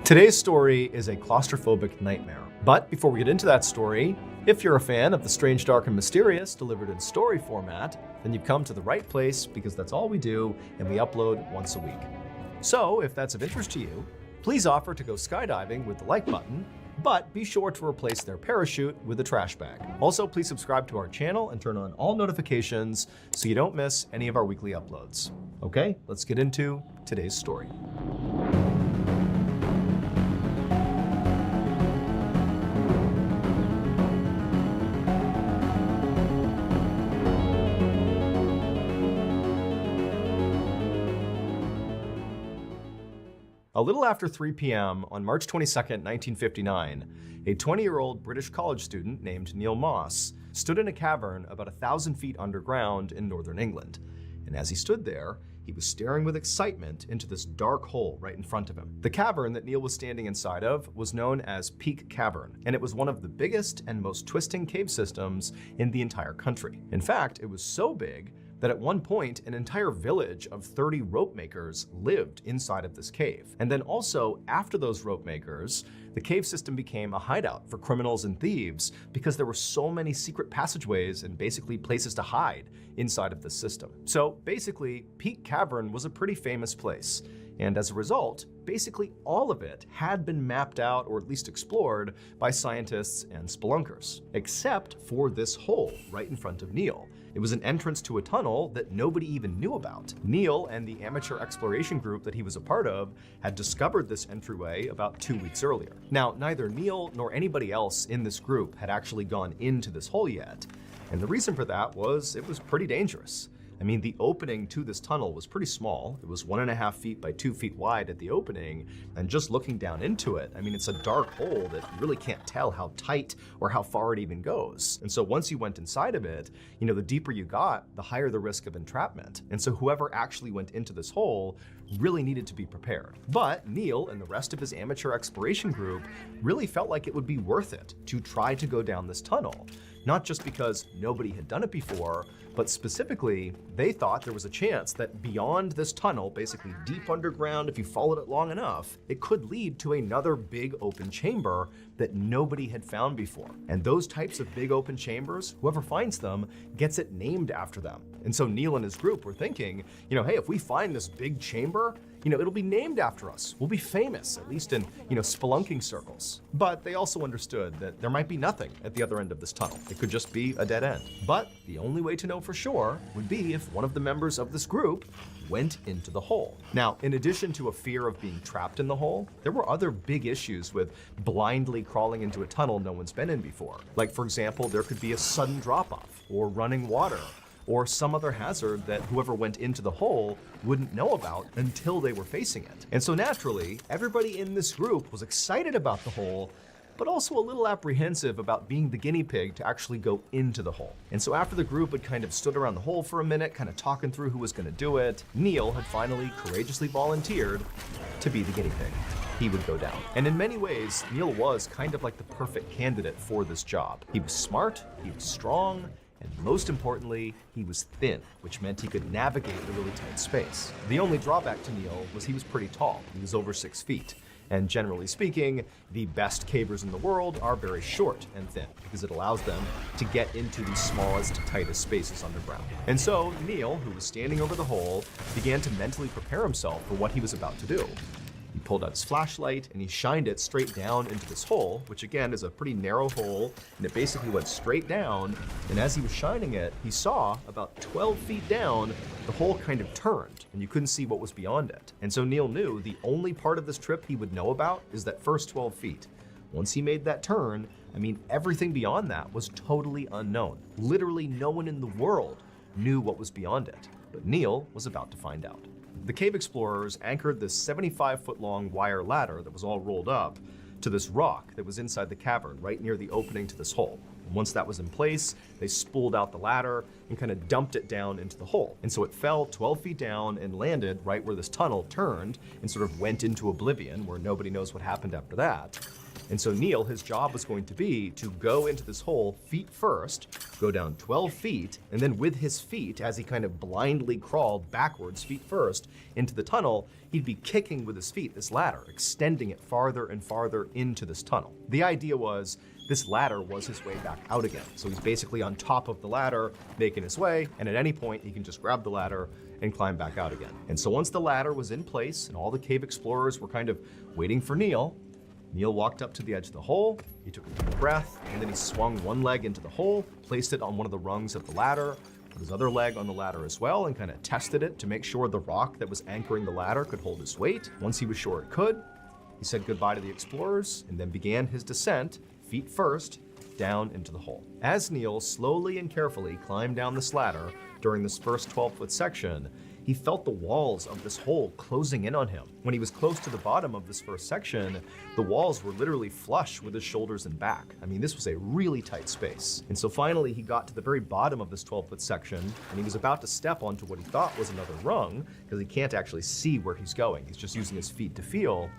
Today's story is a claustrophobic nightmare. But before we get into that story, if you're a fan of the strange, dark, and mysterious delivered in story format, then you've come to the right place because that's all we do and we upload once a week. So if that's of interest to you, please offer to go skydiving with the like button, but be sure to replace their parachute with a trash bag. Also, please subscribe to our channel and turn on all notifications so you don't miss any of our weekly uploads. Okay, let's get into today's story. A little after 3 p.m. on March 22, 1959, a 20-year-old British college student named Neil Moss stood in a cavern about 1,000 feet underground in northern England. And as he stood there, he was staring with excitement into this dark hole right in front of him. The cavern that Neil was standing inside of was known as Peak Cavern, and it was one of the biggest and most twisting cave systems in the entire country. In fact, it was so big that at one point, an entire village of 30 rope makers lived inside of this cave. And then also, after those rope makers, the cave system became a hideout for criminals and thieves because there were so many secret passageways and basically places to hide inside of the system. So basically, Peak Cavern was a pretty famous place. And as a result, basically all of it had been mapped out or at least explored by scientists and spelunkers, except for this hole right in front of Neil. It was an entrance to a tunnel that nobody even knew about. Neil and the amateur exploration group that he was a part of had discovered this entryway about 2 weeks earlier. Now, neither Neil nor anybody else in this group had actually gone into this hole yet. And the reason for that was it was pretty dangerous. I mean, the opening to this tunnel was pretty small. It was 1.5 feet by 2 feet wide at the opening, and just looking down into it, I mean, it's a dark hole that you really can't tell how tight or how far it even goes. And so once you went inside of it, the deeper you got, the higher the risk of entrapment. And so whoever actually went into this hole really needed to be prepared. But Neil and the rest of his amateur exploration group really felt like it would be worth it to try to go down this tunnel. Not just because nobody had done it before, but specifically, they thought there was a chance that beyond this tunnel, basically deep underground, if you followed it long enough, it could lead to another big open chamber that nobody had found before. And those types of big open chambers, whoever finds them gets it named after them. And so Neil and his group were thinking, hey, if we find this big chamber, it'll be named after us. We'll be famous, at least in, spelunking circles. But they also understood that there might be nothing at the other end of this tunnel. It could just be a dead end. But the only way to know for sure would be if one of the members of this group went into the hole. Now, in addition to a fear of being trapped in the hole, there were other big issues with blindly crawling into a tunnel no one's been in before. Like, for example, there could be a sudden drop-off or running water, or some other hazard that whoever went into the hole wouldn't know about until they were facing it. And so naturally, everybody in this group was excited about the hole, but also a little apprehensive about being the guinea pig to actually go into the hole. And so after the group had kind of stood around the hole for a minute, kind of talking through who was gonna do it, Neil had finally courageously volunteered to be the guinea pig. He would go down. And in many ways, Neil was kind of like the perfect candidate for this job. He was smart, he was strong, and most importantly, he was thin, which meant he could navigate a really tight space. The only drawback to Neil was he was pretty tall. He was over 6 feet. And generally speaking, the best cavers in the world are very short and thin because it allows them to get into the smallest, tightest spaces underground. And so Neil, who was standing over the hole, began to mentally prepare himself for what he was about to do. He pulled out his flashlight and he shined it straight down into this hole, which again is a pretty narrow hole, and it basically went straight down. And as he was shining it, he saw about 12 feet down, the hole kind of turned and you couldn't see what was beyond it. And so Neil knew the only part of this trip he would know about is that first 12 feet. Once he made that turn, everything beyond that was totally unknown. Literally no one in the world knew what was beyond it, but Neil was about to find out. The cave explorers anchored this 75-foot-long wire ladder that was all rolled up to this rock that was inside the cavern, right near the opening to this hole. And once that was in place, they spooled out the ladder and kind of dumped it down into the hole. And so it fell 12 feet down and landed right where this tunnel turned and sort of went into oblivion, where nobody knows what happened after that. And so Neil, his job was going to be to go into this hole feet first, go down 12 feet, and then with his feet, as he kind of blindly crawled backwards feet first into the tunnel, he'd be kicking with his feet this ladder, extending it farther and farther into this tunnel. The idea was this ladder was his way back out again. So he's basically on top of the ladder, making his way, and at any point he can just grab the ladder and climb back out again. And so once the ladder was in place and all the cave explorers were kind of waiting for Neil, Neil walked up to the edge of the hole, he took a deep breath, and then he swung one leg into the hole, placed it on one of the rungs of the ladder, put his other leg on the ladder as well, and kind of tested it to make sure the rock that was anchoring the ladder could hold his weight. Once he was sure it could, he said goodbye to the explorers and then began his descent, feet first, down into the hole. As Neil slowly and carefully climbed down this ladder during this first 12-foot section, he felt the walls of this hole closing in on him. When he was close to the bottom of this first section, the walls were literally flush with his shoulders and back. I mean, this was a really tight space. And so finally he got to the very bottom of this 12-foot section, and he was about to step onto what he thought was another rung, because he can't actually see where he's going. He's just using his feet to feel.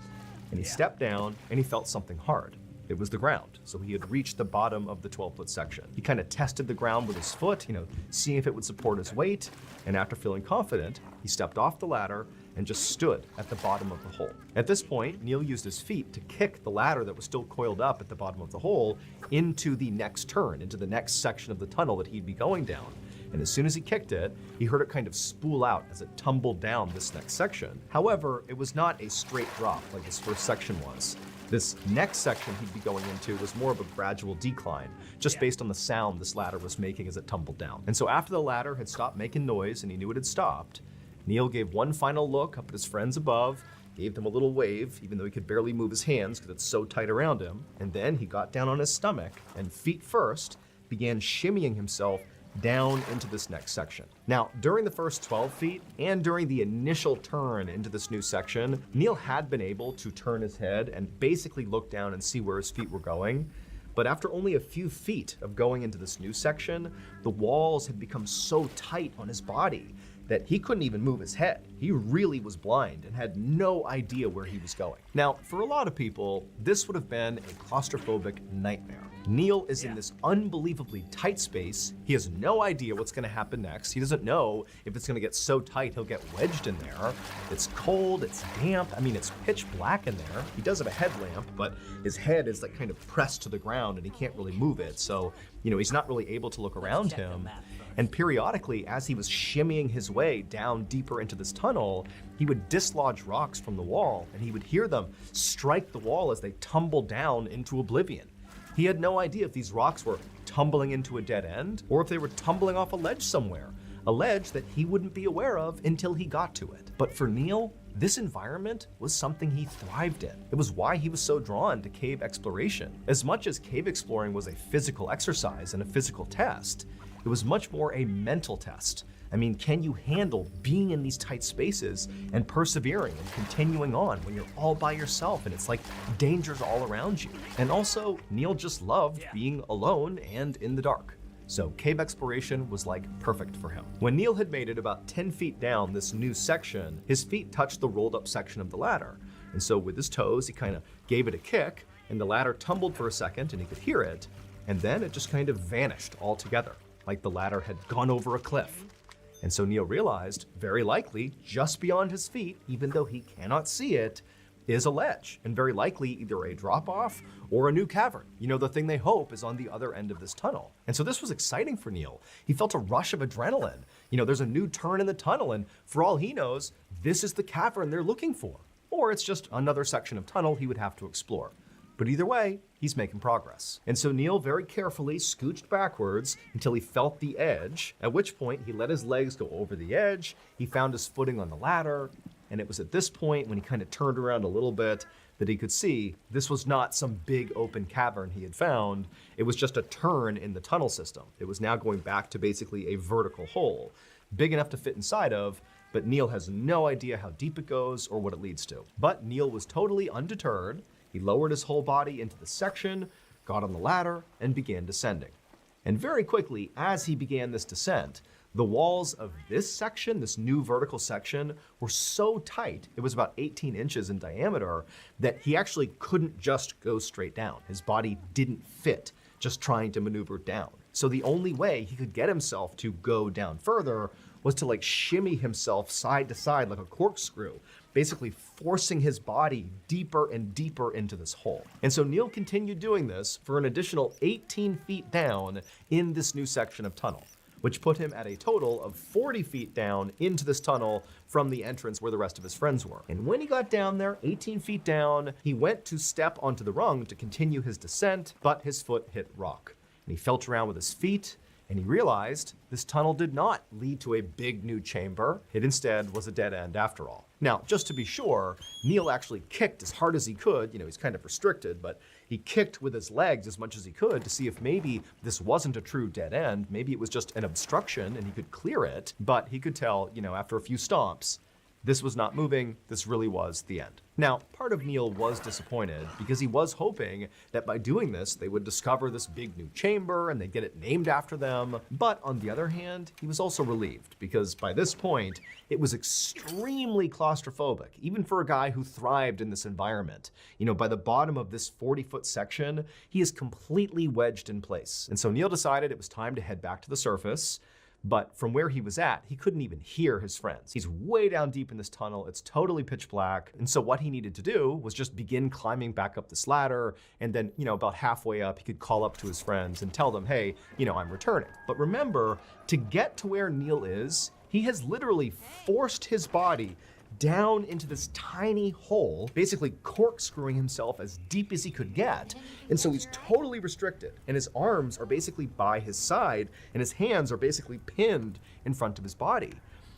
And he stepped down and he felt something hard. It was the ground. So he had reached the bottom of the 12-foot section. He kind of tested the ground with his foot, seeing if it would support his weight. And after feeling confident, he stepped off the ladder and just stood at the bottom of the hole. At this point, Neil used his feet to kick the ladder that was still coiled up at the bottom of the hole into the next turn, into the next section of the tunnel that he'd be going down. And as soon as he kicked it, he heard it kind of spool out as it tumbled down this next section. However, it was not a straight drop like this first section was. This next section he'd be going into was more of a gradual decline, just based on the sound this ladder was making as it tumbled down. And so after the ladder had stopped making noise and he knew it had stopped, Neil gave one final look up at his friends above, gave them a little wave, even though he could barely move his hands because it's so tight around him. And then he got down on his stomach and feet first began shimmying himself down into this next section. Now, during the first 12 feet and during the initial turn into this new section, Neil had been able to turn his head and basically look down and see where his feet were going. But after only a few feet of going into this new section, the walls had become so tight on his body that he couldn't even move his head. He really was blind and had no idea where he was going. Now, for a lot of people, this would have been a claustrophobic nightmare. Neil is in this unbelievably tight space. He has no idea what's gonna happen next. He doesn't know if it's gonna get so tight he'll get wedged in there. It's cold, it's damp. I mean, it's pitch black in there. He does have a headlamp, but his head is like kind of pressed to the ground and he can't really move it. So, he's not really able to look around him. And periodically, as he was shimmying his way down deeper into this tunnel, he would dislodge rocks from the wall and he would hear them strike the wall as they tumbled down into oblivion. He had no idea if these rocks were tumbling into a dead end or if they were tumbling off a ledge somewhere, a ledge that he wouldn't be aware of until he got to it. But for Neil, this environment was something he thrived in. It was why he was so drawn to cave exploration. As much as cave exploring was a physical exercise and a physical test, it was much more a mental test. I mean, can you handle being in these tight spaces and persevering and continuing on when you're all by yourself and it's like dangers all around you? And also, Neil just loved being alone and in the dark. So cave exploration was like perfect for him. When Neil had made it about 10 feet down this new section, his feet touched the rolled up section of the ladder. And so with his toes, he kind of gave it a kick and the ladder tumbled for a second and he could hear it. And then it just kind of vanished altogether, like the ladder had gone over a cliff. And so Neil realized, very likely, just beyond his feet, even though he cannot see it, is a ledge, and very likely either a drop-off or a new cavern. The thing they hope is on the other end of this tunnel. And so this was exciting for Neil. He felt a rush of adrenaline. There's a new turn in the tunnel, and for all he knows, this is the cavern they're looking for. Or it's just another section of tunnel he would have to explore. But either way, he's making progress. And so Neil very carefully scooched backwards until he felt the edge, at which point he let his legs go over the edge, he found his footing on the ladder, and it was at this point when he kind of turned around a little bit that he could see this was not some big open cavern he had found, it was just a turn in the tunnel system. It was now going back to basically a vertical hole, big enough to fit inside of, but Neil has no idea how deep it goes or what it leads to. But Neil was totally undeterred. He lowered his whole body into the section, got on the ladder, and began descending. And very quickly, as he began this descent, The walls of this section, this new vertical section, were so tight, it was about 18 inches in diameter, that he actually couldn't just go straight down. His body didn't fit just trying to maneuver down. So the only way he could get himself to go down further was to shimmy himself side to side like a corkscrew, basically forcing his body deeper and deeper into this hole. And so Neil continued doing this for an additional 18 feet down in this new section of tunnel, which put him at a total of 40 feet down into this tunnel from the entrance where the rest of his friends were. And when he got down there, 18 feet down, he went to step onto the rung to continue his descent, but his foot hit rock. And he felt around with his feet, and he realized this tunnel did not lead to a big new chamber. It instead was a dead end after all. Now, just to be sure, Neil actually kicked as hard as he could. He's kind of restricted, but he kicked with his legs as much as he could to see if maybe this wasn't a true dead end. Maybe it was just an obstruction and he could clear it. But he could tell, after a few stomps, this was not moving. This really was the end. Now, part of Neil was disappointed because he was hoping that by doing this, they would discover this big new chamber and they'd get it named after them. But on the other hand, he was also relieved because by this point, it was extremely claustrophobic, even for a guy who thrived in this environment. By the bottom of this 40-foot section, he is completely wedged in place. And so Neil decided it was time to head back to the surface. But from where he was at, he couldn't even hear his friends. He's way down deep in this tunnel. It's totally pitch black. And so what he needed to do was just begin climbing back up this ladder. And then, about halfway up, he could call up to his friends and tell them, hey, I'm returning. But remember, to get to where Neil is, he has literally forced his body down into this tiny hole, basically corkscrewing himself as deep as he could get. And so he's totally restricted, and his arms are basically by his side, and his hands are basically pinned in front of his body.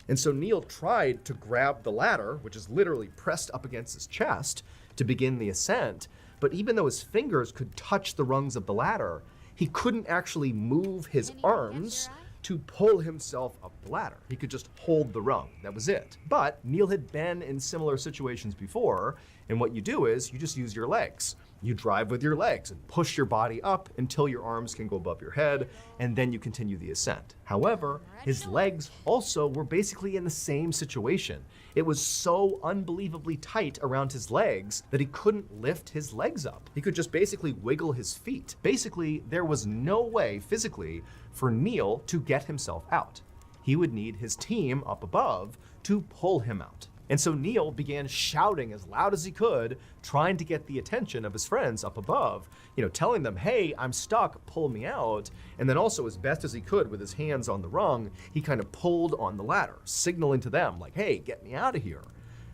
And so Neil tried to grab the ladder, which is literally pressed up against his chest, to begin the ascent. But even though his fingers could touch the rungs of the ladder, he couldn't actually move his arms to pull himself up the ladder. He could just hold the rung. That was it. But Neil had been in similar situations before, and what you do is you just use your legs. You drive with your legs and push your body up until your arms can go above your head, and then you continue the ascent. However, his legs also were basically in the same situation. It was so unbelievably tight around his legs that he couldn't lift his legs up. He could just basically wiggle his feet. Basically, there was no way physically for Neil to get himself out. He would need his team up above to pull him out. And so Neil began shouting as loud as he could, trying to get the attention of his friends up above, telling them, hey, I'm stuck, pull me out. And then also, as best as he could with his hands on the rung, he kind of pulled on the ladder, signaling to them like, hey, get me out of here.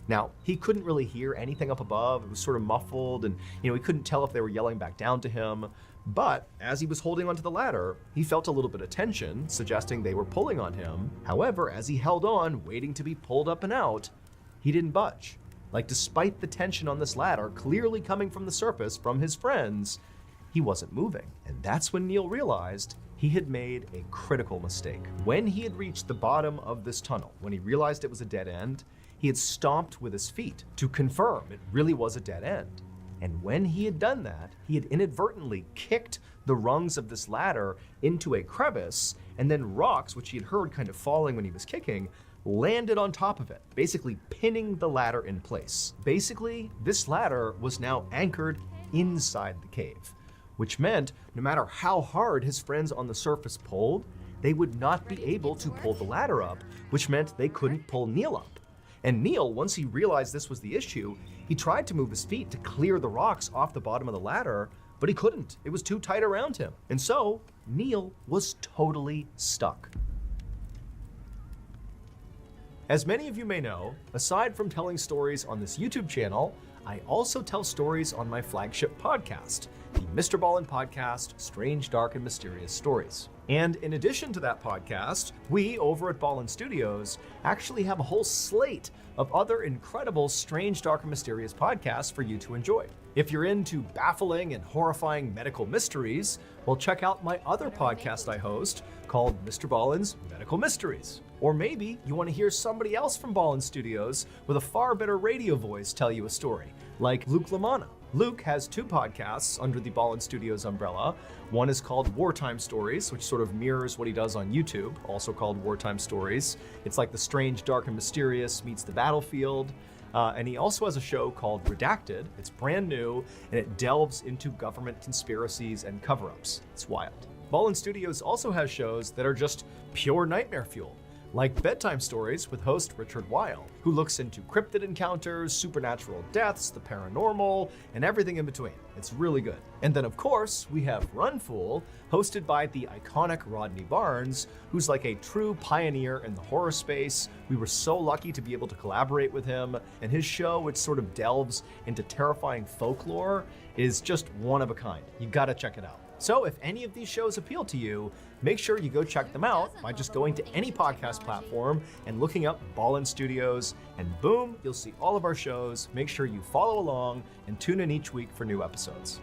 Now, he couldn't really hear anything up above. It was sort of muffled, and he couldn't tell if they were yelling back down to him. But as he was holding onto the ladder, he felt a little bit of tension, suggesting they were pulling on him. However, as he held on, waiting to be pulled up and out, he didn't budge. Despite the tension on this ladder clearly coming from the surface from his friends, he wasn't moving. And that's when Neil realized he had made a critical mistake. When he had reached the bottom of this tunnel, when he realized it was a dead end, he had stomped with his feet to confirm it really was a dead end. And when he had done that, he had inadvertently kicked the rungs of this ladder into a crevice, and then rocks, which he had heard kind of falling when he was kicking, landed on top of it, basically pinning the ladder in place. Basically, this ladder was now anchored inside the cave, which meant no matter how hard his friends on the surface pulled, they would not be able to pull the ladder up, which meant they couldn't pull Neil up. And Neil, once he realized this was the issue, he tried to move his feet to clear the rocks off the bottom of the ladder, but he couldn't. It was too tight around him. And so Neil was totally stuck. As many of you may know, aside from telling stories on this YouTube channel, I also tell stories on my flagship podcast, the Mr. Ballin Podcast, Strange, Dark, and Mysterious Stories. And in addition to that podcast, we over at Ballin Studios actually have a whole slate of other incredible strange, dark, and mysterious podcasts for you to enjoy. If you're into baffling and horrifying medical mysteries, well, check out my other podcast I host called Mr. Ballin's Medical Mysteries. Or maybe you want to hear somebody else from Ballin Studios with a far better radio voice tell you a story, like Luke LaManna. Luke has 2 podcasts under the Ballin Studios umbrella. One is called Wartime Stories, which sort of mirrors what he does on YouTube, also called Wartime Stories. It's like The Strange, Dark, and Mysterious meets The Battlefield. And he also has a show called Redacted. It's brand new, and it delves into government conspiracies and cover-ups. It's wild. Ballin Studios also has shows that are just pure nightmare fuel, like Bedtime Stories with host Hunter Woild, who looks into cryptid encounters, supernatural deaths, the paranormal, and everything in between. It's really good. And then of course, we have Run Fool, hosted by the iconic Rodney Barnes, who's like a true pioneer in the horror space. We were so lucky to be able to collaborate with him, and his show, which sort of delves into terrifying folklore, is just one of a kind. You gotta check it out. So if any of these shows appeal to you, make sure you go check them out by just going to any podcast platform and looking up Ballin Studios, and boom, you'll see all of our shows. Make sure you follow along and tune in each week for new episodes.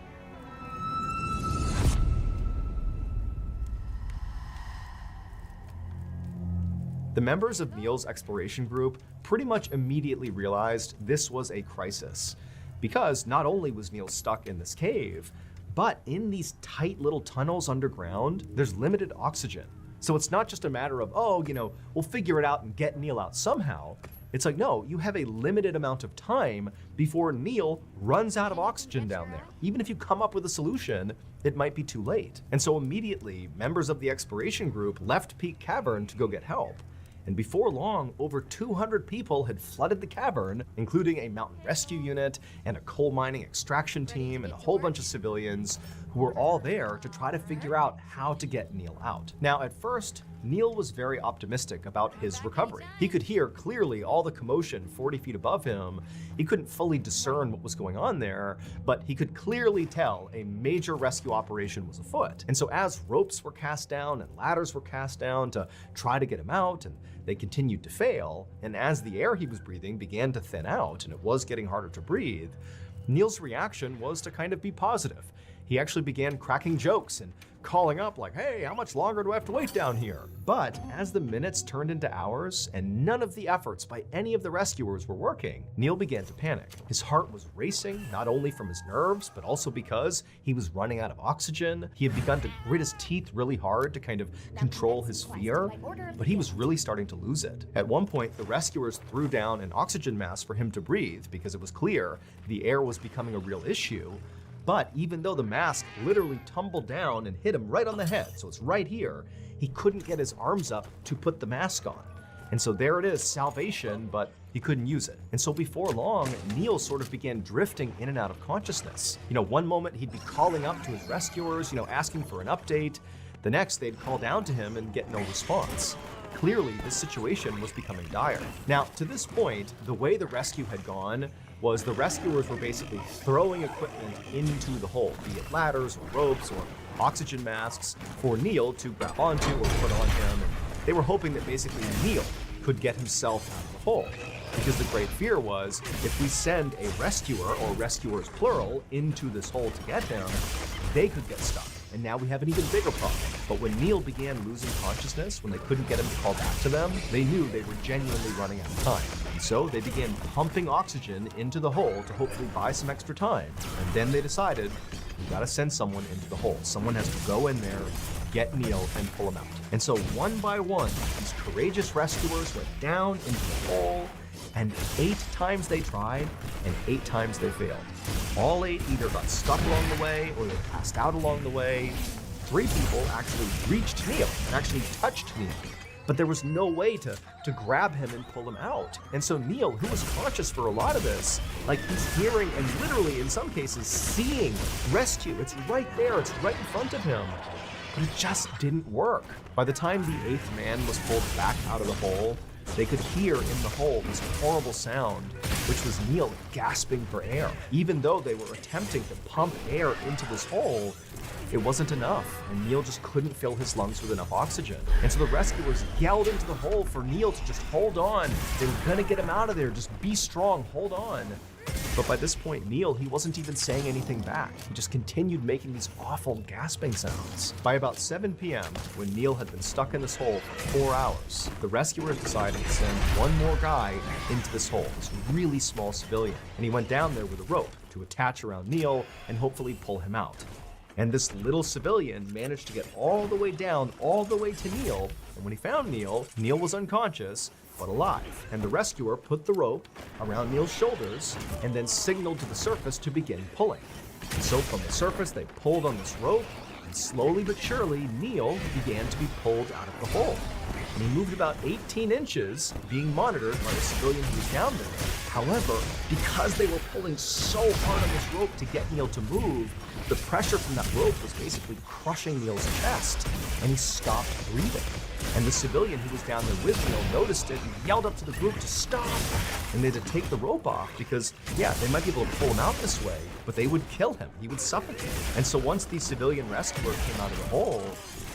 The members of Neil's exploration group pretty much immediately realized this was a crisis, because not only was Neil stuck in this cave, but in these tight little tunnels underground, there's limited oxygen. So it's not just a matter of, we'll figure it out and get Neil out somehow. It's like, no, you have a limited amount of time before Neil runs out of oxygen down there. Even if you come up with a solution, it might be too late. And so immediately, members of the exploration group left Peak Cavern to go get help. And before long, over 200 people had flooded the cavern, including a mountain rescue unit and a coal mining extraction team and a whole bunch of civilians who were all there to try to figure out how to get Neil out. Now, at first, Neil was very optimistic about his recovery. He could hear clearly all the commotion 40 feet above him. He couldn't fully discern what was going on there, but he could clearly tell a major rescue operation was afoot. And so as ropes were cast down and ladders were cast down to try to get him out, and they continued to fail, and as the air he was breathing began to thin out and it was getting harder to breathe, Neil's reaction was to kind of be positive. He actually began cracking jokes and calling up like, hey, how much longer do I have to wait down here? But as the minutes turned into hours and none of the efforts by any of the rescuers were working, Neil began to panic. His heart was racing, not only from his nerves, but also because he was running out of oxygen. He had begun to grit his teeth really hard to kind of control his fear, but he was really starting to lose it. At one point, the rescuers threw down an oxygen mask for him to breathe because it was clear the air was becoming a real issue. But even though the mask literally tumbled down and hit him right on the head, so it's right here, he couldn't get his arms up to put the mask on. And so there it is, salvation, but he couldn't use it. And so before long, Neil sort of began drifting in and out of consciousness. One moment he'd be calling up to his rescuers, asking for an update. The next, they'd call down to him and get no response. Clearly, this situation was becoming dire. Now, to this point, the way the rescue had gone was the rescuers were basically throwing equipment into the hole, be it ladders or ropes or oxygen masks for Neil to grab onto or put on him. And they were hoping that basically Neil could get himself out of the hole. Because the great fear was, if we send a rescuer, or rescuers plural, into this hole to get him, they could get stuck. And now we have an even bigger problem. But when Neil began losing consciousness, when they couldn't get him to call back to them, they knew they were genuinely running out of time. And so they began pumping oxygen into the hole to hopefully buy some extra time. And then they decided, we gotta send someone into the hole. Someone has to go in there, get Neil, and pull him out. And so one by one, these courageous rescuers went down into the hole, and 8 times they tried, and 8 times they failed. All 8 either got stuck along the way, or they passed out along the way. 3 people actually reached Neil, and actually touched Neil. But there was no way to grab him and pull him out. And so Neil, who was conscious for a lot of this, he's hearing and literally, in some cases, seeing rescue. It's right there, it's right in front of him. But it just didn't work. By the time the 8th man was pulled back out of the hole, they could hear in the hole this horrible sound, which was Neil gasping for air. Even though they were attempting to pump air into this hole, it wasn't enough, and Neil just couldn't fill his lungs with enough oxygen. And so the rescuers yelled into the hole for Neil to just hold on. They were gonna get him out of there, just be strong, hold on. But by this point, Neil, he wasn't even saying anything back. He just continued making these awful gasping sounds. By about 7 p.m., when Neil had been stuck in this hole for 4 hours, the rescuers decided to send one more guy into this hole, this really small civilian. And he went down there with a rope. to attach around Neil and hopefully pull him out. And this little civilian managed to get all the way down, all the way to Neil, and when he found Neil, Neil was unconscious, but alive. And the rescuer put the rope around Neil's shoulders and then signaled to the surface to begin pulling. And so from the surface, they pulled on this rope, and slowly but surely, Neil began to be pulled out of the hole. And he moved about 18 inches, being monitored by the civilian who was down there. However, because they were pulling so hard on this rope to get Neil to move, the pressure from that rope was basically crushing Neil's chest, and he stopped breathing. And the civilian who was down there with Neil noticed it and yelled up to the group to stop. And they had to take the rope off because, yeah, they might be able to pull him out this way, but they would kill him. He would suffocate. And so once the civilian rescuer came out of the hole,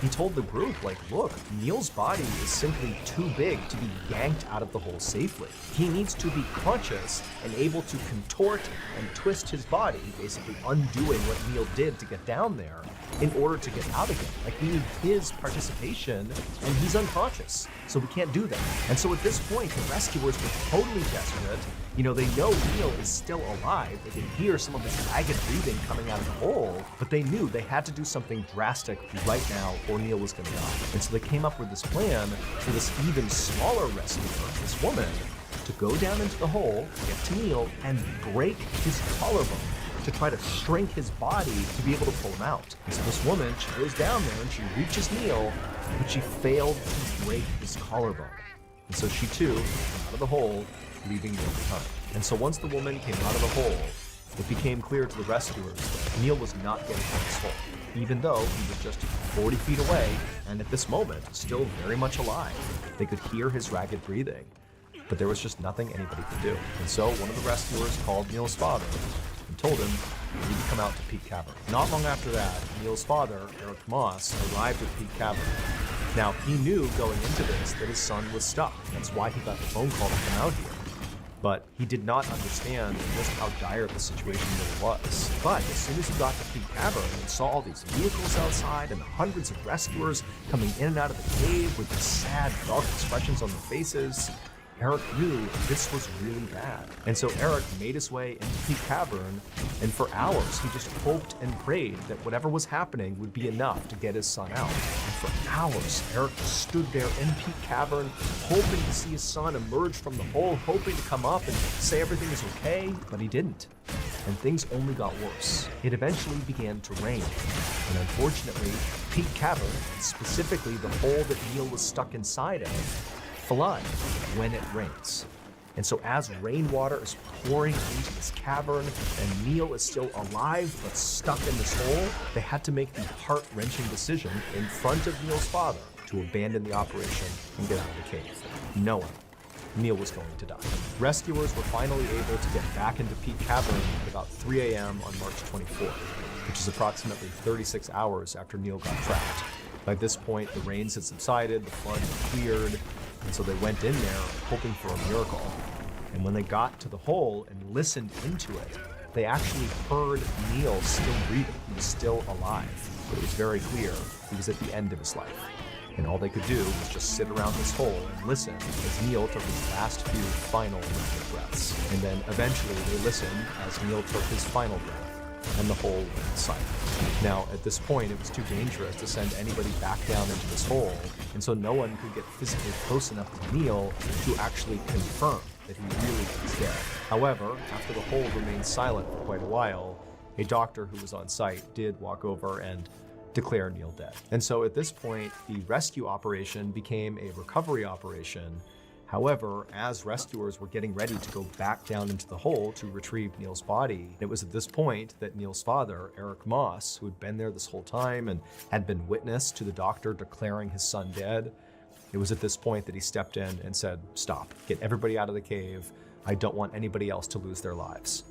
he told the group, like, look, Neil's body is simply too big to be yanked out of the hole safely. He needs to be conscious and able to contort and twist his body, basically undoing what Neil did to get down there in order to get out again. Like, we need his participation, and he's unconscious, so we can't do that. And so at this point, the rescuers were totally desperate. You know, they know Neil is still alive. They can hear some of his ragged breathing coming out of the hole, but they knew they had to do something drastic right now or Neil was gonna die. And so they came up with this plan for this even smaller rescuer, this woman, to go down into the hole, get to Neil, and break his collarbone to try to shrink his body to be able to pull him out. And so this woman, she goes down there and she reaches Neil, but she failed to break his collarbone. And so she too came out of the hole, leaving Neil behind. And so once the woman came out of the hole, it became clear to the rescuers that Neil was not getting out of this hole, even though he was just 40 feet away and at this moment still very much alive. They could hear his ragged breathing, but there was just nothing anybody could do. And so one of the rescuers called Neil's father and told him, "You need to come out to Peak Cavern." Not long after that, Neil's father, Eric Moss, arrived at Peak Cavern. Now, he knew going into this that his son was stuck. That's why he got the phone call to come out here. But he did not understand just how dire the situation really was. But as soon as he got to Peak Cavern and saw all these vehicles outside and the hundreds of rescuers coming in and out of the cave with these sad, dark expressions on their faces, Eric knew this was really bad. And so Eric made his way into Peak Cavern, and for hours he just hoped and prayed that whatever was happening would be enough to get his son out. And for hours, Eric just stood there in Peak Cavern, hoping to see his son emerge from the hole, hoping to come up and say everything is okay, but he didn't. And things only got worse. It eventually began to rain. And unfortunately, Peak Cavern, specifically the hole that Neil was stuck inside of, flood when it rains. And so as rainwater is pouring into this cavern and Neil is still alive but stuck in this hole, they had to make the heart-wrenching decision in front of Neil's father to abandon the operation and get out of the cave, knowing Neil was going to die. Rescuers were finally able to get back into Peak Cavern at about 3 a.m. on March 24th, which is approximately 36 hours after Neil got trapped. By this point, the rains had subsided, the flood had cleared, and so they went in there hoping for a miracle. And when they got to the hole and listened into it, they actually heard Neil still breathing. He was still alive, but it was very clear he was at the end of his life. And all they could do was just sit around this hole and listen as Neil took his last few final rapid breaths. And then eventually they listened as Neil took his final breath, and the hole went silent. Now, at this point, it was too dangerous to send anybody back down into this hole, and so no one could get physically close enough to Neil to actually confirm that he really was dead. However, after the hole remained silent for quite a while, a doctor who was on site did walk over and declare Neil dead. And so at this point, the rescue operation became a recovery operation. However, as rescuers were getting ready to go back down into the hole to retrieve Neil's body, it was at this point that Neil's father, Eric Moss, who had been there this whole time and had been witness to the doctor declaring his son dead, it was at this point that he stepped in and said, "Stop, get everybody out of the cave. I don't want anybody else to lose their lives."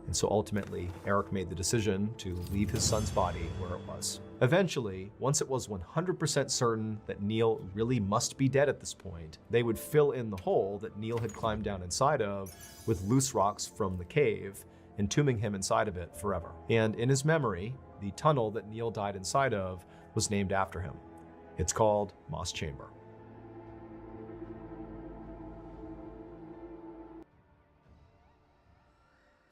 And so ultimately, Eric made the decision to leave his son's body where it was. Eventually, once it was 100% certain that Neil really must be dead at this point, they would fill in the hole that Neil had climbed down inside of with loose rocks from the cave, entombing him inside of it forever. And in his memory, the tunnel that Neil died inside of was named after him. It's called Moss Chamber.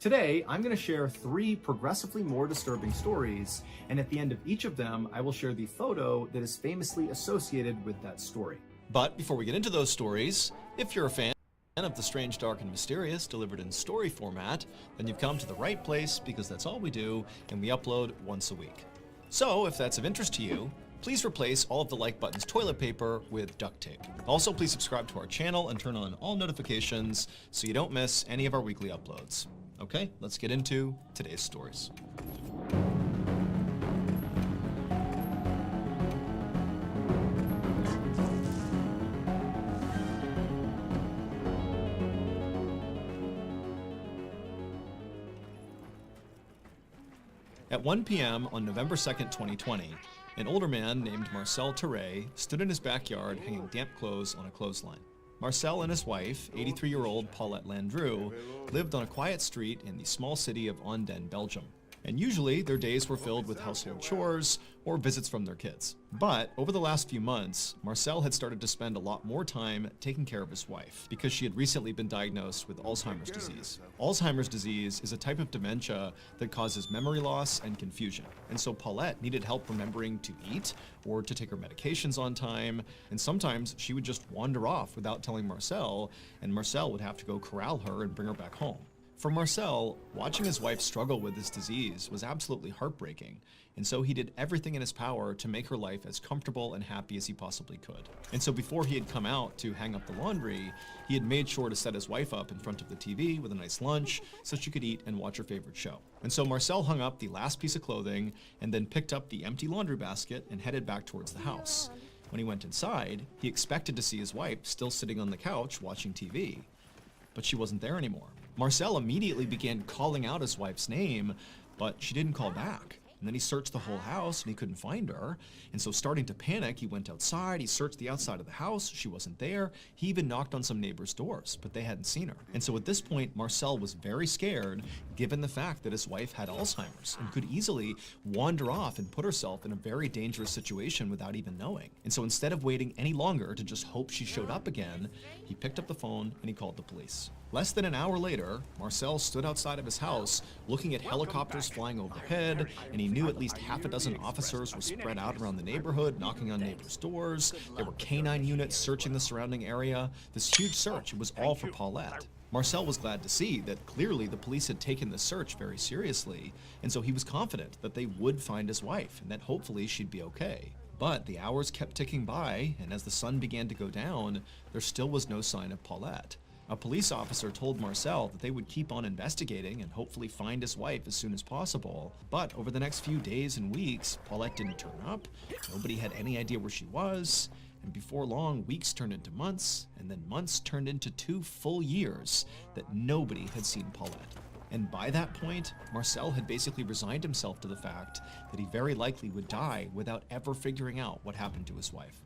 Today, I'm going to share 3 progressively more disturbing stories, and at the end of each of them, I will share the photo that is famously associated with that story. But before we get into those stories, if you're a fan of the strange, dark, and mysterious delivered in story format, then you've come to the right place, because that's all we do, and we upload once a week. So, if that's of interest to you, please replace all of the like button's toilet paper with duct tape. Also, please subscribe to our channel and turn on all notifications so you don't miss any of our weekly uploads. Okay, let's get into today's stories. At 1 p.m. on November 2nd, 2020, an older man named Marcel Terray stood in his backyard hanging damp clothes on a clothesline. Marcel and his wife, 83-year-old Paulette Landru, lived on a quiet street in the small city of Anden, Belgium. And usually, their days were filled with household chores or visits from their kids. But over the last few months, Marcel had started to spend a lot more time taking care of his wife because she had recently been diagnosed with Alzheimer's disease. Alzheimer's disease is a type of dementia that causes memory loss and confusion. And so Paulette needed help remembering to eat or to take her medications on time. And sometimes she would just wander off without telling Marcel, and Marcel would have to go corral her and bring her back home. For Marcel, watching his wife struggle with this disease was absolutely heartbreaking, and so he did everything in his power to make her life as comfortable and happy as he possibly could. And so before he had come out to hang up the laundry, he had made sure to set his wife up in front of the TV with a nice lunch so she could eat and watch her favorite show. And so Marcel hung up the last piece of clothing and then picked up the empty laundry basket and headed back towards the house. When he went inside, he expected to see his wife still sitting on the couch watching TV, but she wasn't there anymore. Marcel immediately began calling out his wife's name, but she didn't call back. And then he searched the whole house and he couldn't find her. And so starting to panic, he went outside, he searched the outside of the house, she wasn't there. He even knocked on some neighbors' doors, but they hadn't seen her. And so at this point, Marcel was very scared, given the fact that his wife had Alzheimer's and could easily wander off and put herself in a very dangerous situation without even knowing. And so instead of waiting any longer to just hope she showed up again, he picked up the phone and he called the police. Less than an hour later, Marcel stood outside of his house looking at helicopters flying overhead, and he knew at least half a dozen officers were spread out around the neighborhood, knocking on neighbors' doors. There were canine units searching the surrounding area. This huge search, it was all for Paulette. Marcel was glad to see that clearly the police had taken the search very seriously, and so he was confident that they would find his wife and that hopefully she'd be okay. But the hours kept ticking by, and as the sun began to go down, there still was no sign of Paulette. A police officer told Marcel that they would keep on investigating and hopefully find his wife as soon as possible. But over the next few days and weeks, Paulette didn't turn up, nobody had any idea where she was, and before long, weeks turned into months, and then months turned into 2 full years that nobody had seen Paulette. And by that point, Marcel had basically resigned himself to the fact that he very likely would die without ever figuring out what happened to his wife.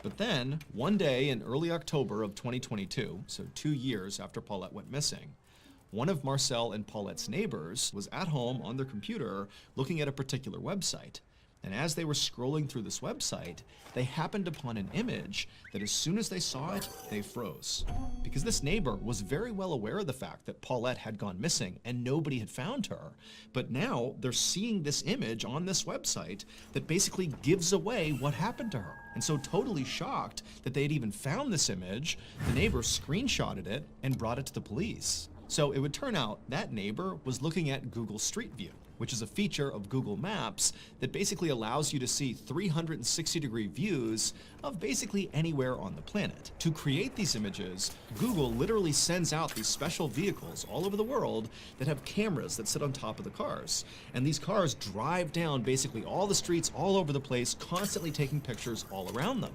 But then, one day in early October of 2022, so 2 years after Paulette went missing, one of Marcel and Paulette's neighbors was at home on their computer looking at a particular website. And as they were scrolling through this website, they happened upon an image that as soon as they saw it, they froze. Because this neighbor was very well aware of the fact that Paulette had gone missing and nobody had found her. But now they're seeing this image on this website that basically gives away what happened to her. And so totally shocked that they had even found this image, the neighbor screenshotted it and brought it to the police. So it would turn out that neighbor was looking at Google Street View, which is a feature of Google Maps that basically allows you to see 360-degree views of basically anywhere on the planet. To create these images, Google literally sends out these special vehicles all over the world that have cameras that sit on top of the cars. And these cars drive down basically all the streets all over the place, constantly taking pictures all around them.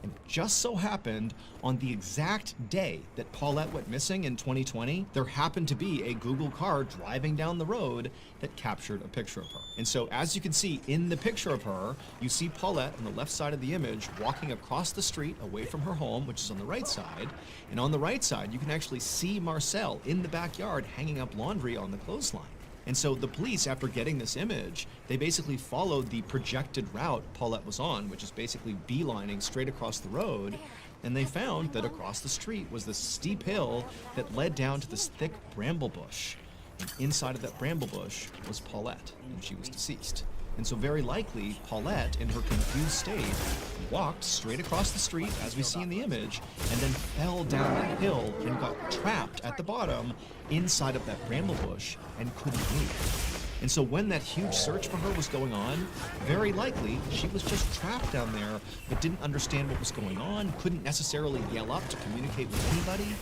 And it just so happened on the exact day that Paulette went missing in 2020, there happened to be a Google car driving down the road that captured a picture of her. And so as you can see in the picture of her, you see Paulette on the left side of the image walking across the street away from her home, which is on the right side. And on the right side, you can actually see Marcel in the backyard hanging up laundry on the clothesline. And so the police, after getting this image, they basically followed the projected route Paulette was on, which is basically beelining straight across the road. And they found that across the street was this steep hill that led down to this thick bramble bush. And inside of that bramble bush was Paulette, and she was deceased. And so very likely, Paulette, in her confused state, walked straight across the street, as we see in the image, and then fell down that hill and got trapped at the bottom inside of that bramble bush and couldn't move. And so when that huge search for her was going on, very likely she was just trapped down there, but didn't understand what was going on, couldn't necessarily yell up to communicate with anybody,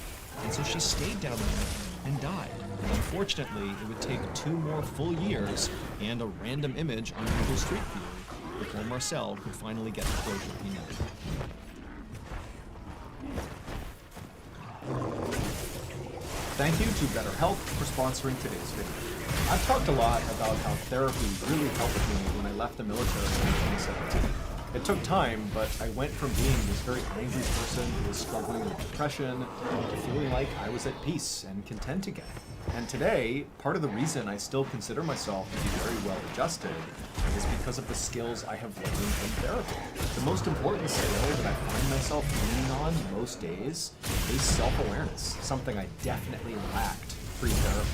and so she stayed down there and died. And unfortunately, it would take 2 more full years and a random image on Google Street View before Marcel could finally get the closure he needed. Thank you to BetterHelp for sponsoring today's video. I've talked a lot about how therapy really helped me when I left the military in 2017. It took time, but I went from being this very angry person who was struggling with depression to feeling like I was at peace and content again. And today, part of the reason I still consider myself to be very well adjusted is because of the skills I have learned from therapy. The most important skill that I find myself leaning on most days is self-awareness, something I definitely lacked pre-therapy.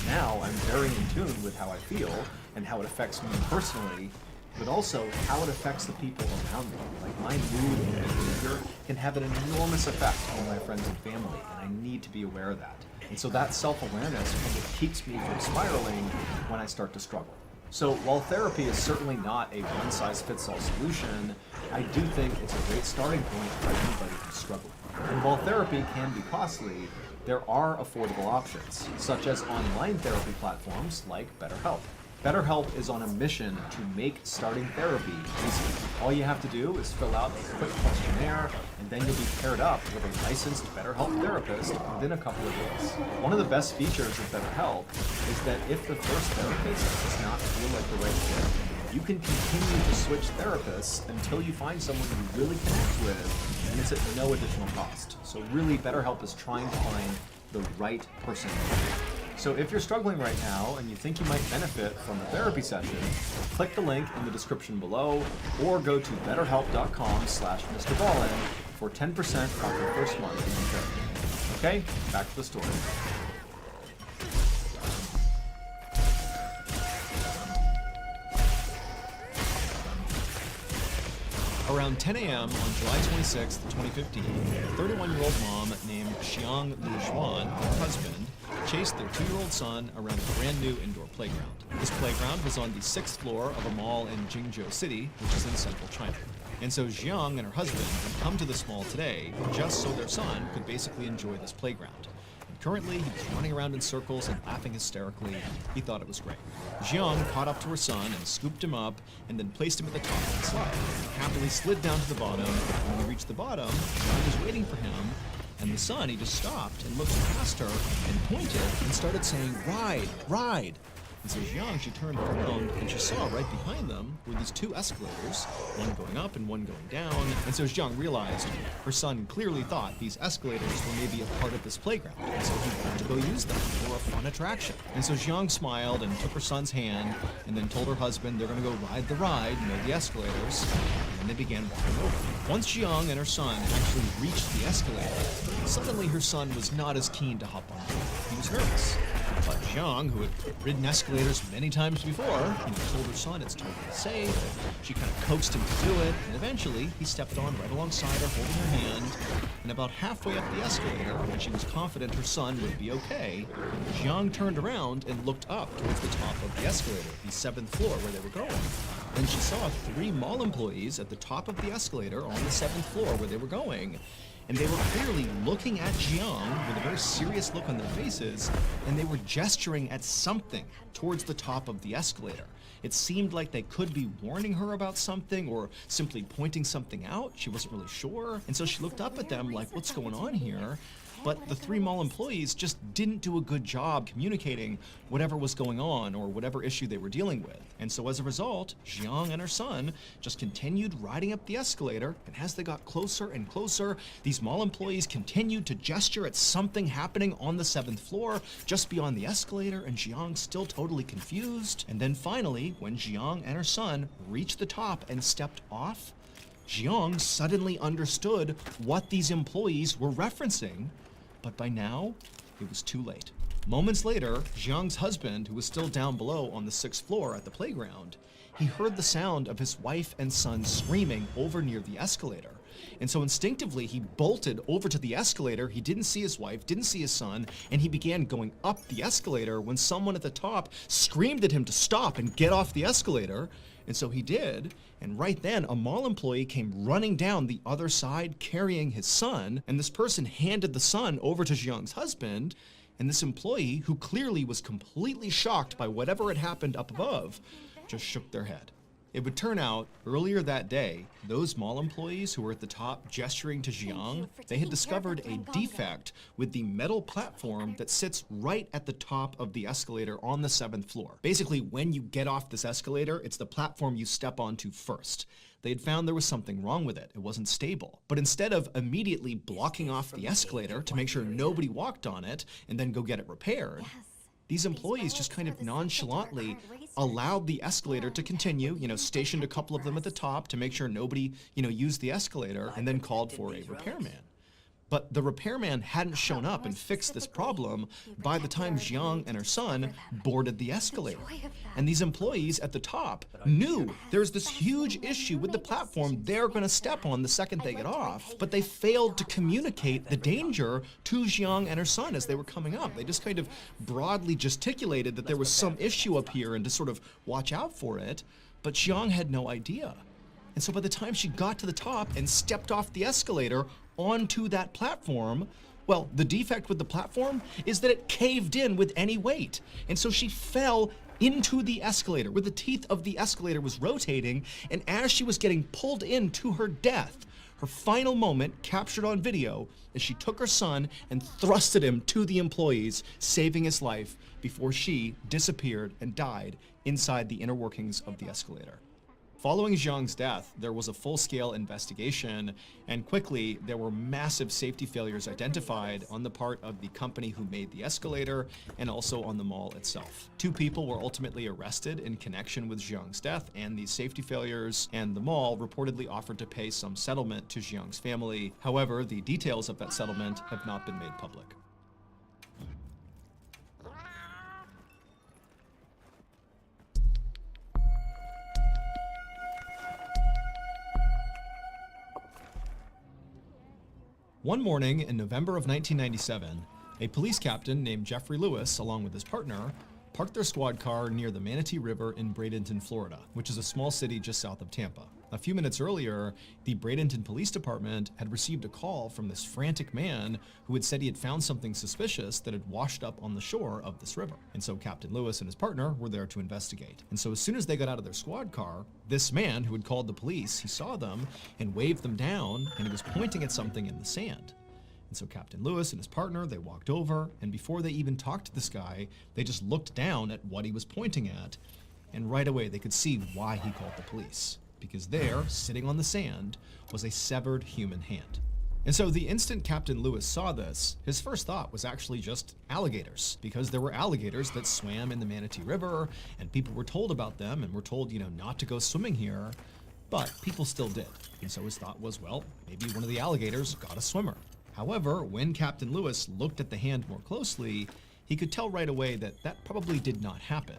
Now I'm very in tune with how I feel and how it affects me personally, but also how it affects the people around me. Like my mood and behavior can have an enormous effect on my friends and family, and I need to be aware of that. And so that self-awareness kind of keeps me from spiraling when I start to struggle. So while therapy is certainly not a one-size-fits-all solution, I do think it's a great starting point for anybody who's struggling. And while therapy can be costly, there are affordable options, such as online therapy platforms like BetterHelp. BetterHelp is on a mission to make starting therapy easy. All you have to do is fill out a quick questionnaire, and then you'll be paired up with a licensed BetterHelp therapist within a couple of days. One of the best features of BetterHelp is that if the first therapist does not feel like the right fit, you can continue to switch therapists until you find someone you really connect with, and it's at no additional cost. So really, BetterHelp is trying to find the right person for you. So if you're struggling right now and you think you might benefit from a therapy session, click the link in the description below or go to betterhelp.com/MrBallin for 10% off your first month in therapy. Okay, back to the story. Around 10 a.m. on July 26, 2015, a 31-year-old mom named Xiang Lijuan and her husband chased their 2-year-old son around a brand new indoor playground. This playground was on the 6th floor of a mall in Jingzhou City, which is in central China. And so Xiang and her husband had come to this mall today just so their son could basically enjoy this playground. Currently, he was running around in circles and laughing hysterically. He thought it was great. Xiang caught up to her son and scooped him up and then placed him at the top of the slide. He happily slid down to the bottom. When he reached the bottom, Xiang was waiting for him, and the son, he just stopped and looked past her and pointed and started saying, "Ride, ride." And so Xiang, she turned around and she saw right behind them were these 2 escalators, one going up and one going down. And so Xiang realized her son clearly thought these escalators were maybe a part of this playground. And so he wanted to go use them. They were a fun attraction. And so Xiang smiled and took her son's hand and then told her husband they're going to go ride the ride, the escalators. And then they began walking over. Once Xiang and her son actually reached the escalator, suddenly her son was not as keen to hop on board. He was nervous. But Xiang, who had ridden escalators many times before, told her son it's totally safe. She kind of coaxed him to do it, and eventually he stepped on right alongside her, holding her hand. And about halfway up the escalator, when she was confident her son would be okay, Xiang turned around and looked up towards the top of the escalator, the 7th floor where they were going. Then she saw 3 mall employees at the top of the escalator on the 7th floor where they were going. And they were clearly looking at Xiang with a very serious look on their faces, and they were gesturing at something towards the top of the escalator. It seemed like they could be warning her about something or simply pointing something out. She wasn't really sure. And so she looked up at them like, what's going on here? But the 3 mall employees just didn't do a good job communicating whatever was going on or whatever issue they were dealing with. And so as a result, Xiang and her son just continued riding up the escalator, and as they got closer and closer, these mall employees continued to gesture at something happening on the 7th floor just beyond the escalator, and Xiang still totally confused. And then finally, when Xiang and her son reached the top and stepped off, Xiang suddenly understood what these employees were referencing. But by now, it was too late. Moments later, Jiang's husband, who was still down below on the 6th floor at the playground, he heard the sound of his wife and son screaming over near the escalator. And so instinctively, he bolted over to the escalator. He didn't see his wife, didn't see his son, and he began going up the escalator when someone at the top screamed at him to stop and get off the escalator. And so he did. And right then, a mall employee came running down the other side carrying his son. And this person handed the son over to Jiang's husband. And this employee, who clearly was completely shocked by whatever had happened up above, just shook their head. It would turn out, earlier that day, those mall employees who were at the top gesturing to Jiang, they had discovered a defect with the metal platform that sits right at the top of the escalator on the 7th floor. Basically, when you get off this escalator, it's the platform you step onto first. They had found there was something wrong with it. It wasn't stable. But instead of immediately blocking off the escalator to make sure nobody walked on it and then go get it repaired, these employees just kind of nonchalantly allowed the escalator to continue, stationed a couple of them at the top to make sure nobody, used the escalator, and then called for a repairman. But the repairman hadn't shown up and fixed this problem by the time Jiang and her son boarded the escalator. And these employees at the top knew there's this huge issue with the platform they're going to step on the second they get off, but they failed to communicate the danger to Jiang and her son as they were coming up. They just kind of broadly gesticulated that there was some issue up here and to sort of watch out for it, but Jiang had no idea. And so by the time she got to the top and stepped off the escalator onto that platform, well, the defect with the platform is that it caved in with any weight. And so she fell into the escalator where the teeth of the escalator was rotating, and as she was getting pulled in to her death, her final moment captured on video as she took her son and thrusted him to the employees, saving his life before she disappeared and died inside the inner workings of the escalator. Following Jiang's death, there was a full-scale investigation, and quickly there were massive safety failures identified on the part of the company who made the escalator and also on the mall itself. 2 people were ultimately arrested in connection with Jiang's death and these safety failures, and the mall reportedly offered to pay some settlement to Jiang's family. However, the details of that settlement have not been made public. One morning in November of 1997, a police captain named Jeffrey Lewis, along with his partner, parked their squad car near the Manatee River in Bradenton, Florida, which is a small city just south of Tampa. A few minutes earlier, the Bradenton Police Department had received a call from this frantic man who had said he had found something suspicious that had washed up on the shore of this river. And so Captain Lewis and his partner were there to investigate. And so as soon as they got out of their squad car, this man who had called the police, he saw them and waved them down, and he was pointing at something in the sand. And so Captain Lewis and his partner, they walked over, and before they even talked to this guy, they just looked down at what he was pointing at, and right away they could see why he called the police. Because there, sitting on the sand, was a severed human hand. And so the instant Captain Lewis saw this, his first thought was actually just alligators, because there were alligators that swam in the Manatee River, and people were told about them and were told, not to go swimming here, but people still did. And so his thought was, well, maybe one of the alligators got a swimmer. However, when Captain Lewis looked at the hand more closely, he could tell right away that that probably did not happen,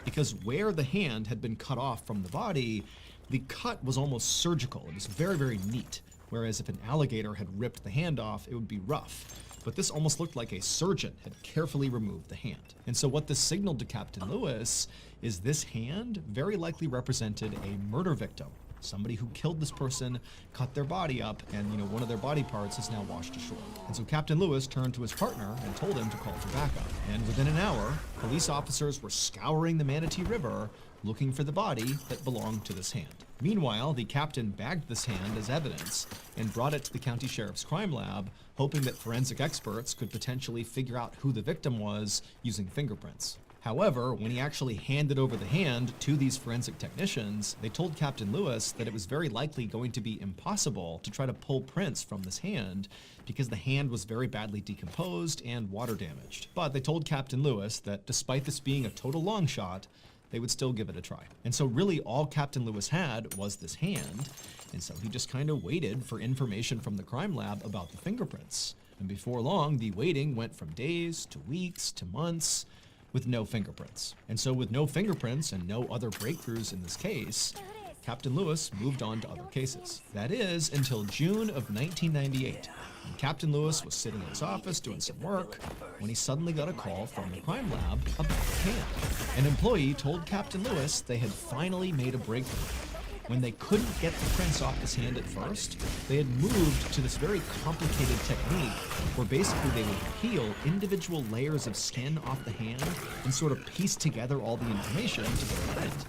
because where the hand had been cut off from the body, the cut was almost surgical. It was very, very neat. Whereas if an alligator had ripped the hand off, it would be rough. But this almost looked like a surgeon had carefully removed the hand. And so what this signaled to Captain Lewis is this hand very likely represented a murder victim. Somebody who killed this person, cut their body up, and one of their body parts is now washed ashore. And so Captain Lewis turned to his partner and told him to call for backup. And within an hour, police officers were scouring the Manatee River looking for the body that belonged to this hand. Meanwhile, the captain bagged this hand as evidence and brought it to the county sheriff's crime lab, hoping that forensic experts could potentially figure out who the victim was using fingerprints. However, when he actually handed over the hand to these forensic technicians, they told Captain Lewis that it was very likely going to be impossible to try to pull prints from this hand because the hand was very badly decomposed and water damaged. But they told Captain Lewis that despite this being a total long shot, they would still give it a try. And so really all Captain Lewis had was this hand, and so he just kind of waited for information from the crime lab about the fingerprints. And before long, the waiting went from days to weeks to months with no fingerprints. And so with no fingerprints and no other breakthroughs in this case, Captain Lewis moved on to other cases. That is, until June of 1998. And Captain Lewis was sitting in his office doing some work when he suddenly got a call from the crime lab about the hand. An employee told Captain Lewis they had finally made a breakthrough. When they couldn't get the prints off his hand at first, they had moved to this very complicated technique where basically they would peel individual layers of skin off the hand and sort of piece together all the information to get a print.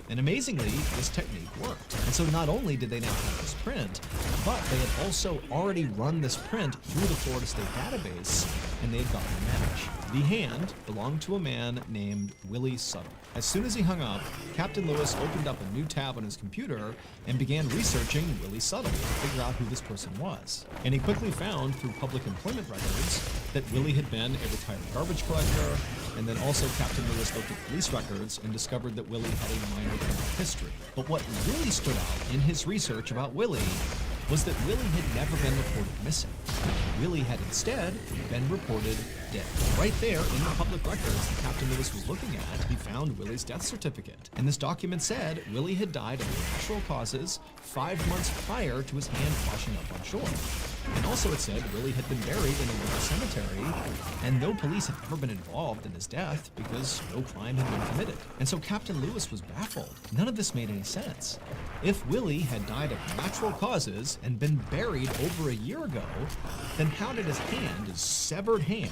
And amazingly, this technique worked. And so not only did they now have this print, but they had also already run this print through the Florida State database, and they had gotten a match. The hand belonged to a man named Willie Suttle. As soon as he hung up, Captain Lewis opened up a new tab on his computer and began researching Willie Suttle to figure out who this person was. And he quickly found through public employment records that Willie had been a retired garbage collector, and then also Captain Lewis looked at police records and discovered that Willie had a minor criminal history. But what really stood out in his research about Willie was that Willie had never been reported missing. Willie had instead been reported dead. Right there in the public records that Captain Lewis was looking at, he found Willie's death certificate. And this document said Willie had died of natural causes 5 months prior to his hand washing up on shore. And also it said Willie had been buried in a local cemetery, and no police had ever been involved in his death because no crime had been committed. And so Captain Lewis was baffled. None of this made any sense. If Willie had died of natural causes and been buried over a year ago, then how did his hand, his severed hand,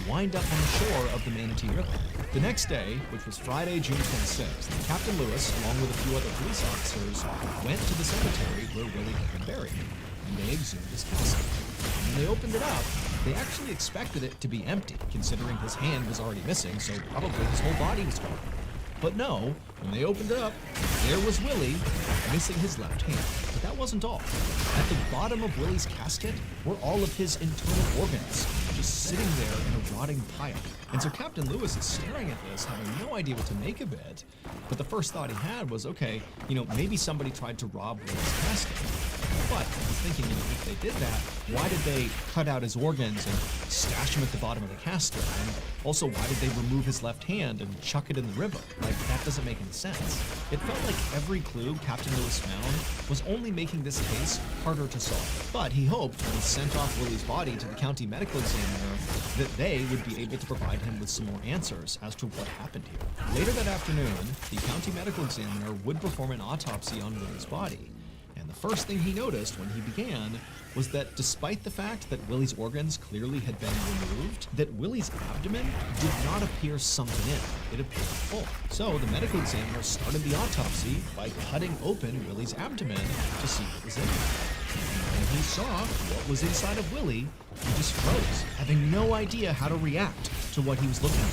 wind up on the shore of the Manatee River? The next day, which was Friday, June 26th, Captain Lewis, along with a few other police officers, went to the cemetery where Willie had been buried, and they exhumed his casket. When they opened it up, they actually expected it to be empty, considering his hand was already missing, so probably his whole body was gone. But no, when they opened it up, there was Willie, missing his left hand. But that wasn't all. At the bottom of Willie's casket were all of his internal organs, just sitting there in a rotting pile. And so Captain Lewis is staring at this, having no idea what to make of it. But the first thought he had was, okay, maybe somebody tried to rob Willie's casket. But he's thinking, if they did that, why did they cut out his organs and stash them at the bottom of the casket? And also, why did they remove his left hand and chuck it in the river? Like, that doesn't make any sense. It felt like every clue Captain Lewis found was only making this case harder to solve. But he hoped when he sent off Willie's body to the county medical examiner that they would be able to provide him with some more answers as to what happened here. Later that afternoon, the county medical examiner would perform an autopsy on Willie's body. And the first thing he noticed when he began was that despite the fact that Willie's organs clearly had been removed, that Willie's abdomen did not appear sunken in. It appeared full. So the medical examiner started the autopsy by cutting open Willie's abdomen to see what was in it. And when he saw what was inside of Willie, he just froze, having no idea how to react to what he was looking at.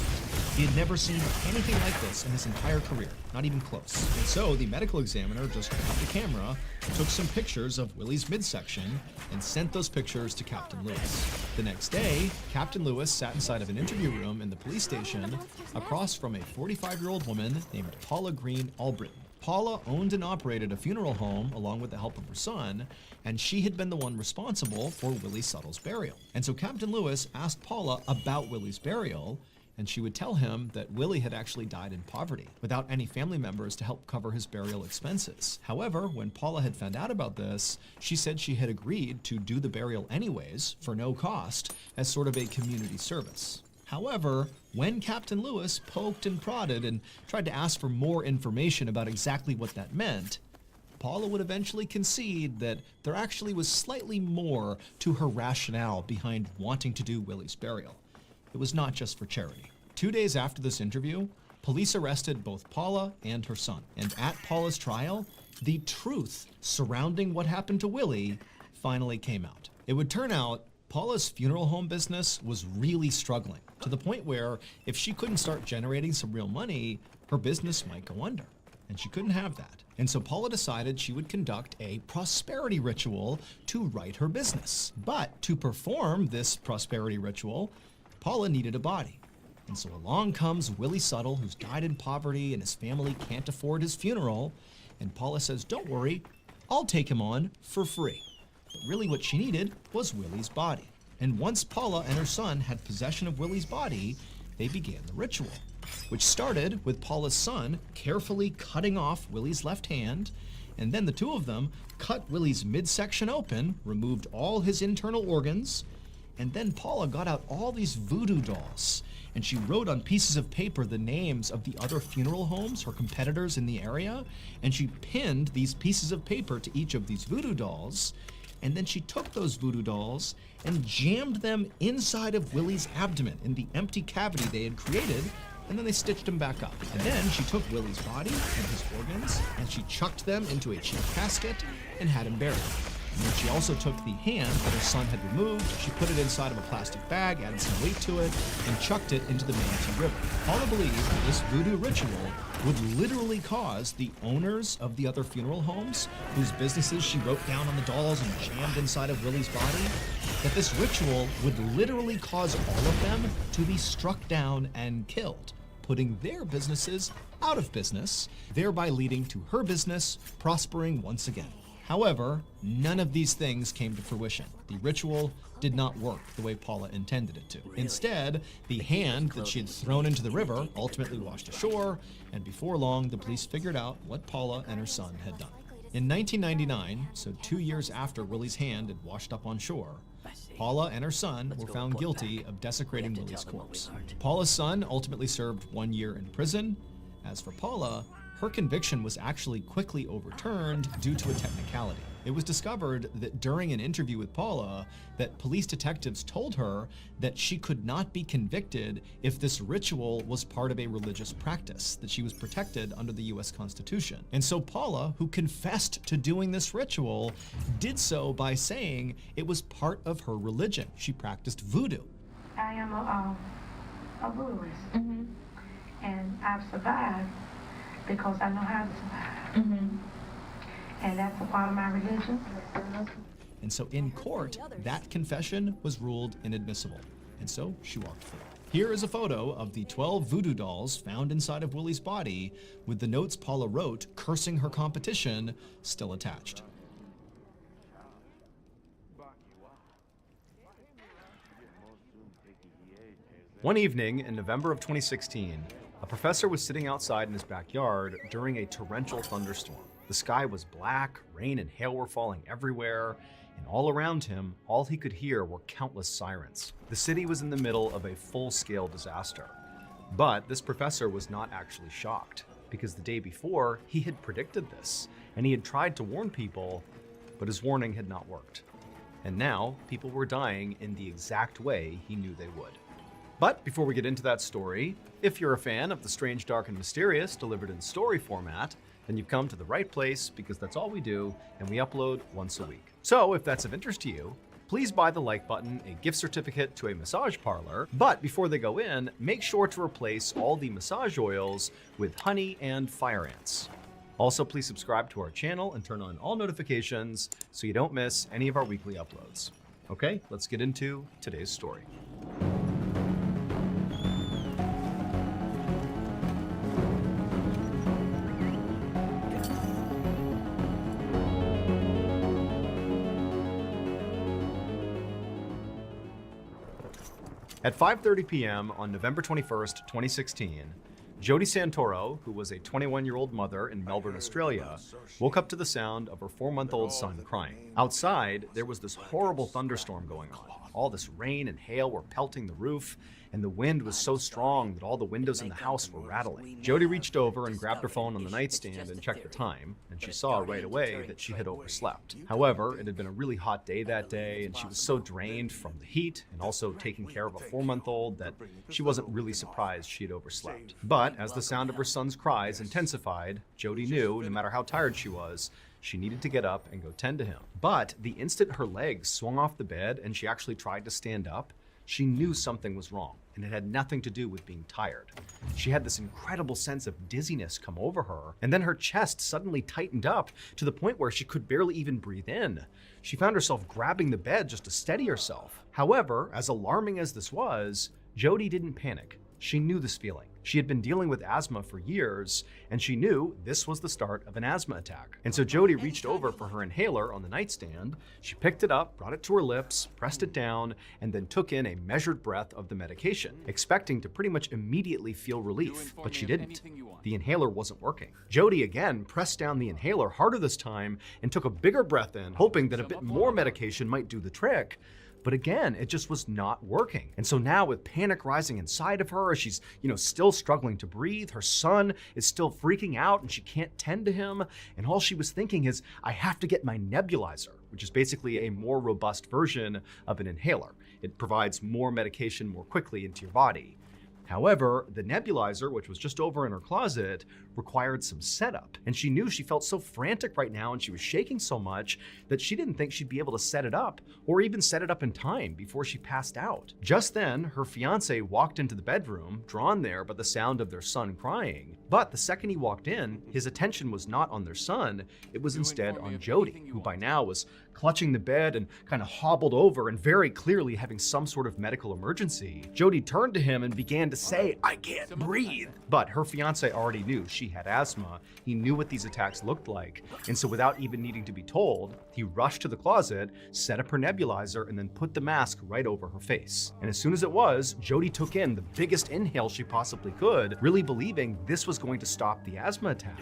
He had never seen anything like this in his entire career, not even close. And so the medical examiner just grabbed the camera, took some pictures of Willie's midsection, and sent those pictures to Captain Lewis. The next day, Captain Lewis sat inside of an interview room in the police station across from a 45-year-old woman named Paula Green Albritton. Paula owned and operated a funeral home along with the help of her son, and she had been the one responsible for Willie Suttle's burial. And so Captain Lewis asked Paula about Willie's burial, and she would tell him that Willie had actually died in poverty, without any family members to help cover his burial expenses. However, when Paula had found out about this, she said she had agreed to do the burial anyways, for no cost, as sort of a community service. However, when Captain Lewis poked and prodded and tried to ask for more information about exactly what that meant, Paula would eventually concede that there actually was slightly more to her rationale behind wanting to do Willie's burial. It was not just for charity. 2 days after this interview, police arrested both Paula and her son. And at Paula's trial, the truth surrounding what happened to Willie finally came out. It would turn out Paula's funeral home business was really struggling, to the point where if she couldn't start generating some real money, her business might go under. And she couldn't have that. And so Paula decided she would conduct a prosperity ritual to right her business. But to perform this prosperity ritual, Paula needed a body. And so along comes Willie Suttle, who's died in poverty and his family can't afford his funeral. And Paula says, don't worry, I'll take him on for free. But really what she needed was Willie's body. And once Paula and her son had possession of Willie's body, they began the ritual, which started with Paula's son carefully cutting off Willie's left hand, and then the two of them cut Willie's midsection open, removed all his internal organs, and then Paula got out all these voodoo dolls, and she wrote on pieces of paper the names of the other funeral homes, her competitors in the area, and she pinned these pieces of paper to each of these voodoo dolls, and then she took those voodoo dolls and jammed them inside of Willie's abdomen in the empty cavity they had created, and then they stitched him back up. And then she took Willie's body and his organs, and she chucked them into a cheap casket and had him buried. And then she also took the hand that her son had removed, she put it inside of a plastic bag, added some weight to it, and chucked it into the Manatee River. Paula believed that this voodoo ritual would literally cause the owners of the other funeral homes, whose businesses she wrote down on the dolls and jammed inside of Willie's body, that this ritual would literally cause all of them to be struck down and killed, putting their businesses out of business, thereby leading to her business prospering once again. However, none of these things came to fruition. The ritual did not work the way Paula intended it to. Instead, the hand that she had thrown into the river ultimately washed ashore, and before long, the police figured out what Paula and her son had done. In 1999, so 2 years after Willie's hand had washed up on shore, Paula and her son were found guilty of desecrating Willie's corpse. Paula's son ultimately served 1 year in prison. As for Paula, her conviction was actually quickly overturned due to a technicality. It was discovered that during an interview with Paula, that police detectives told her that she could not be convicted if this ritual was part of a religious practice, that she was protected under the US Constitution. And so Paula, who confessed to doing this ritual, did so by saying it was part of her religion. She practiced voodoo. I am a voodooist, and I've survived because I know how to survive. And that's a part of my religion. And so in court, that confession was ruled inadmissible. And so she walked free. Here is a photo of the 12 voodoo dolls found inside of Willie's body, with the notes Paula wrote cursing her competition still attached. One evening in November of 2016, a professor was sitting outside in his backyard during a torrential thunderstorm. The sky was black, rain and hail were falling everywhere, and all around him, all he could hear were countless sirens. The city was in the middle of a full-scale disaster. But this professor was not actually shocked, because the day before, he had predicted this, and he had tried to warn people, but his warning had not worked. And now, people were dying in the exact way he knew they would. But before we get into that story, if you're a fan of the strange, dark, and mysterious delivered in story format, then you've come to the right place, because that's all we do, and we upload once a week. So if that's of interest to you, please buy the like button, a gift certificate to a massage parlor, but before they go in, make sure to replace all the massage oils with honey and fire ants. Also, please subscribe to our channel and turn on all notifications so you don't miss any of our weekly uploads. Okay, let's get into today's story. At 5:30 p.m. on November 21st, 2016, Jody Santoro, who was a 21-year-old mother in Melbourne, Australia, woke up to the sound of her 4-month-old son crying. Outside, there was this horrible thunderstorm going on. All this rain and hail were pelting the roof, and the wind was so strong that all the windows in the house were rattling. Jody reached over and grabbed her phone on the nightstand and checked the time, and she saw right away that she had overslept. However, it had been a really hot day that day, and she was so drained from the heat and also taking care of a 4-month-old that she wasn't really surprised she had overslept. But as the sound of her son's cries intensified, Jody knew, no matter how tired she was, she needed to get up and go tend to him. But the instant her legs swung off the bed and she actually tried to stand up, she knew something was wrong, and it had nothing to do with being tired. She had this incredible sense of dizziness come over her, and then her chest suddenly tightened up to the point where she could barely even breathe in. She found herself grabbing the bed just to steady herself. However, as alarming as this was, Jody didn't panic. She knew this feeling. She had been dealing with asthma for years, and she knew this was the start of an asthma attack. And so Jody reached over for her inhaler on the nightstand. She picked it up, brought it to her lips, pressed it down, and then took in a measured breath of the medication, expecting to pretty much immediately feel relief, but she didn't. The inhaler wasn't working. Jody again pressed down the inhaler harder this time and took a bigger breath in, hoping that a bit more medication might do the trick. But again, it just was not working. And so now with panic rising inside of her, she's, still struggling to breathe. Her son is still freaking out and she can't tend to him. And all she was thinking is, I have to get my nebulizer, which is basically a more robust version of an inhaler. It provides more medication more quickly into your body. However, the nebulizer, which was just over in her closet, required some setup. And she knew she felt so frantic right now and she was shaking so much that she didn't think she'd be able to set it up or even set it up in time before she passed out. Just then, her fiance walked into the bedroom, drawn there by the sound of their son crying. But the second he walked in, his attention was not on their son, it was instead on Jody, who by now was clutching the bed and kind of hobbled over and very clearly having some sort of medical emergency. Jody turned to him and began to say, I can't breathe. But her fiance already knew she had asthma. He knew what these attacks looked like. And so without even needing to be told, he rushed to the closet, set up her nebulizer, and then put the mask right over her face. And as soon as it was, Jody took in the biggest inhale she possibly could, really believing this was going to stop the asthma attack.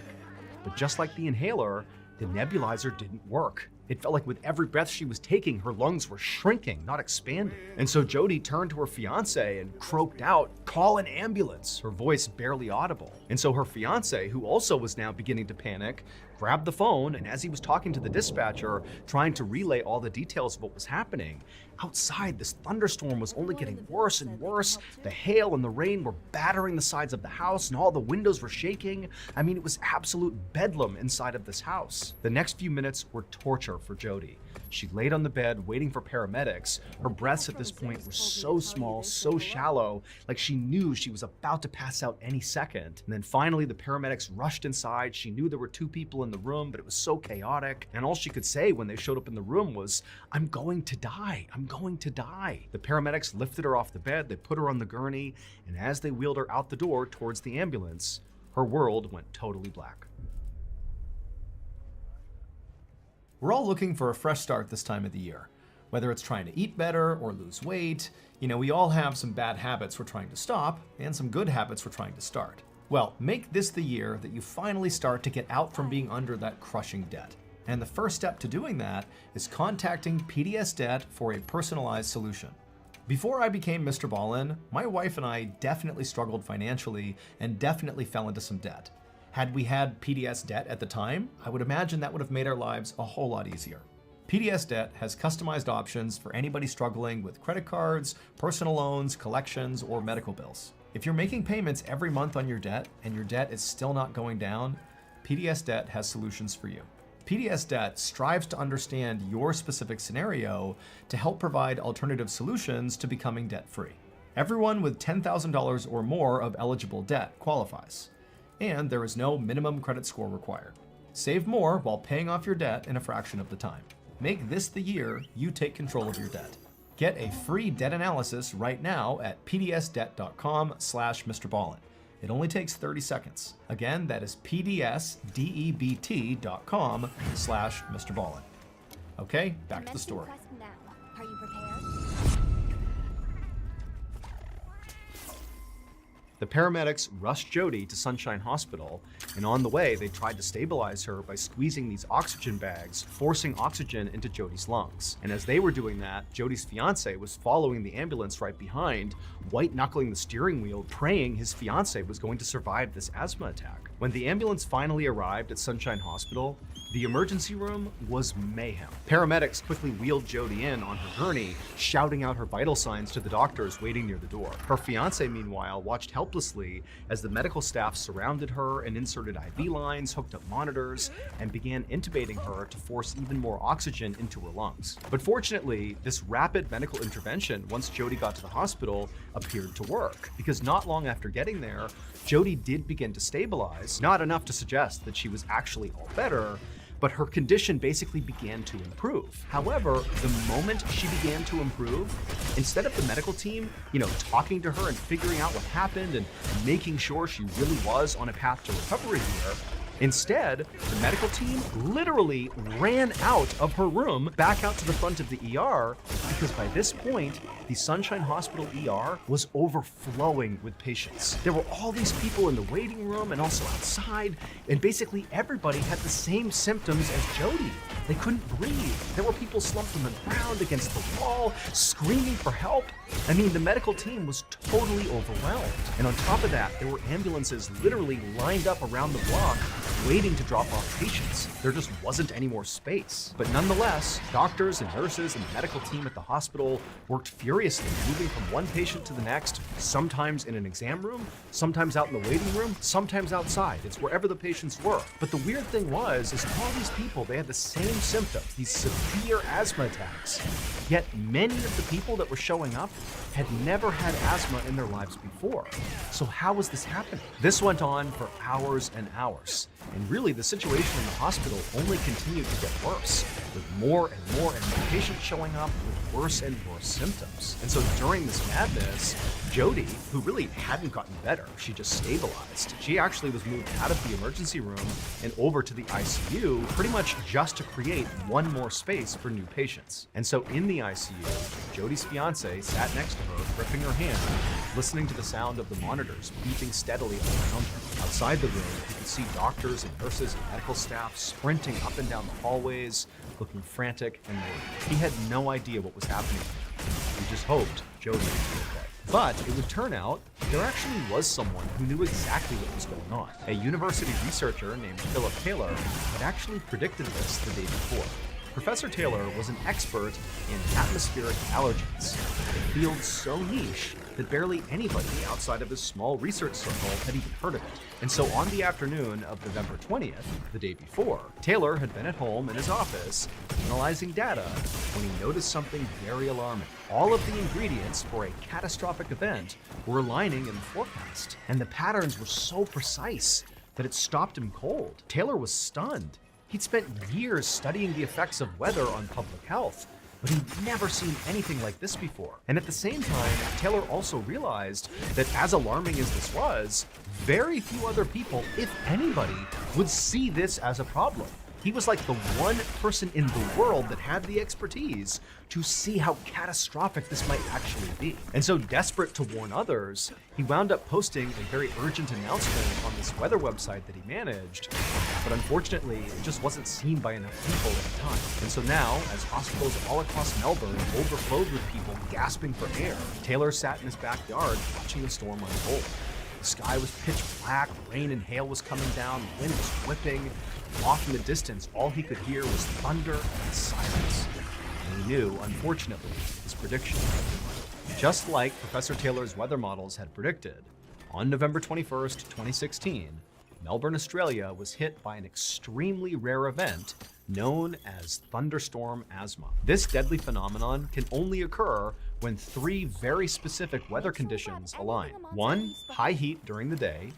But just like the inhaler, the nebulizer didn't work. It felt like with every breath she was taking, her lungs were shrinking, not expanding. And so Jody turned to her fiance and croaked out, "Call an ambulance," her voice barely audible. And so her fiance, who also was now beginning to panic, grabbed the phone, and as he was talking to the dispatcher, trying to relay all the details of what was happening, outside this thunderstorm was only getting worse and worse. The hail and the rain were battering the sides of the house, and all the windows were shaking. I mean, it was absolute bedlam inside of this house. The next few minutes were torture for Jody. She laid on the bed waiting for paramedics. Her breaths at this point were so small, so shallow, like she knew she was about to pass out any second. And then finally the paramedics rushed inside. She knew there were 2 people in the room, but it was so chaotic. And all she could say when they showed up in the room was, "I'm going to die. I'm going to die." The paramedics lifted her off the bed, they put her on the gurney, and as they wheeled her out the door towards the ambulance, her world went totally black. We're all looking for a fresh start this time of the year. Whether it's trying to eat better or lose weight, we all have some bad habits we're trying to stop and some good habits we're trying to start. Well, make this the year that you finally start to get out from being under that crushing debt. And the first step to doing that is contacting PDS Debt for a personalized solution. Before I became Mr. Ballin, my wife and I definitely struggled financially and definitely fell into some debt. Had we had PDS Debt at the time, I would imagine that would have made our lives a whole lot easier. PDS Debt has customized options for anybody struggling with credit cards, personal loans, collections, or medical bills. If you're making payments every month on your debt and your debt is still not going down, PDS Debt has solutions for you. PDS Debt strives to understand your specific scenario to help provide alternative solutions to becoming debt-free. Everyone with $10,000 or more of eligible debt qualifies, and there is no minimum credit score required. Save more while paying off your debt in a fraction of the time. Make this the year you take control of your debt. Get a free debt analysis right now at pdsdebt.com/Mr. Ballin. It only takes 30 seconds. Again, that is pdsdebt.com/Mr. Ballin. Okay, back to the story. Are you prepared? The paramedics rushed Jody to Sunshine Hospital, and on the way, they tried to stabilize her by squeezing these oxygen bags, forcing oxygen into Jody's lungs. And as they were doing that, Jody's fiance was following the ambulance right behind, white-knuckling the steering wheel, praying his fiance was going to survive this asthma attack. When the ambulance finally arrived at Sunshine Hospital, the emergency room was mayhem. Paramedics quickly wheeled Jody in on her gurney, shouting out her vital signs to the doctors waiting near the door. Her fiance, meanwhile, watched helplessly as the medical staff surrounded her and inserted IV lines, hooked up monitors, and began intubating her to force even more oxygen into her lungs. But fortunately, this rapid medical intervention, once Jody got to the hospital, appeared to work, because not long after getting there, Jody did begin to stabilize, not enough to suggest that she was actually all better, but her condition basically began to improve. However, the moment she began to improve, instead of the medical team, talking to her and figuring out what happened and making sure she really was on a path to recovery here, instead, the medical team literally ran out of her room back out to the front of the ER because by this point, the Sunshine Hospital ER was overflowing with patients. There were all these people in the waiting room and also outside, and basically everybody had the same symptoms as Jody. They couldn't breathe. There were people slumped on the ground against the wall, screaming for help. I mean, the medical team was totally overwhelmed. And on top of that, there were ambulances literally lined up around the block waiting to drop off patients. There just wasn't any more space. But nonetheless, doctors and nurses and the medical team at the hospital worked furiously, moving from one patient to the next, sometimes in an exam room, sometimes out in the waiting room, sometimes outside. It's wherever the patients were. But the weird thing was, is all these people, they had the same symptoms, these severe asthma attacks. Yet many of the people that were showing up had never had asthma in their lives before. So how was this happening? This went on for hours and hours. And really, the situation in the hospital only continued to get worse, with more and more patients showing up with worse and worse symptoms. And so during this madness, Jody, who really hadn't gotten better, she just stabilized. She actually was moved out of the emergency room and over to the ICU, pretty much just to create one more space for new patients. And so in the ICU, Jody's fiance sat next to her, gripping her hand, listening to the sound of the monitors beeping steadily around her. Outside the room, you could see doctors and nurses and medical staff sprinting up and down the hallways, looking frantic and worried. He had no idea what was happening. He just hoped Jody would be okay. But it would turn out there actually was someone who knew exactly what was going on. A university researcher named Philip Taylor had actually predicted this the day before. Professor Taylor was an expert in atmospheric allergens, a field so niche that barely anybody outside of his small research circle had even heard of it. And so on the afternoon of November 20th, the day before, Taylor had been at home in his office analyzing data when he noticed something very alarming. All of the ingredients for a catastrophic event were aligning in the forecast, and the patterns were so precise that it stopped him cold. Taylor was stunned. He'd spent years studying the effects of weather on public health, but he'd never seen anything like this before. And at the same time, Taylor also realized that as alarming as this was, very few other people, if anybody, would see this as a problem. He was like the one person in the world that had the expertise to see how catastrophic this might actually be. And so desperate to warn others, he wound up posting a very urgent announcement on this weather website that he managed, but unfortunately, it just wasn't seen by enough people at the time. And so now, as hospitals all across Melbourne overflowed with people gasping for air, Taylor sat in his backyard watching the storm unfold. The sky was pitch black, rain and hail was coming down, the wind was whipping. Off in the distance, all he could hear was thunder and silence. And he knew, unfortunately, his prediction had been right. Just like Professor Taylor's weather models had predicted, on November 21st, 2016, Melbourne, Australia was hit by an extremely rare event known as thunderstorm asthma. This deadly phenomenon can only occur when three very specific weather conditions align. 1, high heat during the day.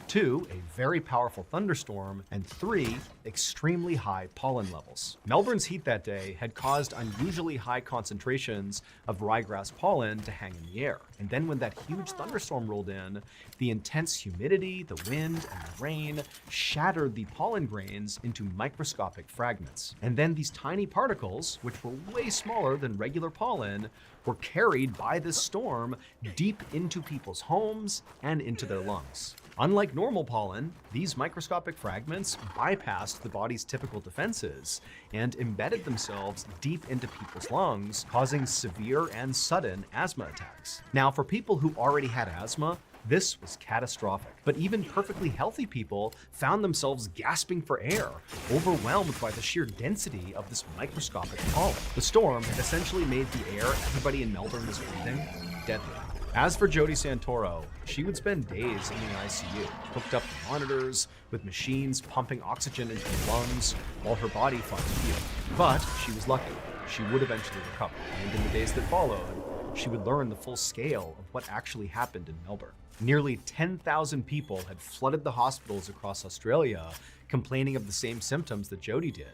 2, a very powerful thunderstorm, and 3, extremely high pollen levels. Melbourne's heat that day had caused unusually high concentrations of ryegrass pollen to hang in the air. And then when that huge thunderstorm rolled in, the intense humidity, the wind, and the rain shattered the pollen grains into microscopic fragments. And then these tiny particles, which were way smaller than regular pollen, were carried by this storm deep into people's homes and into their lungs. Unlike normal pollen, these microscopic fragments bypassed the body's typical defenses and embedded themselves deep into people's lungs, causing severe and sudden asthma attacks. Now, for people who already had asthma, this was catastrophic. But even perfectly healthy people found themselves gasping for air, overwhelmed by the sheer density of this microscopic pollen. The storm had essentially made the air everybody in Melbourne was breathing deadly. As for Jody Santoro, she would spend days in the ICU, hooked up to monitors, with machines pumping oxygen into her lungs, while her body fought to heal. But she was lucky. She would eventually recover, and in the days that followed, she would learn the full scale of what actually happened in Melbourne. Nearly 10,000 people had flooded the hospitals across Australia, complaining of the same symptoms that Jody did.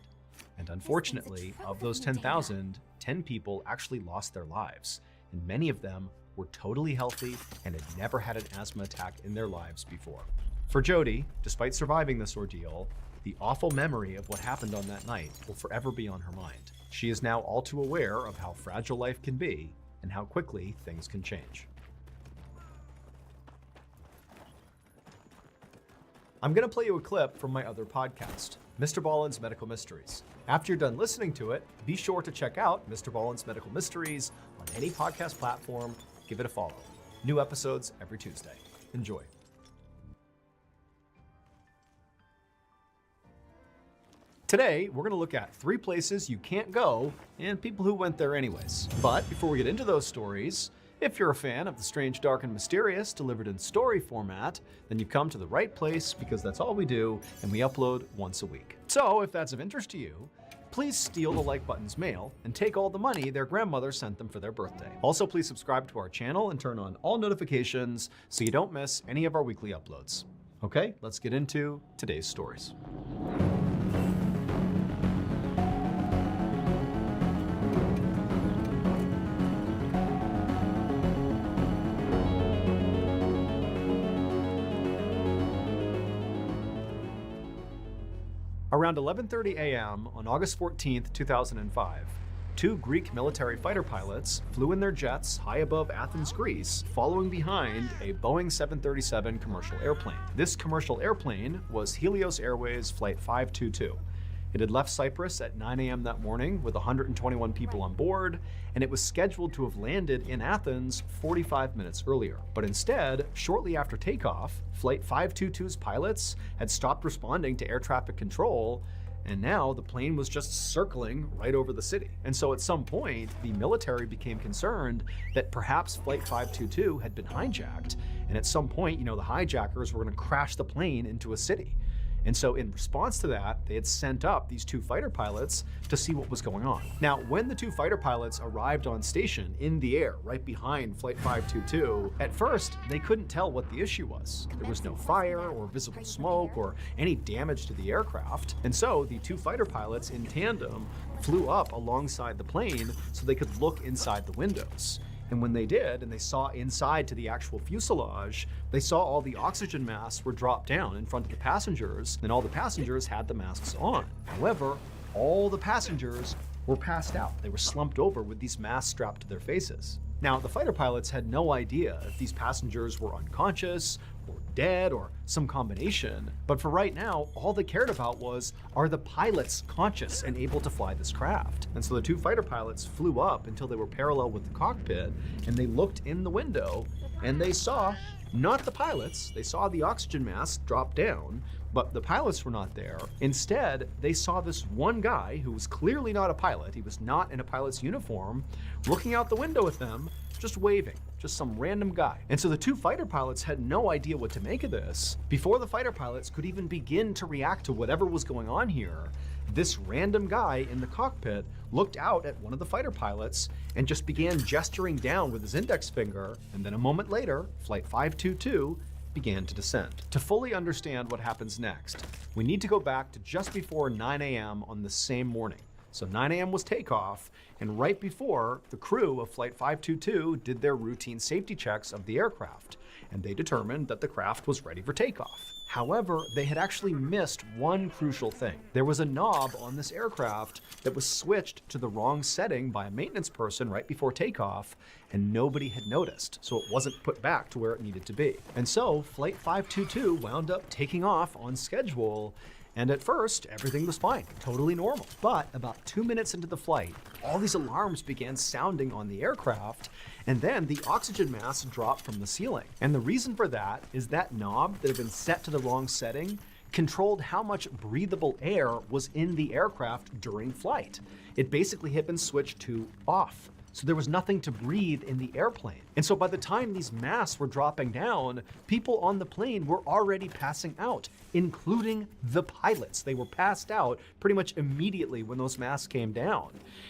And unfortunately, of those 10,000, 10 people actually lost their lives, and many of them were totally healthy and had never had an asthma attack in their lives before. For Jody, despite surviving this ordeal, the awful memory of what happened on that night will forever be on her mind. She is now all too aware of how fragile life can be and how quickly things can change. I'm going to play you a clip from my other podcast, Mr. Ballen's Medical Mysteries. After you're done listening to it, be sure to check out Mr. Ballen's Medical Mysteries on any podcast platform. Give it a follow. New episodes every Tuesday. Enjoy. Today, we're going to look at 3 places you can't go and people who went there anyways. But before we get into those stories, if you're a fan of the strange, dark, and mysterious delivered in story format, then you've come to the right place because that's all we do and we upload once a week. So if that's of interest to you, please steal the like button's mail and take all the money their grandmother sent them for their birthday. Also, please subscribe to our channel and turn on all notifications so you don't miss any of our weekly uploads. Okay, let's get into today's stories. Around 11:30 a.m. on August 14, 2005, 2 Greek military fighter pilots flew in their jets high above Athens, Greece, following behind a Boeing 737 commercial airplane. This commercial airplane was Helios Airways Flight 522. It had left Cyprus at 9 a.m. that morning with 121 people on board, and it was scheduled to have landed in Athens 45 minutes earlier. But instead, shortly after takeoff, Flight 522's pilots had stopped responding to air traffic control, and now the plane was just circling right over the city. And so at some point, the military became concerned that perhaps Flight 522 had been hijacked, and at some point, the hijackers were going to crash the plane into a city. And so in response to that, they had sent up these 2 fighter pilots to see what was going on. Now, when the 2 fighter pilots arrived on station in the air right behind Flight 522, at first, they couldn't tell what the issue was. There was no fire or visible smoke or any damage to the aircraft. And so the 2 fighter pilots in tandem flew up alongside the plane so they could look inside the windows. And when they did, and they saw inside to the actual fuselage, they saw all the oxygen masks were dropped down in front of the passengers, and all the passengers had the masks on. However, all the passengers were passed out. They were slumped over with these masks strapped to their faces. Now, the fighter pilots had no idea if these passengers were unconscious or dead or some combination, but for right now, all they cared about was, are the pilots conscious and able to fly this craft? And so the 2 fighter pilots flew up until they were parallel with the cockpit, and they looked in the window, and they saw not the pilots, they saw the oxygen mask drop down, but the pilots were not there. Instead, they saw this one guy who was clearly not a pilot, he was not in a pilot's uniform, looking out the window at them, just waving, just some random guy. And so the 2 fighter pilots had no idea what to make of this. Before the fighter pilots could even begin to react to whatever was going on here, this random guy in the cockpit looked out at one of the fighter pilots and just began gesturing down with his index finger, and then a moment later, Flight 522 began to descend. To fully understand what happens next, we need to go back to just before 9 a.m. on the same morning. So 9 a.m. was takeoff, and right before, the crew of Flight 522 did their routine safety checks of the aircraft, and they determined that the craft was ready for takeoff. However, they had actually missed one crucial thing. There was a knob on this aircraft that was switched to the wrong setting by a maintenance person right before takeoff, and nobody had noticed, so it wasn't put back to where it needed to be. And so Flight 522 wound up taking off on schedule, and at first, everything was fine, totally normal. But about 2 minutes into the flight, all these alarms began sounding on the aircraft, and then the oxygen mask dropped from the ceiling. And the reason for that is that knob that had been set to the wrong setting controlled how much breathable air was in the aircraft during flight. It basically had been switched to off. So there was nothing to breathe in the airplane. And so by the time these masks were dropping down, people on the plane were already passing out, including the pilots. They were passed out pretty much immediately when those masks came down.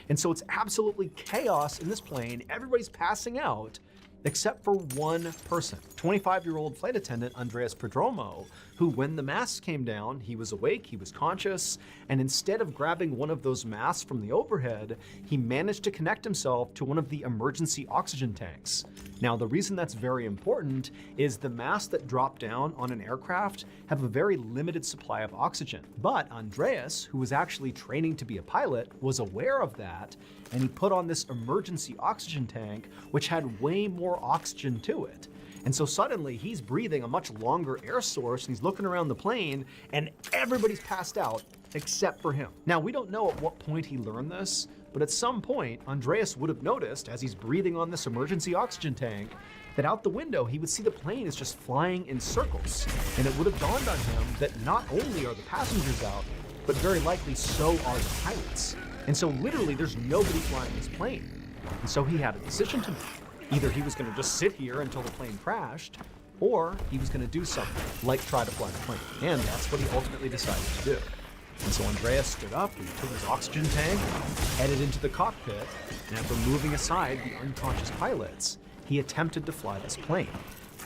And so it's absolutely chaos in this plane. Everybody's passing out, except for one person, 25-year-old flight attendant Andreas Prodromo, who, when the masks came down, he was awake, he was conscious, and instead of grabbing one of those masks from the overhead, he managed to connect himself to one of the emergency oxygen tanks. Now, the reason that's very important is the masks that drop down on an aircraft have a very limited supply of oxygen. But Andreas, who was actually training to be a pilot, was aware of that, and he put on this emergency oxygen tank, which had way more oxygen to it. And so suddenly he's breathing a much longer air source, and he's looking around the plane, and everybody's passed out except for him. Now, we don't know at what point he learned this, but at some point, Andreas would have noticed, as he's breathing on this emergency oxygen tank, that out the window he would see the plane is just flying in circles. And it would have dawned on him that not only are the passengers out, but very likely so are the pilots. And so literally there's nobody flying this plane. And so he had a decision to make. Either he was going to just sit here until the plane crashed, or he was going to do something, like try to fly the plane. And that's what he ultimately decided to do. And so Andreas stood up, he took his oxygen tank, headed into the cockpit, and after moving aside the unconscious pilots, he attempted to fly this plane.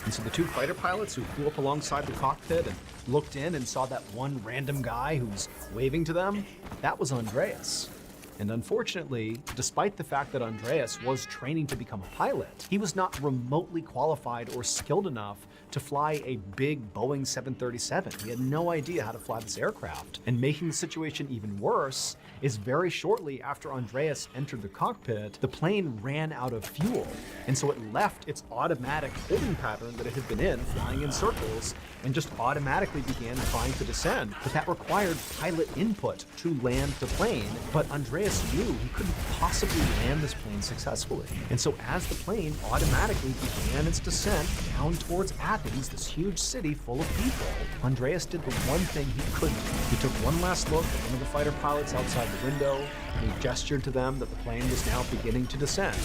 And so the two fighter pilots who flew up alongside the cockpit and looked in and saw that one random guy who was waving to them, that was Andreas. And unfortunately, despite the fact that Andreas was training to become a pilot, he was not remotely qualified or skilled enough to fly a big Boeing 737. He had no idea how to fly this aircraft. And making the situation even worse is very shortly after Andreas entered the cockpit, the plane ran out of fuel. And so it left its automatic holding pattern that it had been in, flying in circles, and just automatically began trying to descend. But that required pilot input to land the plane. But Andreas knew he couldn't possibly land this plane successfully. And so as the plane automatically began its descent down towards Athens, this huge city full of people, Andreas did the one thing he couldn't. He took one last look at one of the fighter pilots outside the window, and he gestured to them that the plane was now beginning to descend.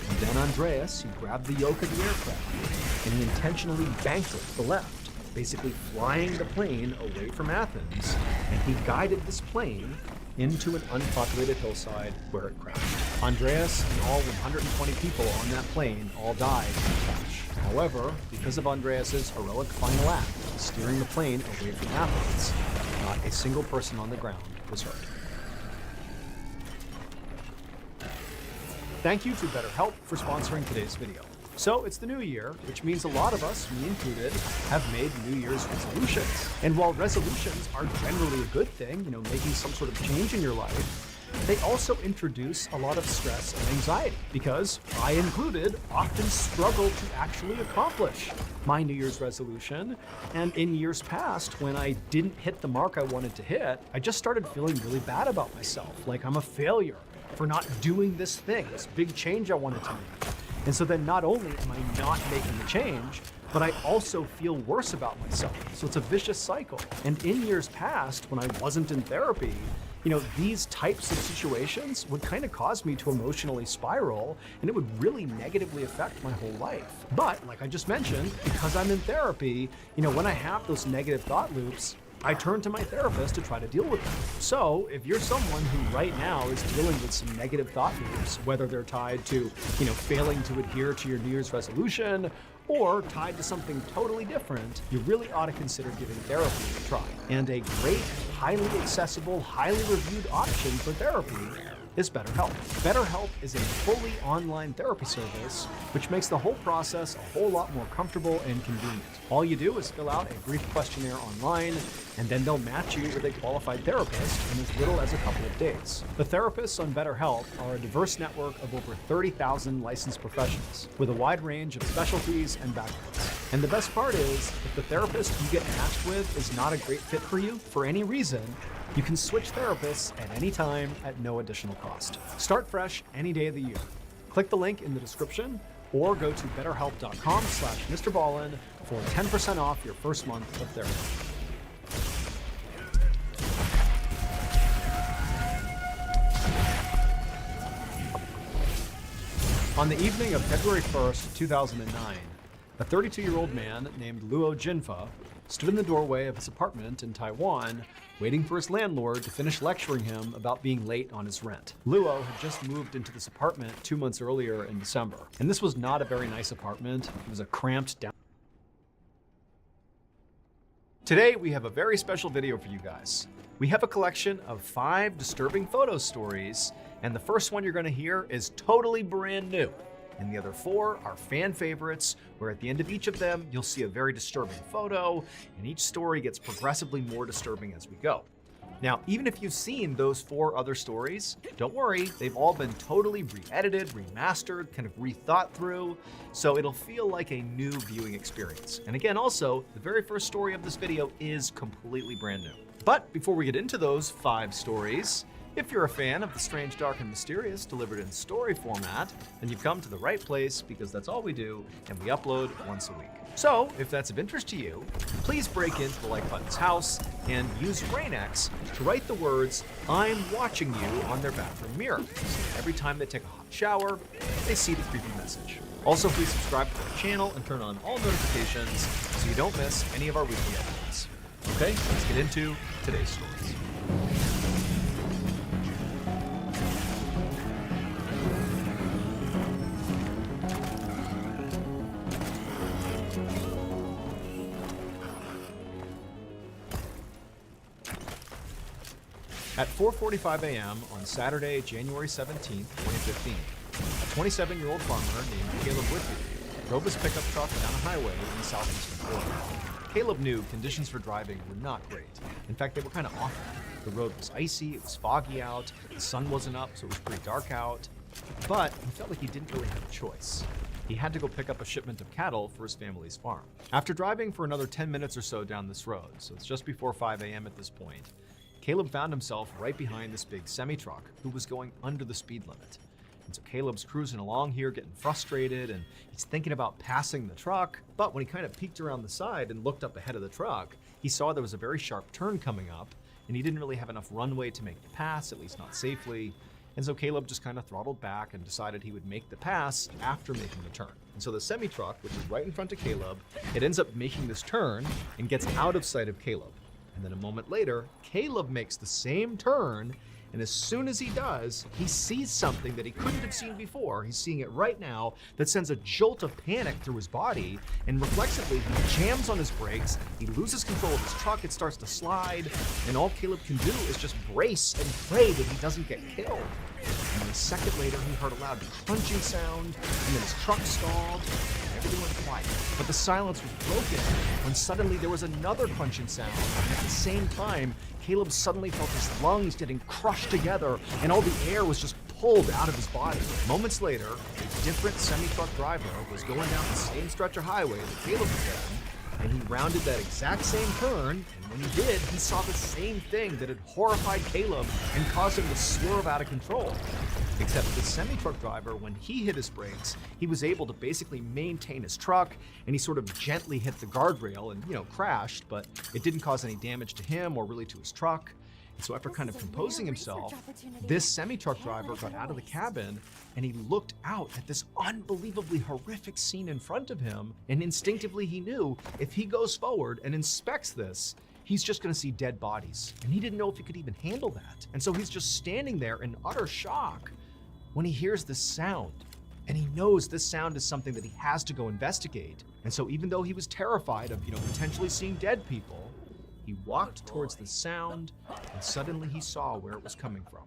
And then Andreas, he grabbed the yoke of the aircraft, and he intentionally banked it to the left, basically flying the plane away from Athens, and he guided this plane into an unpopulated hillside where it crashed. Andreas and all 120 people on that plane all died in the crash. However, because of Andreas's heroic final act, steering the plane away from Athens, not a single person on the ground was hurt. Thank you to BetterHelp for sponsoring today's video. So it's the new year, which means a lot of us, me included, have made New Year's resolutions. And while resolutions are generally a good thing, making some sort of change in your life, they also introduce a lot of stress and anxiety because I included often struggle to actually accomplish my New Year's resolution. And in years past, when I didn't hit the mark I wanted to hit, I just started feeling really bad about myself, like I'm a failure for not doing this thing, this big change I wanted to make. And so then not only am I not making the change, but I also feel worse about myself. So it's a vicious cycle. And in years past, when I wasn't in therapy, these types of situations would kind of cause me to emotionally spiral, and it would really negatively affect my whole life. But like I just mentioned, because I'm in therapy, when I have those negative thought loops, I turn to my therapist to try to deal with them. So if you're someone who right now is dealing with some negative thought loops, whether they're tied to, failing to adhere to your New Year's resolution or tied to something totally different, you really ought to consider giving therapy a try. And a great, highly accessible, highly reviewed option for therapy is BetterHelp. BetterHelp is a fully online therapy service, which makes the whole process a whole lot more comfortable and convenient. All you do is fill out a brief questionnaire online, and then they'll match you with a qualified therapist in as little as a couple of days. The therapists on BetterHelp are a diverse network of over 30,000 licensed professionals with a wide range of specialties and backgrounds. And the best part is, if the therapist you get matched with is not a great fit for you for any reason, you can switch therapists at any time at no additional cost. Start fresh any day of the year. Click the link in the description or go to betterhelp.com/MrBallin for 10% off your first month of therapy. On the evening of February 1st, 2009, a 32-year-old man named Luo Jinfa stood in the doorway of his apartment in Taiwan, waiting for his landlord to finish lecturing him about being late on his rent. Luo had just moved into this apartment 2 months earlier in December, and this was not a very nice apartment. It was a cramped, Today, we have a very special video for you guys. We have a collection of 5 disturbing photo stories, and the first one you're gonna hear is totally brand new. And the other 4 are fan favorites, where at the end of each of them, you'll see a very disturbing photo, and each story gets progressively more disturbing as we go. Now, even if you've seen those 4 other stories, don't worry, they've all been totally re-edited, remastered, kind of rethought through, so it'll feel like a new viewing experience. And again, also, the very first story of this video is completely brand new. But before we get into those 5 stories, if you're a fan of the strange, dark, and mysterious delivered in story format, then you've come to the right place, because that's all we do, and we upload once a week. So, if that's of interest to you, please break into the like button's house and use RainX to write the words, "I'm watching you," on their bathroom mirror. So every time they take a hot shower, they see the creepy message. Also, please subscribe to our channel and turn on all notifications so you don't miss any of our weekly uploads. Okay, let's get into today's stories. At 4:45 a.m. on Saturday, January 17, 2015, a 27-year-old farmer named Caleb Whitby drove his pickup truck down a highway in southeastern Florida. Caleb knew conditions for driving were not great. In fact, they were kind of awful. The road was icy, it was foggy out, the sun wasn't up, so it was pretty dark out. But he felt like he didn't really have a choice. He had to go pick up a shipment of cattle for his family's farm. After driving for another 10 minutes or so down this road, so it's just before 5 a.m. at this point, Caleb found himself right behind this big semi-truck who was going under the speed limit. And so Caleb's cruising along here, getting frustrated, and he's thinking about passing the truck. But when he kind of peeked around the side and looked up ahead of the truck, he saw there was a very sharp turn coming up, and he didn't really have enough runway to make the pass, at least not safely. And so Caleb just kind of throttled back and decided he would make the pass after making the turn. And so the semi-truck, which is right in front of Caleb, it ends up making this turn and gets out of sight of Caleb. And then a moment later, Caleb makes the same turn, and as soon as he does, he sees something that he couldn't have seen before. He's seeing it right now that sends a jolt of panic through his body, and reflexively, he jams on his brakes, he loses control of his truck, it starts to slide, and all Caleb can do is just brace and pray that he doesn't get killed. And then a second later, he heard a loud crunching sound, and then his truck stalled, and everything went quiet. But the silence was broken when suddenly there was another crunching sound, and at the same time, Caleb suddenly felt his lungs getting crushed together, and all the air was just pulled out of his body. Moments later, a different semi-truck driver was going down the same stretch of highway that Caleb was doing, and he rounded that exact same turn, and when he did, he saw the same thing that had horrified Caleb and caused him to swerve out of control. Except the semi-truck driver, when he hit his brakes, he was able to basically maintain his truck, and he sort of gently hit the guardrail and, crashed, but it didn't cause any damage to him or really to his truck. And so after kind of composing himself, this semi-truck driver got out of the cabin and he looked out at this unbelievably horrific scene in front of him, and instinctively he knew if he goes forward and inspects this, he's just gonna see dead bodies. And he didn't know if he could even handle that. And so he's just standing there in utter shock when he hears this sound. And he knows this sound is something that he has to go investigate. And so even though he was terrified of, potentially seeing dead people, he walked towards the sound, and suddenly he saw where it was coming from.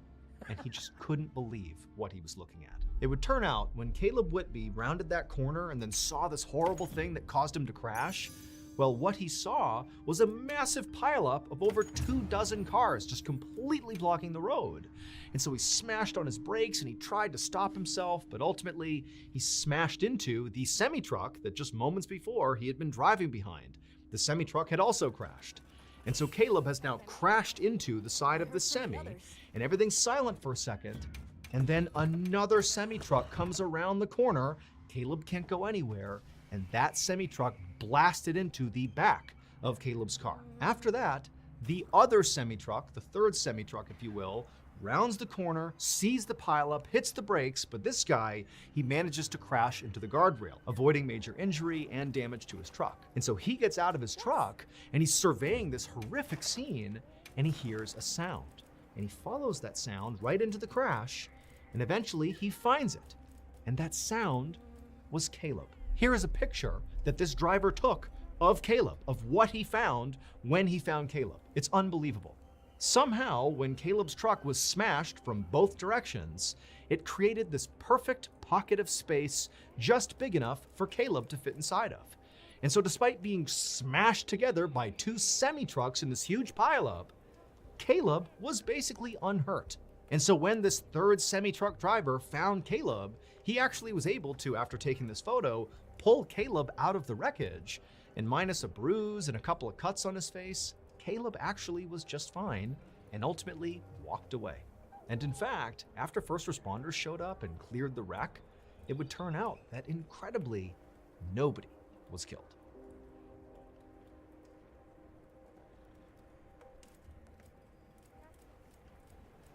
And he just couldn't believe what he was looking at. It would turn out when Caleb Whitby rounded that corner and then saw this horrible thing that caused him to crash, well, what he saw was a massive pileup of over 24 cars just completely blocking the road. And so he smashed on his brakes and he tried to stop himself, but ultimately he smashed into the semi-truck that just moments before he had been driving behind. The semi-truck had also crashed. And so Caleb has now crashed into the side of the semi, and everything's silent for a second, and then another semi-truck comes around the corner. Caleb can't go anywhere, and that semi-truck blasted into the back of Caleb's car. After that, the other semi-truck, the third semi-truck, if you will, rounds the corner, sees the pileup, hits the brakes, but this guy, he manages to crash into the guardrail, avoiding major injury and damage to his truck. And so he gets out of his truck, and he's surveying this horrific scene, and he hears a sound. And he follows that sound right into the crash, and eventually he finds it. And that sound was Caleb. Here is a picture that this driver took of Caleb, of what he found when he found Caleb. It's unbelievable. Somehow, when Caleb's truck was smashed from both directions, it created this perfect pocket of space just big enough for Caleb to fit inside of. And so despite being smashed together by two semi-trucks in this huge pileup, Caleb was basically unhurt. And so when this third semi-truck driver found Caleb, he actually was able to, after taking this photo, pull Caleb out of the wreckage, and minus a bruise and a couple of cuts on his face, Caleb actually was just fine and ultimately walked away. And in fact, after first responders showed up and cleared the wreck, it would turn out that incredibly, nobody was killed.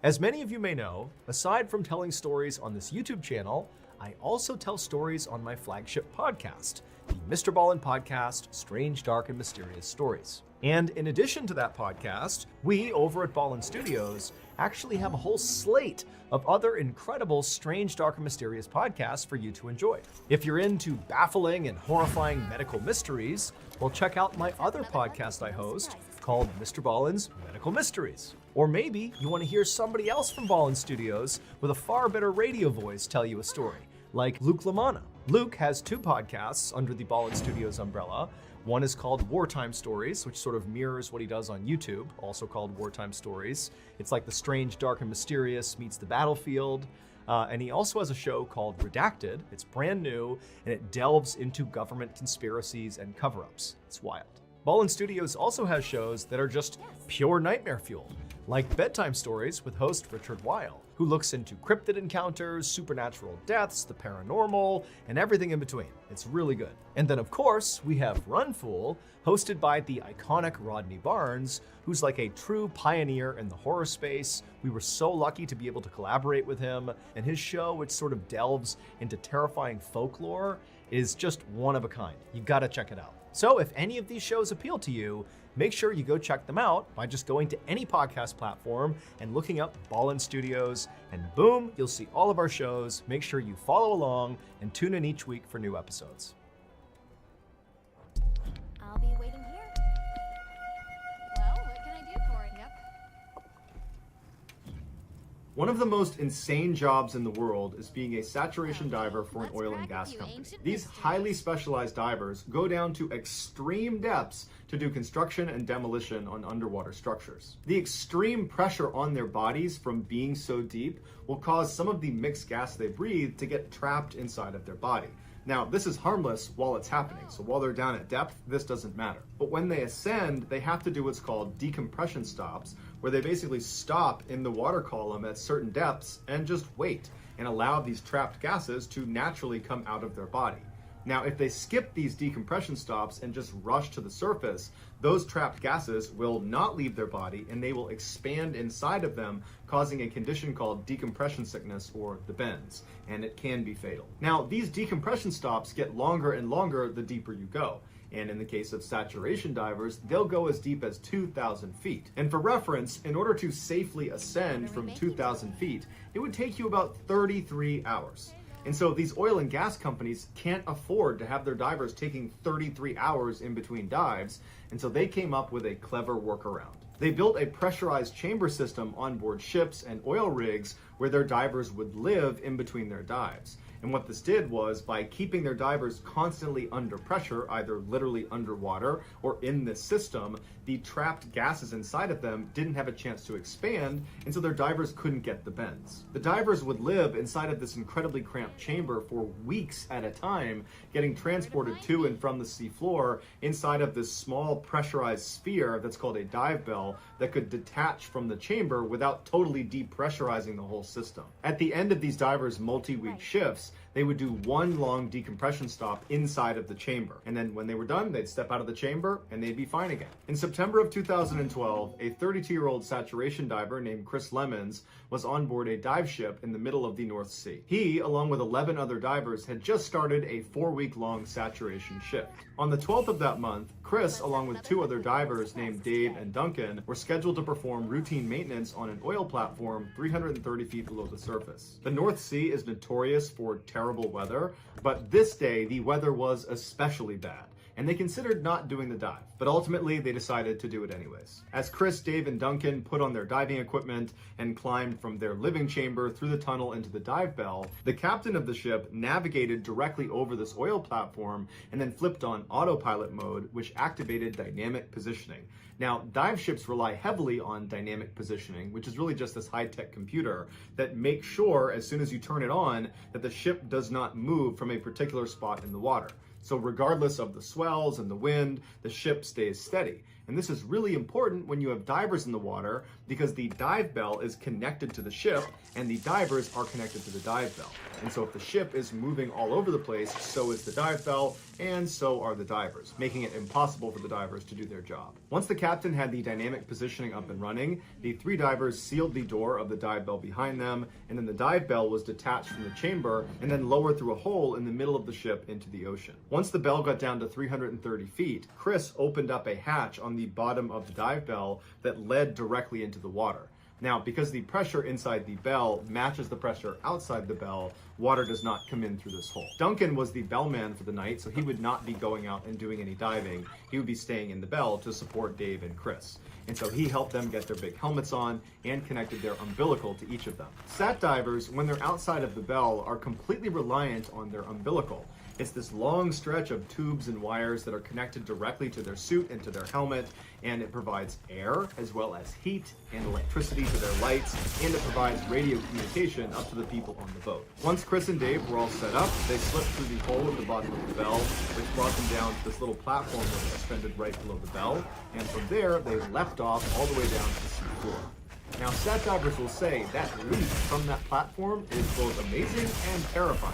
As many of you may know, aside from telling stories on this YouTube channel, I also tell stories on my flagship podcast, the Mr. Ballin Podcast, Strange, Dark, and Mysterious Stories. And in addition to that podcast, we over at Ballin Studios actually have a whole slate of other incredible strange, dark, and mysterious podcasts for you to enjoy. If you're into baffling and horrifying medical mysteries, well, check out my other podcast I host called Mr. Ballin's Medical Mysteries. Or maybe you want to hear somebody else from Ballin Studios with a far better radio voice tell you a story, like Luke LaManna. Luke has two podcasts under the Ballin Studios umbrella. One is called Wartime Stories, which sort of mirrors what he does on YouTube, also called Wartime Stories. It's like the strange, dark, and mysterious meets the battlefield. And he also has a show called Redacted. It's brand new, and it delves into government conspiracies and cover-ups. It's wild. Ballin Studios also has shows that are just pure nightmare fuel, like Bedtime Stories with host Hunter Woild, who looks into cryptid encounters, supernatural deaths, the paranormal, and everything in between. It's really good. And then of course, we have Run Fool, hosted by the iconic Rodney Barnes, who's like a true pioneer in the horror space. We were so lucky to be able to collaborate with him, and his show, which sort of delves into terrifying folklore, is just one of a kind. You gotta check it out. So if any of these shows appeal to you, make sure you go check them out by just going to any podcast platform and looking up Ballin Studios, and boom, you'll see all of our shows. Make sure you follow along and tune in each week for new episodes. I'll be waiting here. Well, what can I do for it? Yep. One of the most insane jobs in the world is being a saturation diver for an oil and gas company. These highly specialized divers go down to extreme depths to do construction and demolition on underwater structures. The extreme pressure on their bodies from being so deep will cause some of the mixed gas they breathe to get trapped inside of their body. Now, this is harmless while it's happening, so while they're down at depth, this doesn't matter. But when they ascend, they have to do what's called decompression stops, where they basically stop in the water column at certain depths and just wait and allow these trapped gases to naturally come out of their body. Now, if they skip these decompression stops and just rush to the surface, those trapped gases will not leave their body and they will expand inside of them, causing a condition called decompression sickness, or the bends, and it can be fatal. Now, these decompression stops get longer and longer the deeper you go. And in the case of saturation divers, they'll go as deep as 2,000 feet. And for reference, in order to safely ascend from 2,000 feet, it would take you about 33 hours. And so these oil and gas companies can't afford to have their divers taking 33 hours in between dives, and so they came up with a clever workaround. They built a pressurized chamber system on board ships and oil rigs where their divers would live in between their dives. And what this did was, by keeping their divers constantly under pressure, either literally underwater or in this system, the trapped gases inside of them didn't have a chance to expand, and so their divers couldn't get the bends. The divers would live inside of this incredibly cramped chamber for weeks at a time, getting transported to and from the seafloor inside of this small pressurized sphere that's called a dive bell that could detach from the chamber without totally depressurizing the whole system. At the end of these divers' multi-week shifts, they would do one long decompression stop inside of the chamber. And then when they were done, they'd step out of the chamber and they'd be fine again. In September of 2012, a 32-year-old saturation diver named Chris Lemons was on board a dive ship in the middle of the North Sea. He, along with 11 other divers, had just started a 4-week-long saturation shift. On the 12th of that month, Chris, along with 2 other divers named Dave and Duncan, were scheduled to perform routine maintenance on an oil platform 330 feet below the surface. The North Sea is notorious for terrible weather, but this day the weather was especially bad. and they considered not doing the dive, but ultimately they decided to do it anyways. As Chris, Dave, and Duncan put on their diving equipment and climbed from their living chamber through the tunnel into the dive bell, the captain of the ship navigated directly over this oil platform and then flipped on autopilot mode, which activated dynamic positioning. Now, dive ships rely heavily on dynamic positioning, which is really just this high-tech computer that makes sure, as soon as you turn it on, that the ship does not move from a particular spot in the water. So regardless of the swells and the wind, the ship stays steady. And this is really important when you have divers in the water, because the dive bell is connected to the ship and the divers are connected to the dive bell. And so if the ship is moving all over the place, so is the dive bell, and so are the divers, making it impossible for the divers to do their job. Once the captain had the dynamic positioning up and running, the 3 divers sealed the door of the dive bell behind them, and then the dive bell was detached from the chamber and then lowered through a hole in the middle of the ship into the ocean. Once the bell got down to 330 feet, Chris opened up a hatch on the bottom of the dive bell that led directly into the water. Now, because the pressure inside the bell matches the pressure outside the bell, water does not come in through this hole. Duncan was the bellman for the night, so he would not be going out and doing any diving. He would be staying in the bell to support Dave and Chris. And so he helped them get their big helmets on and connected their umbilical to each of them. Sat divers, when they're outside of the bell, are completely reliant on their umbilical. It's this long stretch of tubes and wires that are connected directly to their suit and to their helmet, and it provides air as well as heat and electricity to their lights, and it provides radio communication up to the people on the boat. Once Chris and Dave were all set up, they slipped through the hole at the bottom of the bell, which brought them down to this little platform that was suspended right below the bell, and from there they leapt off all the way down to the sea floor. Now, sat divers will say that leap from that platform is both amazing and terrifying,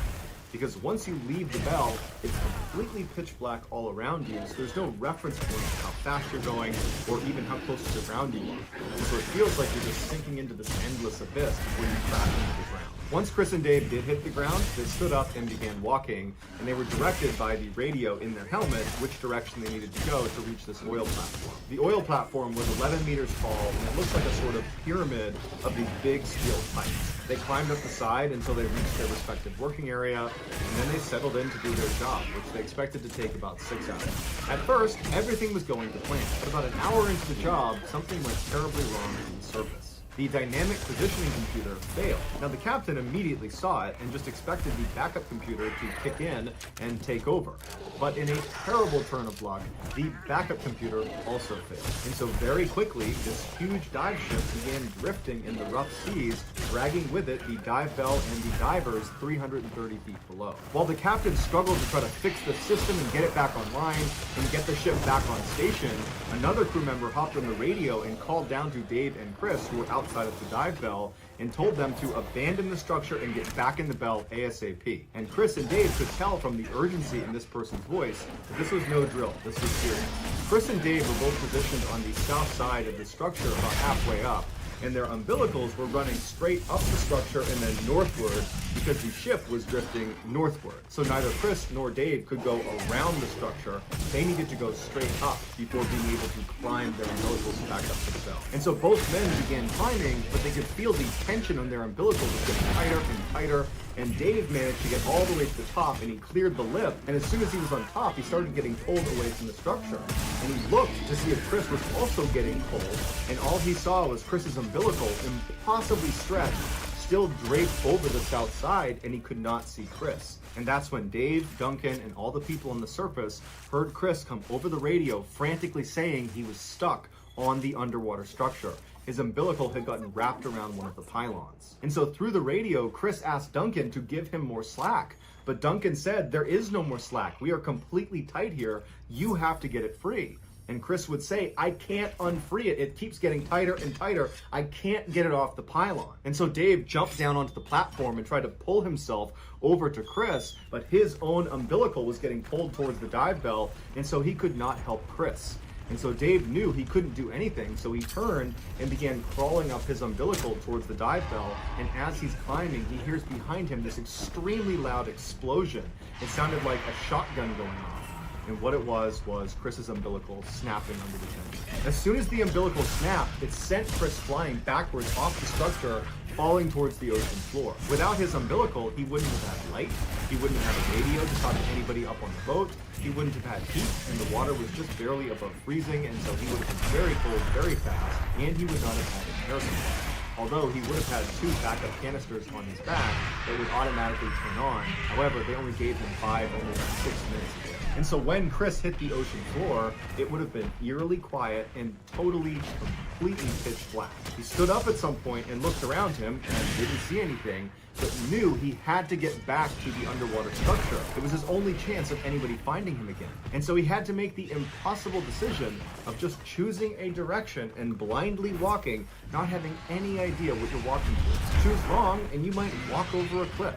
because once you leave the bell, it's completely pitch black all around you, so there's no reference point to how fast you're going or even how close to the ground you are. And so it feels like you're just sinking into this endless abyss before you crash into the ground. Once Chris and Dave did hit the ground, they stood up and began walking, and they were directed by the radio in their helmet which direction they needed to go to reach this oil platform. The oil platform was 11 meters tall, and it looked like a sort of pyramid of these big steel pipes. They climbed up the side until they reached their respective working area, and then they settled in to do their job, which they expected to take about 6 hours. At first, everything was going to plan, but about an hour into the job, something went terribly wrong on the surface. The dynamic positioning computer failed. Now, the captain immediately saw it and just expected the backup computer to kick in and take over. But in a terrible turn of luck, the backup computer also failed. And so very quickly, this huge dive ship began drifting in the rough seas, dragging with it the dive bell and the divers 330 feet below. While the captain struggled to try to fix the system and get it back online and get the ship back on station, another crew member hopped on the radio and called down to Dave and Chris, who were outside of the dive bell, and told them to abandon the structure and get back in the bell ASAP. And Chris and Dave could tell from the urgency in this person's voice that this was no drill, this was serious. Chris and Dave were both positioned on the south side of the structure about halfway up, and their umbilicals were running straight up the structure and then northward because the ship was drifting northward. So neither Chris nor Dave could go around the structure. They needed to go straight up before being able to climb their umbilicals back up to the bell. And so both men began climbing, but they could feel the tension on their umbilicals was getting tighter and tighter, and Dave managed to get all the way to the top, and he cleared the lip, and as soon as he was on top, he started getting pulled away from the structure. And he looked to see if Chris was also getting pulled, and all he saw was Chris's umbilical, impossibly stretched, still draped over the south side, and he could not see Chris. And that's when Dave, Duncan, and all the people on the surface heard Chris come over the radio frantically saying he was stuck on the underwater structure. His umbilical had gotten wrapped around one of the pylons. And so through the radio, Chris asked Duncan to give him more slack. But Duncan said, "There is no more slack. We are completely tight here. You have to get it free." And Chris would say, "I can't unfree it. It keeps getting tighter and tighter. I can't get it off the pylon." And so Dave jumped down onto the platform and tried to pull himself over to Chris, but his own umbilical was getting pulled towards the dive bell, and so he could not help Chris. And so Dave knew he couldn't do anything, so he turned and began crawling up his umbilical towards the dive bell, and as he's climbing, he hears behind him this extremely loud explosion. It sounded like a shotgun going off. And what it was Chris's umbilical snapping under the tension. As soon as the umbilical snapped, it sent Chris flying backwards off the structure falling towards the ocean floor. Without his umbilical, he wouldn't have had light, he wouldn't have had a radio to talk to anybody up on the boat, he wouldn't have had heat, and the water was just barely above freezing, and so he would have been very cold very fast, and he would not have had an air supply. Although he would have had 2 backup canisters on his back that would automatically turn on. However, they only gave him 5 only 6 minutes ago. And so when Chris hit the ocean floor, it would have been eerily quiet and totally, completely pitch black. He stood up at some point and looked around him and didn't see anything, but knew he had to get back to the underwater structure. It was his only chance of anybody finding him again. And so he had to make the impossible decision of just choosing a direction and blindly walking, not having any idea what you're walking towards. Choose wrong and you might walk over a cliff.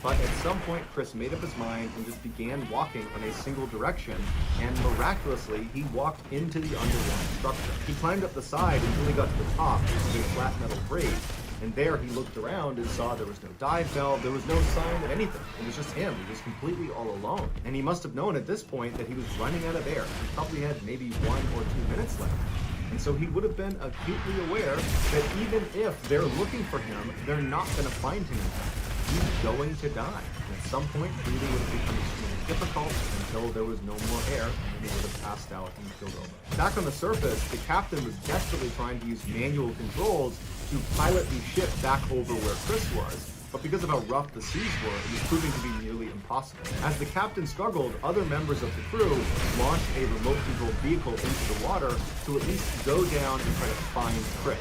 But at some point, Chris made up his mind and just began walking in a single direction, and miraculously, he walked into the underwater structure. He climbed up the side until he got to the top of a flat metal grate, and there he looked around and saw there was no dive bell, there was no sign of anything. It was just him. He was completely all alone. And he must have known at this point that he was running out of air. He probably had maybe 1 or 2 minutes left. And so he would have been acutely aware that even if they're looking for him, they're not going to find him. He's going to die. And at some point, breathing would have become extremely difficult until there was no more air and he would have passed out and killed over. Back on the surface, the captain was desperately trying to use manual controls to pilot the ship back over where Chris was. But because of how rough the seas were, it was proving to be nearly impossible. As the captain struggled, other members of the crew launched a remote-controlled vehicle into the water to at least go down and try to find Chris.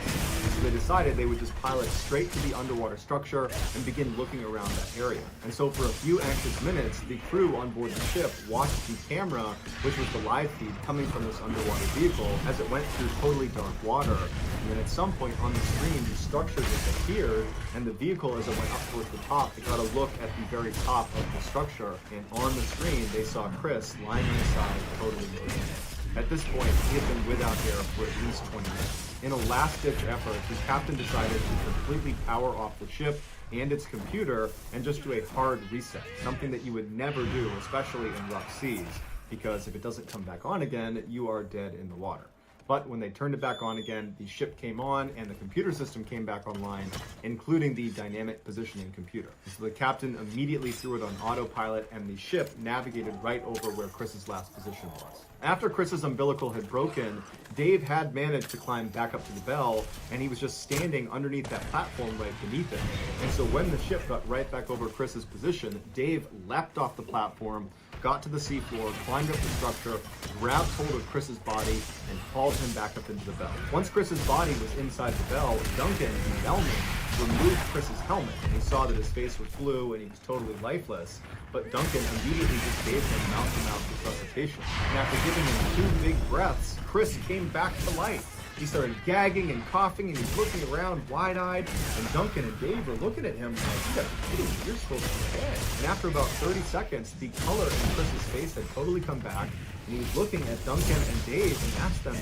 So they decided they would just pilot straight to the underwater structure and begin looking around that area. And so for a few anxious minutes, the crew on board the ship watched the camera, which was the live feed coming from this underwater vehicle, as it went through totally dark water. And then at some point on the screen, the structure disappeared, and the vehicle, as it went up towards the top, it got a look at the very top of the structure, and on the screen they saw Chris lying on his side, totally motionless. At this point, he had been without air for at least 20 minutes. In a last-ditch effort, the captain decided to completely power off the ship and its computer and just do a hard reset, something that you would never do, especially in rough seas, because if it doesn't come back on again, you are dead in the water. But when they turned it back on again, the ship came on and the computer system came back online, including the dynamic positioning computer. So the captain immediately threw it on autopilot and the ship navigated right over where Chris's last position was. After Chris's umbilical had broken, Dave had managed to climb back up to the bell, and he was just standing underneath that platform right beneath it. And so when the ship got right back over Chris's position, Dave leapt off the platform, got to the seafloor, climbed up the structure, grabbed hold of Chris's body, and hauled him back up into the bell. Once Chris's body was inside the bell, Duncan, the bellman, removed Chris's helmet, and he saw that his face was blue and he was totally lifeless. But Duncan immediately just gave him mouth-to-mouth resuscitation. And after giving him 2 big breaths, Chris came back to life. He started gagging and coughing, and he's looking around wide-eyed, and Duncan and Dave were looking at him like, "You gotta be kidding me, you're supposed to be dead." And after about 30 seconds, the color in Chris's face had totally come back, and he was looking at Duncan and Dave and asked them,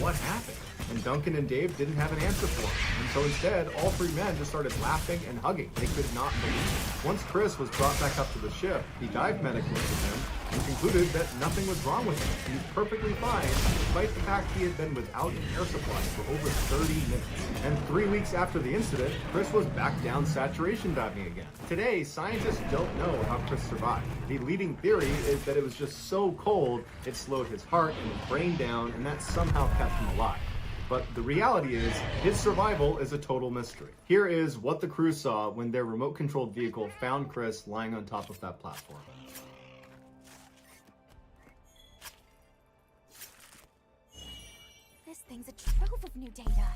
what happened? And Duncan and Dave didn't have an answer for him. And so instead, all 3 men just started laughing and hugging. They could not believe it. Once Chris was brought back up to the ship, the dive medic looked at him and concluded that nothing was wrong with him. He was perfectly fine, despite the fact he had been without an air supply for over 30 minutes. And 3 weeks after the incident, Chris was back down saturation diving again. Today, scientists don't know how Chris survived. The leading theory is that it was just so cold, it slowed his heart and his brain down, and that somehow kept him alive. But the reality is, his survival is a total mystery. Here is what the crew saw when their remote-controlled vehicle found Chris lying on top of that platform. This thing's a trove of new data.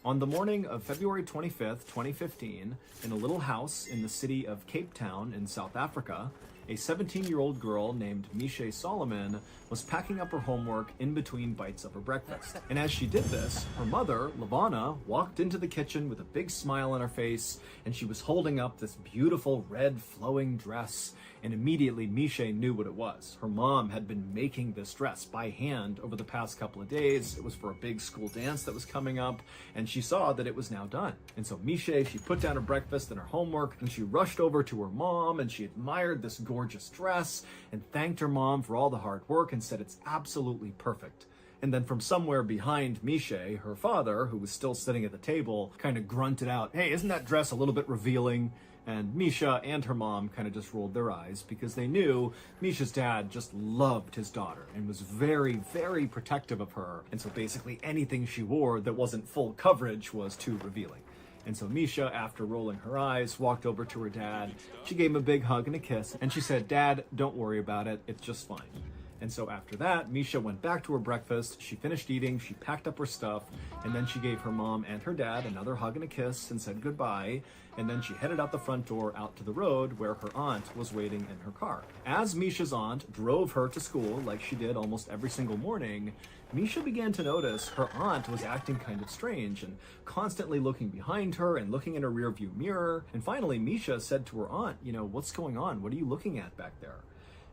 On the morning of February 25th, 2015, in a little house in the city of Cape Town in South Africa, a 17-year-old girl named Mishe Solomon was packing up her homework in between bites of her breakfast. And as she did this, her mother, Lavana, walked into the kitchen with a big smile on her face, and she was holding up this beautiful red flowing dress. And immediately Mishe knew what it was. Her mom had been making this dress by hand over the past couple of days. It was for a big school dance that was coming up, and she saw that it was now done. And so Mishe, she put down her breakfast and her homework, and she rushed over to her mom, and she admired this gorgeous dress and thanked her mom for all the hard work and said it's absolutely perfect. And then from somewhere behind Misha, her father, who was still sitting at the table, kind of grunted out, "Hey, isn't that dress a little bit revealing?" And Misha and her mom kind of just rolled their eyes because they knew Misha's dad just loved his daughter and was very, very protective of her. And so basically anything she wore that wasn't full coverage was too revealing. And so Misha, after rolling her eyes, walked over to her dad. She gave him a big hug and a kiss, and she said, "Dad, don't worry about it. It's just fine." And so after that, Misha went back to her breakfast. She finished eating, she packed up her stuff, and then she gave her mom and her dad another hug and a kiss and said goodbye. And then she headed out the front door out to the road where her aunt was waiting in her car. As Misha's aunt drove her to school, like she did almost every single morning, Misha began to notice her aunt was acting kind of strange and constantly looking behind her and looking in her rearview mirror. And finally, Misha said to her aunt, "What's going on? What are you looking at back there?"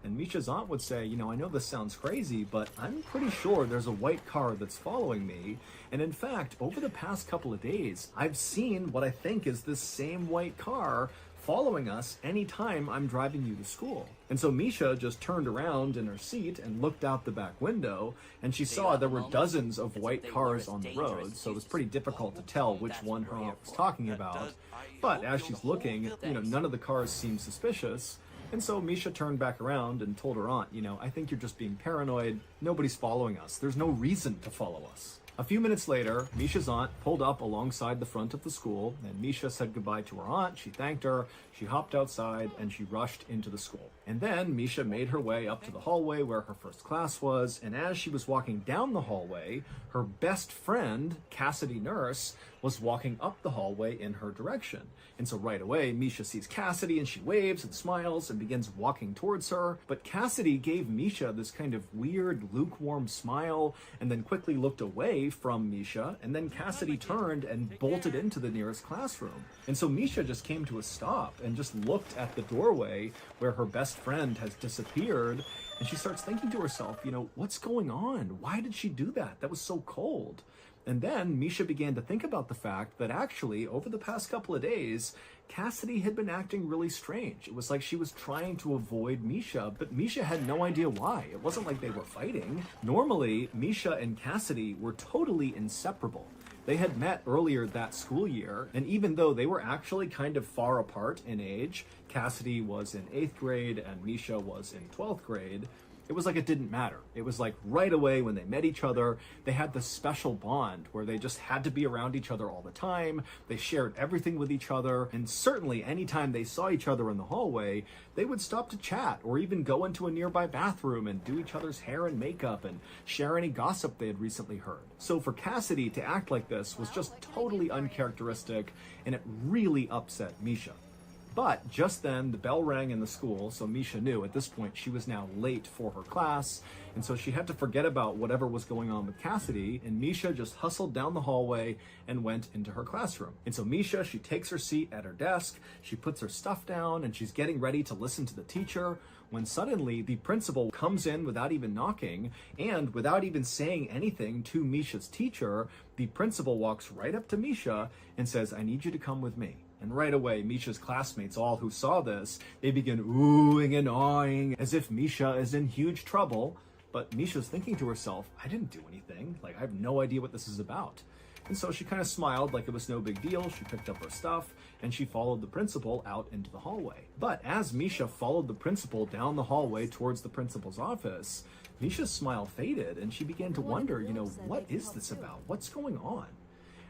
And Misha's aunt would say, "I know this sounds crazy, but I'm pretty sure there's a white car that's following me. And in fact, over the past couple of days, I've seen what I think is this same white car following us anytime I'm driving you to school." And so Misha just turned around in her seat and looked out the back window, and she saw there were dozens of white cars on the road, so it was pretty difficult to tell which one her aunt was talking about. But as she's looking, none of the cars seemed suspicious. And so Misha turned back around and told her aunt, "I think you're just being paranoid. Nobody's following us. There's no reason to follow us." A few minutes later, Misha's aunt pulled up alongside the front of the school, and Misha said goodbye to her aunt. She thanked her, she hopped outside, and she rushed into the school. And then Misha made her way up to the hallway where her first class was, and as she was walking down the hallway, her best friend, Cassidy Nurse, was walking up the hallway in her direction. And so right away, Misha sees Cassidy, and she waves and smiles and begins walking towards her. But Cassidy gave Misha this kind of weird, lukewarm smile, and then quickly looked away from Misha, and then Cassidy turned and bolted into the nearest classroom. And so Misha just came to a stop and just looked at the doorway where her best friend has disappeared, and she starts thinking to herself, what's going on? Why did she do that? That was so cold. And then Misha began to think about the fact that actually, over the past couple of days, Cassidy had been acting really strange. It was like she was trying to avoid Misha, but Misha had no idea why. It wasn't like they were fighting. Normally, Misha and Cassidy were totally inseparable. They had met earlier that school year, and even though they were actually kind of far apart in age, Cassidy was in 8th grade and Misha was in 12th grade, it was like it didn't matter. It was like right away when they met each other, they had this special bond where they just had to be around each other all the time. They shared everything with each other, and certainly anytime they saw each other in the hallway, they would stop to chat or even go into a nearby bathroom and do each other's hair and makeup and share any gossip they had recently heard. So for Cassidy to act like this was just totally uncharacteristic, and it really upset Misha. But just then, the bell rang in the school, so Misha knew at this point she was now late for her class, and so she had to forget about whatever was going on with Cassidy, and Misha just hustled down the hallway and went into her classroom. And so Misha, she takes her seat at her desk, she puts her stuff down, and she's getting ready to listen to the teacher, when suddenly the principal comes in without even knocking, and without even saying anything to Misha's teacher, the principal walks right up to Misha and says, "I need you to come with me." And right away, Misha's classmates, all who saw this, they begin oohing and awing as if Misha is in huge trouble. But Misha's thinking to herself, I didn't do anything. I have no idea what this is about. And so she kind of smiled like it was no big deal. She picked up her stuff and she followed the principal out into the hallway. But as Misha followed the principal down the hallway towards the principal's office, Misha's smile faded and she began to wonder, what is this about? What's going on?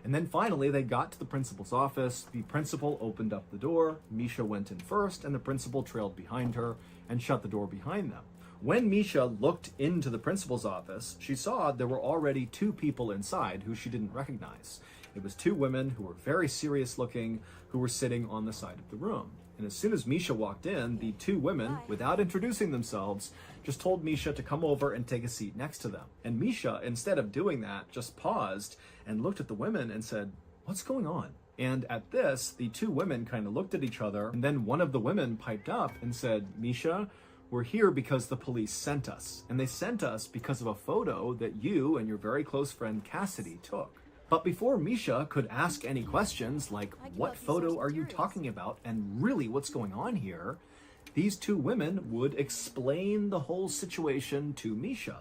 And then finally, they got to the principal's office. The principal opened up the door. Misha went in first, and the principal trailed behind her and shut the door behind them. When Misha looked into the principal's office, she saw there were already 2 people inside who she didn't recognize. It was 2 women who were very serious looking, who were sitting on the side of the room. And as soon as Misha walked in, the 2 women, without introducing themselves, just told Misha to come over and take a seat next to them. And Misha, instead of doing that, just paused and looked at the women and said, "What's going on?" And at this, the 2 women kind of looked at each other, and then one of the women piped up and said, "Misha, we're here because the police sent us. And they sent us because of a photo that you and your very close friend Cassidy took." But before Misha could ask any questions like, what photo are you talking about and really what's going on here, these 2 women would explain the whole situation to Misha.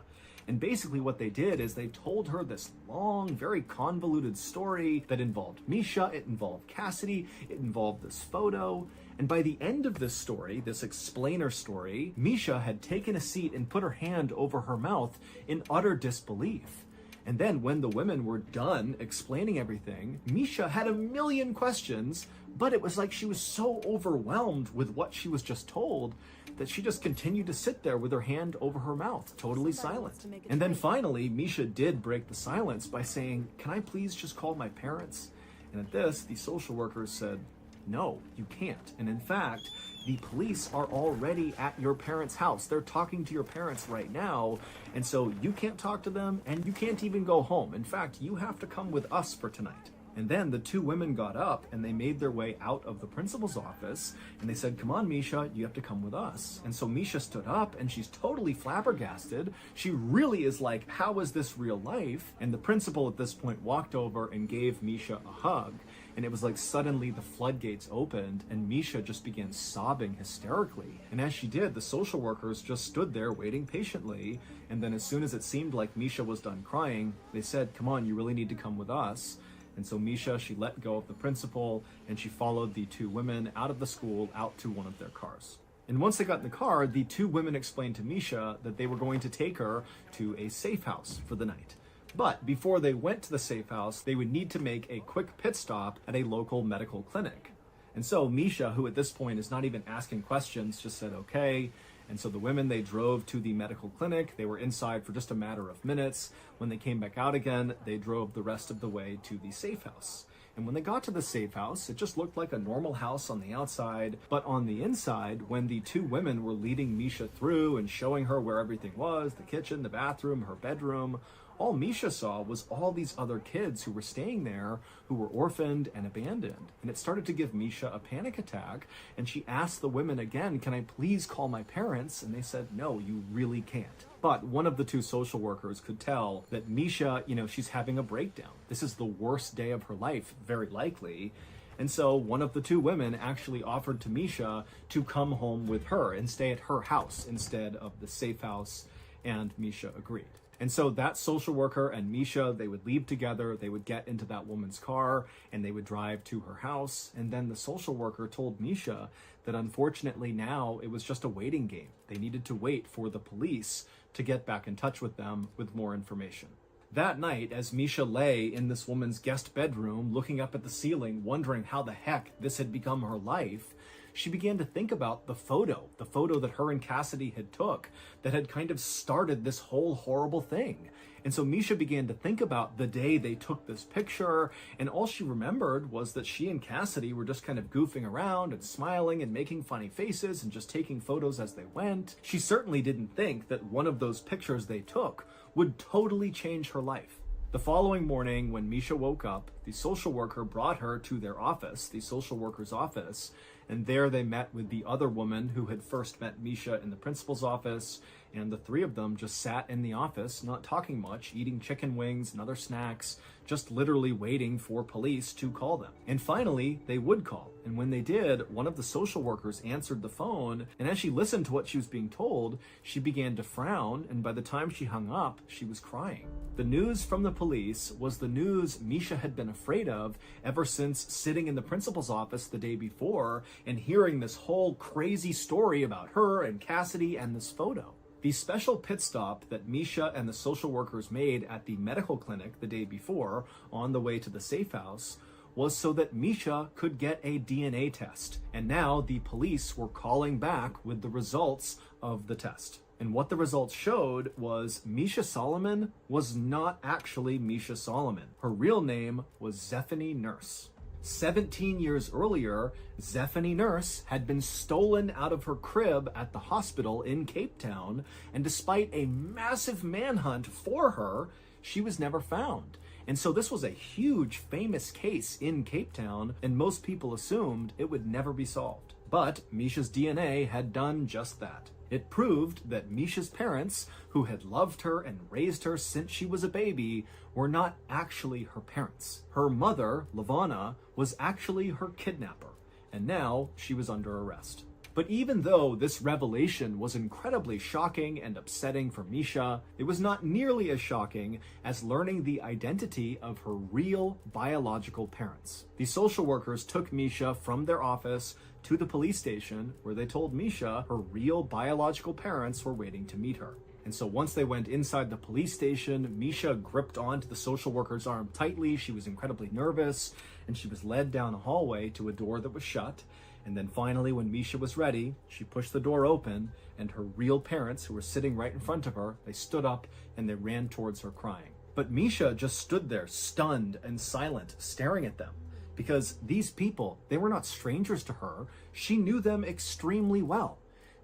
And basically what they did is they told her this long, very convoluted story that involved Misha, it involved Cassidy, it involved this photo. And by the end of this story, this explainer story, Misha had taken a seat and put her hand over her mouth in utter disbelief. And then when the women were done explaining everything, Misha had a million questions, but it was like she was so overwhelmed with what she was just told that she just continued to sit there with her hand over her mouth, totally silent. And then finally, Misha did break the silence by saying, "Can I please just call my parents?" And at this, the social workers said, "No, you can't. And in fact, the police are already at your parents' house. They're talking to your parents right now. And so you can't talk to them and you can't even go home. In fact, you have to come with us for tonight." And then the two women got up and they made their way out of the principal's office and they said, "Come on, Misha, you have to come with us." And so Misha stood up and she's totally flabbergasted. She really is like, how is this real life? And the principal at this point walked over and gave Misha a hug. And it was like suddenly the floodgates opened and Misha just began sobbing hysterically. And as she did, the social workers just stood there waiting patiently. And then as soon as it seemed like Misha was done crying, they said, "Come on, you really need to come with us." And so Misha, she let go of the principal and she followed the two women out of the school out to one of their cars. And once they got in the car, the two women explained to Misha that they were going to take her to a safe house for the night. But before they went to the safe house, they would need to make a quick pit stop at a local medical clinic. And so Misha, who at this point is not even asking questions, just said, "Okay." And so the women, they drove to the medical clinic. They were inside for just a matter of minutes. When they came back out again, they drove the rest of the way to the safe house. And when they got to the safe house, it just looked like a normal house on the outside. But on the inside, when the two women were leading Misha through and showing her where everything was, the kitchen, the bathroom, her bedroom, all Misha saw was all these other kids who were staying there who were orphaned and abandoned. And it started to give Misha a panic attack. And she asked the women again, "Can I please call my parents?" And they said, "No, you really can't." But one of the two social workers could tell that Misha, she's having a breakdown. This is the worst day of her life, very likely. And so one of the two women actually offered to Misha to come home with her and stay at her house instead of the safe house. And Misha agreed. And so that social worker and Misha, they would leave together, they would get into that woman's car, and they would drive to her house. And then the social worker told Misha that unfortunately now it was just a waiting game. They needed to wait for the police to get back in touch with them with more information. That night, as Misha lay in this woman's guest bedroom, looking up at the ceiling, wondering how the heck this had become her life, she began to think about the photo that her and Cassidy had took that had kind of started this whole horrible thing. And so Misha began to think about the day they took this picture, and all she remembered was that she and Cassidy were just kind of goofing around and smiling and making funny faces and just taking photos as they went. She certainly didn't think that one of those pictures they took would totally change her life. The following morning, when Misha woke up, the social worker brought her to their office, the social worker's office, and there they met with the other woman who had first met Misha in the principal's office, and the three of them just sat in the office, not talking much, eating chicken wings and other snacks, just literally waiting for police to call them. And finally, they would call. And when they did, one of the social workers answered the phone, and as she listened to what she was being told, she began to frown, and by the time she hung up, she was crying. The news from the police was the news Misha had been afraid of ever since sitting in the principal's office the day before and hearing this whole crazy story about her and Cassidy and this photo. The special pit stop that Misha and the social workers made at the medical clinic the day before on the way to the safe house was so that Misha could get a DNA test. And now the police were calling back with the results of the test. And what the results showed was Misha Solomon was not actually Misha Solomon. Her real name was Zephany Nurse. 17 years earlier, Zephany Nurse had been stolen out of her crib at the hospital in Cape Town, and despite a massive manhunt for her, she was never found. And so this was a huge, famous case in Cape Town, and most people assumed it would never be solved. But Misha's DNA had done just that. It proved that Misha's parents, who had loved her and raised her since she was a baby, were not actually her parents. Her mother, Lavana, was actually her kidnapper, and now she was under arrest. But even though this revelation was incredibly shocking and upsetting for Misha, it was not nearly as shocking as learning the identity of her real biological parents. The social workers took Misha from their office to the police station, where they told Misha her real biological parents were waiting to meet her. And so once they went inside the police station, Misha gripped onto the social worker's arm tightly. She was incredibly nervous, and she was led down a hallway to a door that was shut. And then finally, when Misha was ready, she pushed the door open, and her real parents, who were sitting right in front of her, they stood up and they ran towards her crying. But Misha just stood there, stunned and silent, staring at them. Because these people, they were not strangers to her. She knew them extremely well.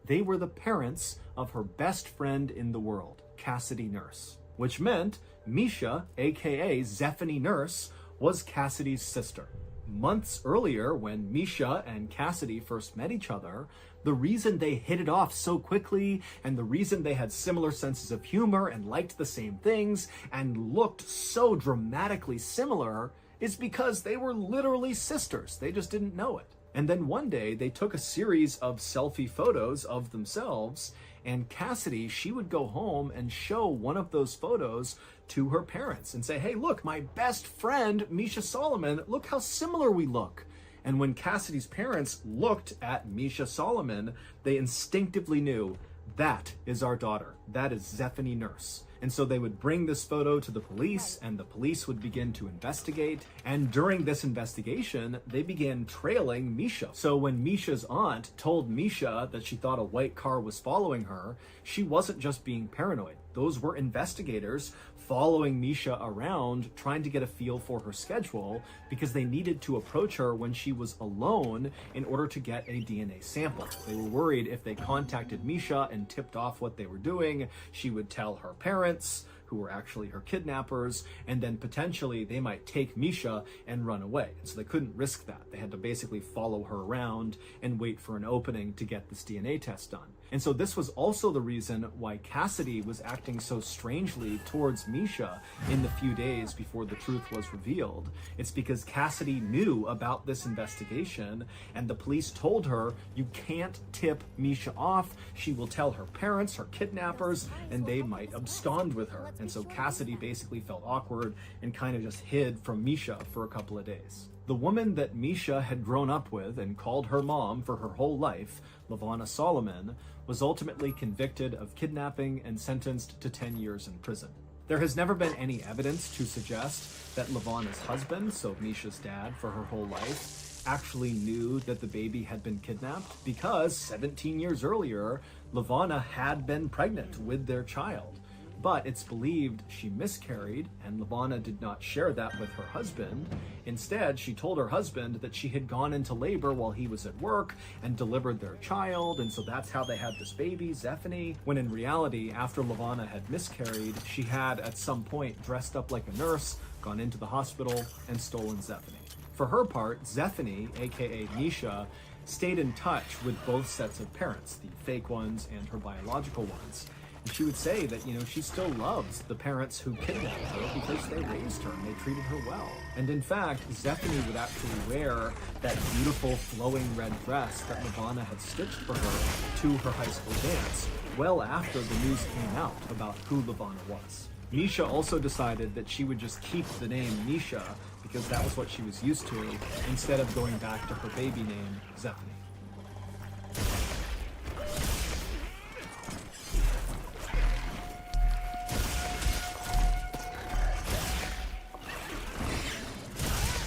They were the parents of her best friend in the world, Cassidy Nurse. Which meant Misha, aka Zephany Nurse, was Cassidy's sister. Months earlier, when Misha and Cassidy first met each other, the reason they hit it off so quickly, and the reason they had similar senses of humor and liked the same things, and looked so dramatically similar, is because they were literally sisters. They just didn't know it. And then one day they took a series of selfie photos of themselves, and Cassidy, she would go home and show one of those photos to her parents and say, hey, look, my best friend, Misha Solomon, look how similar we look. And when Cassidy's parents looked at Misha Solomon, they instinctively knew, that is our daughter. That is Zephany Nurse. And so they would bring this photo to the police, and the police would begin to investigate. And during this investigation, they began trailing Misha. So when Misha's aunt told Misha that she thought a white car was following her, she wasn't just being paranoid. Those were investigators following Misha around, trying to get a feel for her schedule, because they needed to approach her when she was alone in order to get a DNA sample. They were worried if they contacted Misha and tipped off what they were doing, she would tell her parents, who were actually her kidnappers, and then potentially they might take Misha and run away. So they couldn't risk that. They had to basically follow her around and wait for an opening to get this DNA test done. And so this was also the reason why Cassidy was acting so strangely towards Misha in the few days before the truth was revealed. It's because Cassidy knew about this investigation, and the police told her, you can't tip Misha off. She will tell her parents, her kidnappers, and they might abscond with her. And so Cassidy basically felt awkward and kind of just hid from Misha for a couple of days. The woman that Misha had grown up with and called her mom for her whole life, LaVonna Solomon, was ultimately convicted of kidnapping and sentenced to 10 years in prison. There has never been any evidence to suggest that LaVonna's husband, so Misha's dad for her whole life, actually knew that the baby had been kidnapped, because 17 years earlier, LaVonna had been pregnant with their child. But it's believed she miscarried, and LaVonna did not share that with her husband. Instead, she told her husband that she had gone into labor while he was at work and delivered their child, and so that's how they had this baby, Zephany, when in reality, after LaVonna had miscarried, she had at some point dressed up like a nurse, gone into the hospital, and stolen Zephany. For her part, Zephany, aka Misha, stayed in touch with both sets of parents, the fake ones and her biological ones. And she would say that, she still loves the parents who kidnapped her because they raised her and they treated her well. And in fact, Zephany would actually wear that beautiful flowing red dress that LaVonna had stitched for her to her high school dance, well after the news came out about who LaVonna was. Misha also decided that she would just keep the name Misha because that was what she was used to, instead of going back to her baby name, Zephany.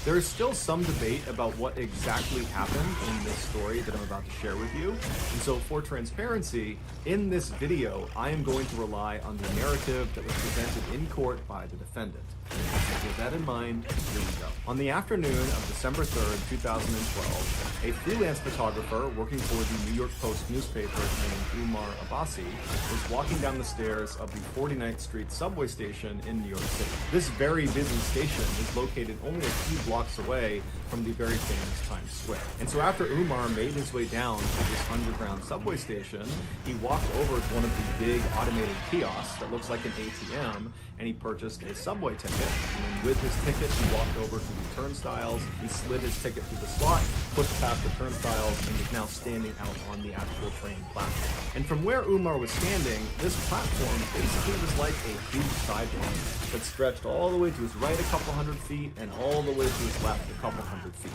There is still some debate about what exactly happened in this story that I'm about to share with you. And so for transparency, in this video, I am going to rely on the narrative that was presented in court by the defendant. So with that in mind, here we go. On the afternoon of December 3rd, 2012, a freelance photographer working for the New York Post newspaper named Umar Abbasi was walking down the stairs of the 49th Street subway station in New York City. This very busy station is located only a few blocks away from the very famous Times Square. And so after Umar made his way down to this underground subway station, he walked over to one of the big automated kiosks that looks like an ATM, and he purchased a subway ticket. And then with his ticket, he walked over to the turnstiles, he slid his ticket through the slot, pushed past the turnstiles, and is now standing out on the actual train platform. And from where Umar was standing, this platform basically was like a huge sidewalk that stretched all the way to his right a couple hundred feet and all the way to his left a couple hundred feet.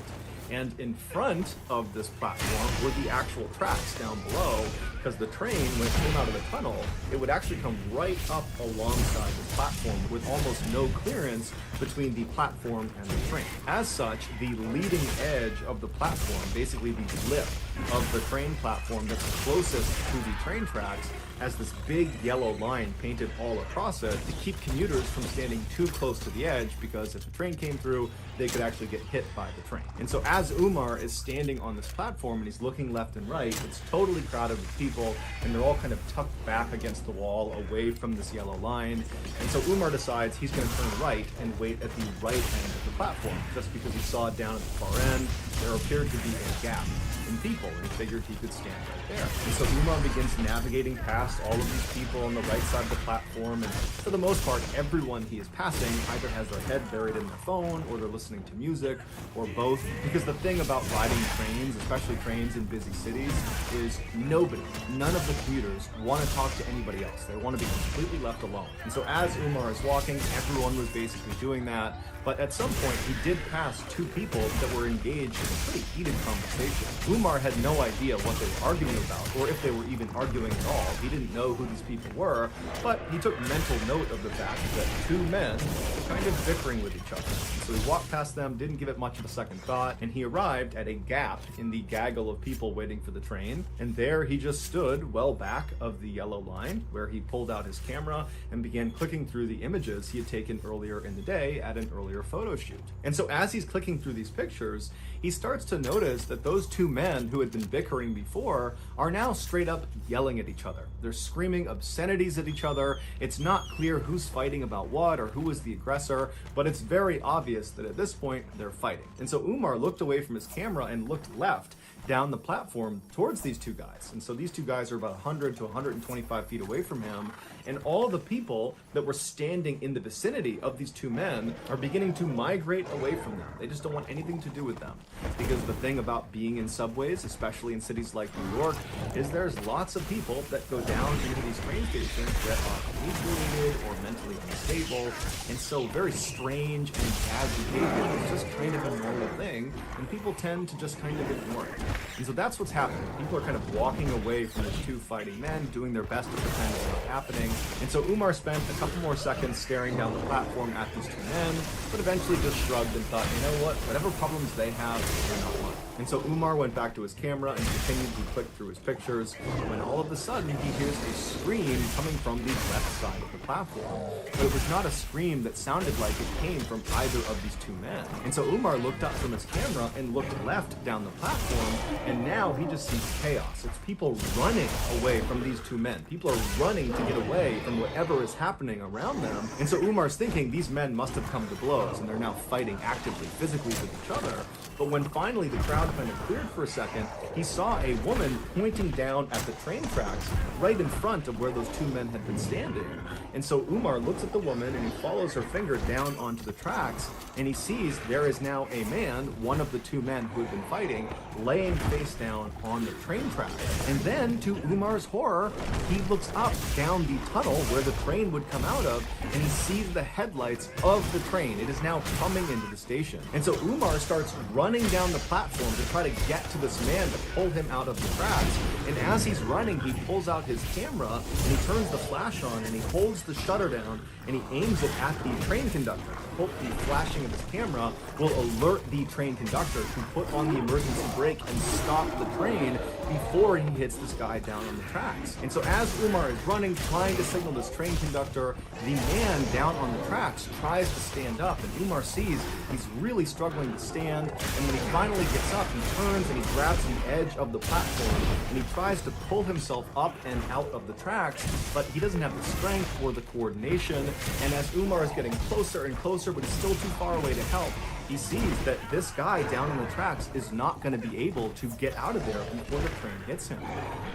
And in front of this platform were the actual tracks down below, because the train, when it came out of the tunnel, it would actually come right up alongside the platform with almost no clearance between the platform and the train. As such, the leading edge of the platform, basically the lip of the train platform that's closest to the train tracks, has this big yellow line painted all across it to keep commuters from standing too close to the edge, because if the train came through, they could actually get hit by the train. And so as Umar is standing on this platform and he's looking left and right, it's totally crowded with people, and they're all kind of tucked back against the wall away from this yellow line. And so Umar decides he's going to turn right and wait at the right end of the platform, just because he saw down at the far end there appeared to be a gap in people, and he figured he could stand right there. And so Umar begins navigating past all of these people on the right side of the platform, and for the most part, everyone he is passing either has their head buried in their phone, or they're listening to music, or both. Because the thing about riding trains, especially trains in busy cities, is none of the commuters want to talk to anybody else. They want to be completely left alone. And so as Umar is walking, everyone was basically doing that. But at some point, he did pass two people that were engaged in a pretty heated conversation. Umar had no idea what they were arguing about, or if they were even arguing at all. He didn't know who these people were, but he took mental note of the fact that two men were kind of bickering with each other. So he walked past them, didn't give it much of a second thought, and he arrived at a gap in the gaggle of people waiting for the train. And there he just stood well back of the yellow line, where he pulled out his camera and began clicking through the images he had taken earlier in the day at an earlier photo shoot. And so as he's clicking through these pictures, he starts to notice that those two men who had been bickering before are now straight up yelling at each other. They're screaming obscenities at each other. It's not clear who's fighting about what or who is the aggressor, but it's very obvious that at this point they're fighting. And so Umar looked away from his camera and looked left down the platform towards these two guys. And so these two guys are about 100 to 125 feet away from him, and all the people that were standing in the vicinity of these two men are beginning to migrate away from them. They just don't want anything to do with them. Because the thing about being in subways, especially in cities like New York, is there's lots of people that go down into these train stations that are inebriated or mentally unstable, and so very strange and bad behavior is just kind of a normal thing, and people tend to just kind of ignore it. And so that's what's happening. People are kind of walking away from these two fighting men, doing their best to pretend it's not happening. And so Umar spent a couple more seconds staring down the platform at these two men, but eventually just shrugged and thought, you know what, whatever problems they have, they're not mine. And so Umar went back to his camera and continued to click through his pictures, when all of a sudden he hears a scream coming from the left side of the platform. But it was not a scream that sounded like it came from either of these two men. And so Umar looked up from his camera and looked left down the platform, and now he just sees chaos. It's people running away from these two men. People are running to get away from whatever is happening around them. And so Umar's thinking these men must have come to blows, and they're now fighting actively, physically with each other. But when finally the crowd kind of cleared for a second, he saw a woman pointing down at the train tracks right in front of where those two men had been standing. And so Umar looks at the woman and he follows her finger down onto the tracks, and he sees there is now a man, one of the two men who had been fighting, laying face down on the train tracks. And then, to Umar's horror, he looks up down the tunnel where the train would come out of, and he sees the headlights of the train. It is now coming into the station. And so Umar starts running down the platform to try to get to this man to pull him out of the tracks. And as he's running, he pulls out his camera and he turns the flash on and he holds the shutter down and he aims it at the train conductor. Hope the flashing of his camera will alert the train conductor to put on the emergency brake and stop the train before he hits this guy down on the tracks. And so as Umar is running, trying to signal this train conductor, the man down on the tracks tries to stand up, and Umar sees he's really struggling to stand, and when he finally gets up, he turns and he grabs the edge of the platform, and he tries to pull himself up and out of the tracks, but he doesn't have the strength or the coordination, and as Umar is getting closer and closer, but he's still too far away to help, He sees that this guy down on the tracks is not going to be able to get out of there before the train hits him.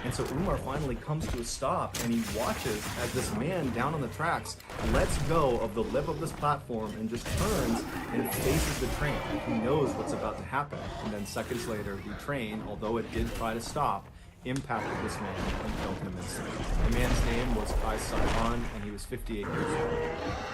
And so Umar finally comes to a stop, and he watches as this man down on the tracks lets go of the lip of this platform and just turns and faces the train. He knows what's about to happen. And then seconds later, the train, although it did try to stop, impacted this man and killed him instantly. The man's name was Kai Han, and he was 58 years old.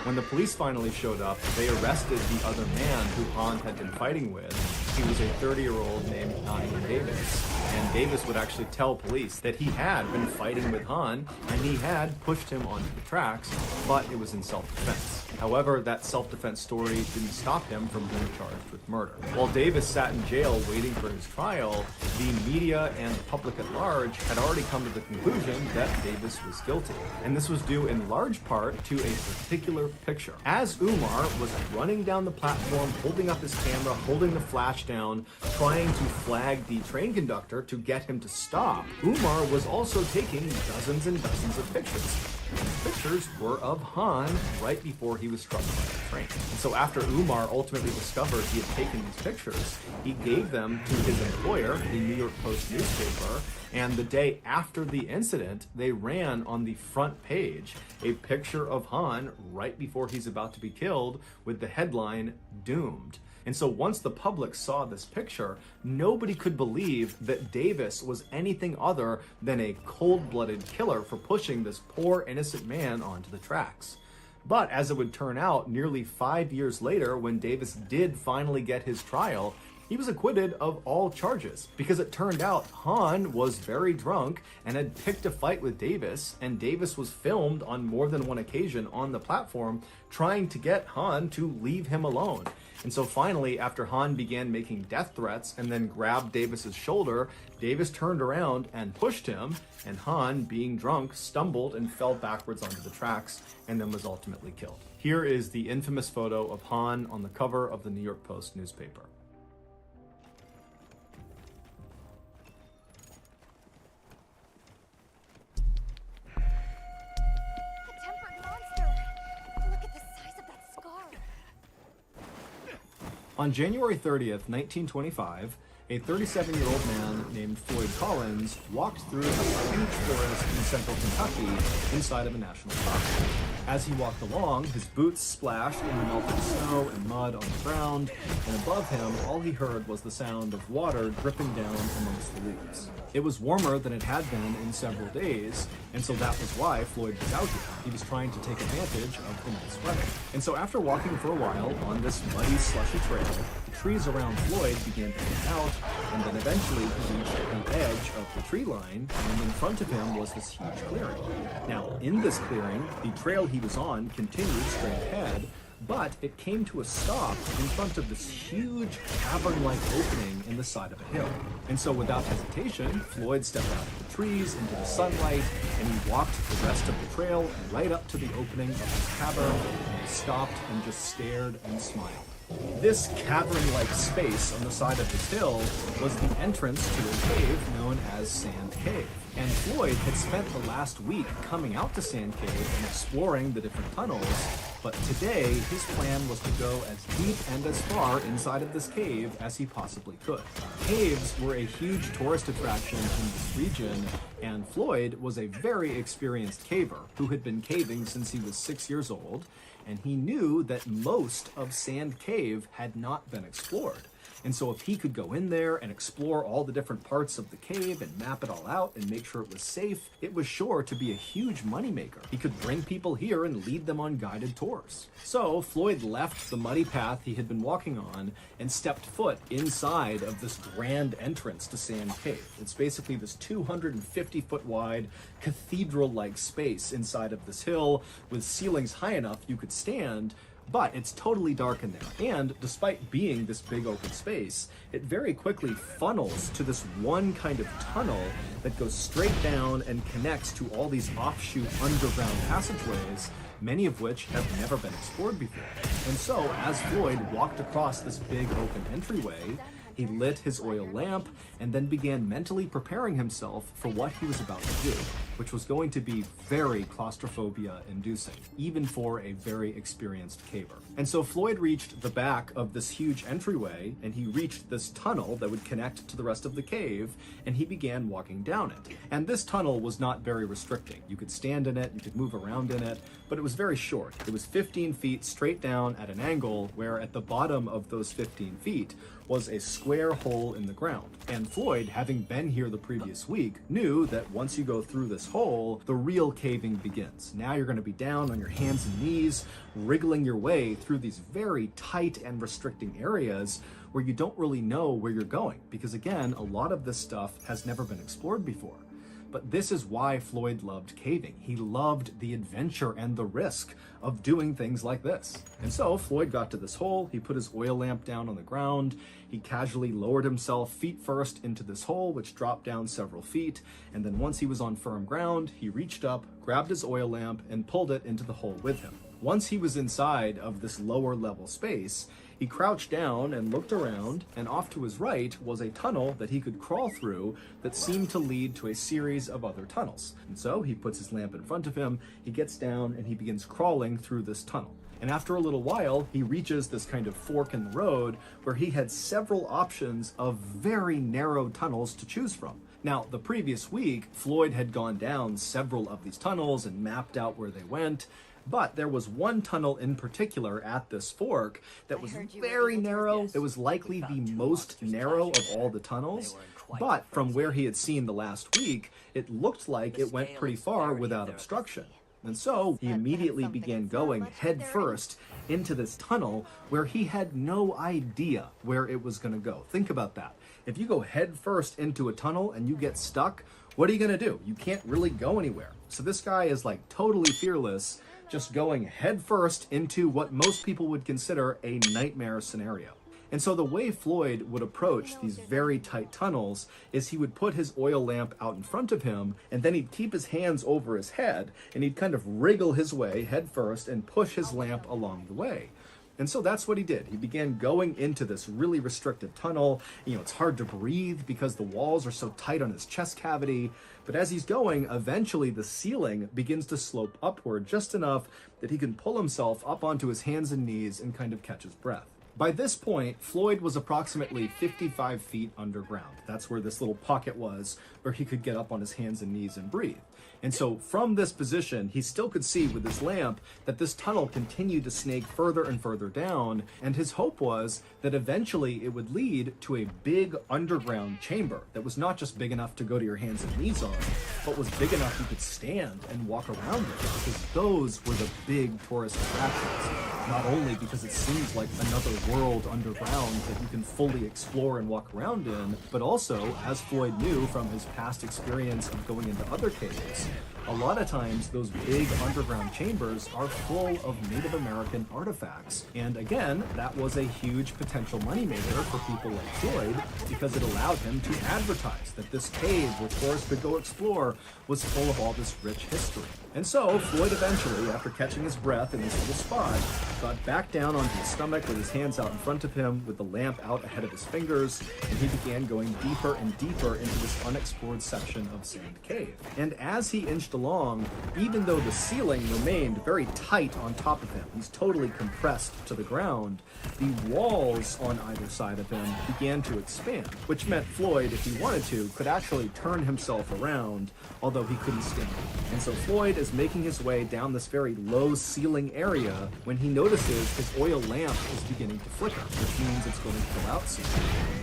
When the police finally showed up, they arrested the other man who Han had been fighting with. He was a 30-year-old named Naeem Davis. And Davis would actually tell police that he had been fighting with Han, and he had pushed him onto the tracks, but it was in self-defense. However, that self-defense story didn't stop him from being charged with murder. While Davis sat in jail waiting for his trial, the media and the public at large had already come to the conclusion that Davis was guilty. And this was due in large part to a particular picture. As Umar was running down the platform, holding up his camera, holding the flash down, trying to flag the train conductor to get him to stop, Umar was also taking dozens and dozens of pictures. These pictures were of Han right before he was struck by the train. And so after Umar ultimately discovered he had taken these pictures, he gave them to his employer, the New York Post newspaper, and the day after the incident, they ran on the front page a picture of Han right before he's about to be killed with the headline, "Doomed." And so once the public saw this picture, nobody could believe that Davis was anything other than a cold-blooded killer for pushing this poor innocent man onto the tracks. But as it would turn out, nearly 5 years later, when Davis did finally get his trial, he was acquitted of all charges because it turned out Han was very drunk and had picked a fight with Davis, and Davis was filmed on more than one occasion on the platform trying to get Han to leave him alone. And so finally, after Han began making death threats and then grabbed Davis's shoulder, Davis turned around and pushed him, and Han, being drunk, stumbled and fell backwards onto the tracks and then was ultimately killed. Here is the infamous photo of Han on the cover of the New York Post newspaper. A tempered monster. Look at the size of that scar. On January 30th, 1925, a 37-year-old man named Floyd Collins walked through a huge forest in central Kentucky inside of a national park. As he walked along, his boots splashed in the melted snow and mud on the ground, and above him, all he heard was the sound of water dripping down amongst the leaves. It was warmer than it had been in several days, and so that was why Floyd was out here. He was trying to take advantage of the nice weather. And so after walking for a while on this muddy, slushy trail, the trees around Floyd began to thin out, and then eventually he reached the edge of the tree line, and in front of him was this huge clearing. Now, in this clearing, the trail he was on continued straight ahead, but it came to a stop in front of this huge cavern-like opening in the side of a hill. And so without hesitation, Floyd stepped out of the trees into the sunlight, and he walked the rest of the trail right up to the opening of this cavern, and he stopped and just stared and smiled. This cavern-like space on the side of this hill was the entrance to a cave known as Sand Cave. And Floyd had spent the last week coming out to Sand Cave and exploring the different tunnels, but today his plan was to go as deep and as far inside of this cave as he possibly could. Caves were a huge tourist attraction in this region, and Floyd was a very experienced caver who had been caving since he was 6 years old, and he knew that most of Sand Cave had not been explored. And so if he could go in there and explore all the different parts of the cave and map it all out and make sure it was safe, it was sure to be a huge moneymaker. He could bring people here and lead them on guided tours. So Floyd left the muddy path he had been walking on and stepped foot inside of this grand entrance to Sand Cave. It's basically this 250-foot wide cathedral-like space inside of this hill with ceilings high enough you could stand, but it's totally dark in there. And despite being this big open space, it very quickly funnels to this one kind of tunnel that goes straight down and connects to all these offshoot underground passageways, many of which have never been explored before. And so, as Floyd walked across this big open entryway, he lit his oil lamp and then began mentally preparing himself for what he was about to do. which was going to be very claustrophobia-inducing, even for a very experienced caver. And so Floyd reached the back of this huge entryway, and he reached this tunnel that would connect to the rest of the cave, and he began walking down it. And this tunnel was not very restricting. You could stand in it, you could move around in it, but it was very short. It was 15 feet straight down at an angle, where at the bottom of those 15 feet was a square hole in the ground. And Floyd, having been here the previous week, knew that once you go through this hole, the real caving begins. Now you're going to be down on your hands and knees, wriggling your way through these very tight and restricting areas where you don't really know where you're going, because again, a lot of this stuff has never been explored before. But this is why Floyd loved caving. He loved the adventure and the risk of doing things like this. And so Floyd got to this hole, he put his oil lamp down on the ground, he casually lowered himself feet first into this hole, which dropped down several feet, and then once he was on firm ground, he reached up, grabbed his oil lamp, and pulled it into the hole with him. Once he was inside of this lower level space, he crouched down and looked around, and off to his right was a tunnel that he could crawl through that seemed to lead to a series of other tunnels. And so he puts his lamp in front of him, he gets down, and he begins crawling through this tunnel. And after a little while, he reaches this kind of fork in the road where he had several options of very narrow tunnels to choose from. Now, the previous week, Floyd had gone down several of these tunnels and mapped out where they went, but there was one tunnel in particular at this fork that was very narrow. It was likely the most narrow of all the tunnels, but from where he had seen the last week, it looked like it went pretty far without obstruction. And so he immediately began going head first into this tunnel where he had no idea where it was going to go. Think about that. If you go head first into a tunnel and you get stuck, what are you going to do? You can't really go anywhere. So this guy is like totally fearless, just going head first into what most people would consider a nightmare scenario. And so the way Floyd would approach these very tight tunnels is he would put his oil lamp out in front of him, and then he'd keep his hands over his head, and he'd kind of wriggle his way head first and push his lamp along the way. And so that's what he did. He began going into this really restricted tunnel. You know, it's hard to breathe because the walls are so tight on his chest cavity. But as he's going, eventually the ceiling begins to slope upward just enough that he can pull himself up onto his hands and knees and kind of catch his breath. By this point, Floyd was approximately 55 feet underground. That's where this little pocket was, where he could get up on his hands and knees and breathe. And so from this position, he still could see with his lamp that this tunnel continued to snake further and further down, and his hope was that eventually it would lead to a big underground chamber that was not just big enough to go to your hands and knees on, but was big enough you could stand and walk around it, because those were the big tourist attractions. Not only because it seems like another world underground that you can fully explore and walk around in, but also, as Floyd knew from his past experience of going into other caves, a lot of times those big underground chambers are full of Native American artifacts. And again, that was a huge potential moneymaker for people like Floyd, because it allowed him to advertise that this cave where tourists could go explore was full of all this rich history. And so Floyd eventually, after catching his breath in this little spot, got back down onto his stomach with his hands out in front of him, with the lamp out ahead of his fingers, and he began going deeper and deeper into this unexplored section of Sand Cave. And as he inched along, even though the ceiling remained very tight on top of him, he's totally compressed to the ground, the walls on either side of him began to expand, which meant Floyd, if he wanted to, could actually turn himself around, although he couldn't stand it. And so Floyd is making his way down this very low ceiling area when he notices his oil lamp is beginning to flicker, which means it's going to go out soon.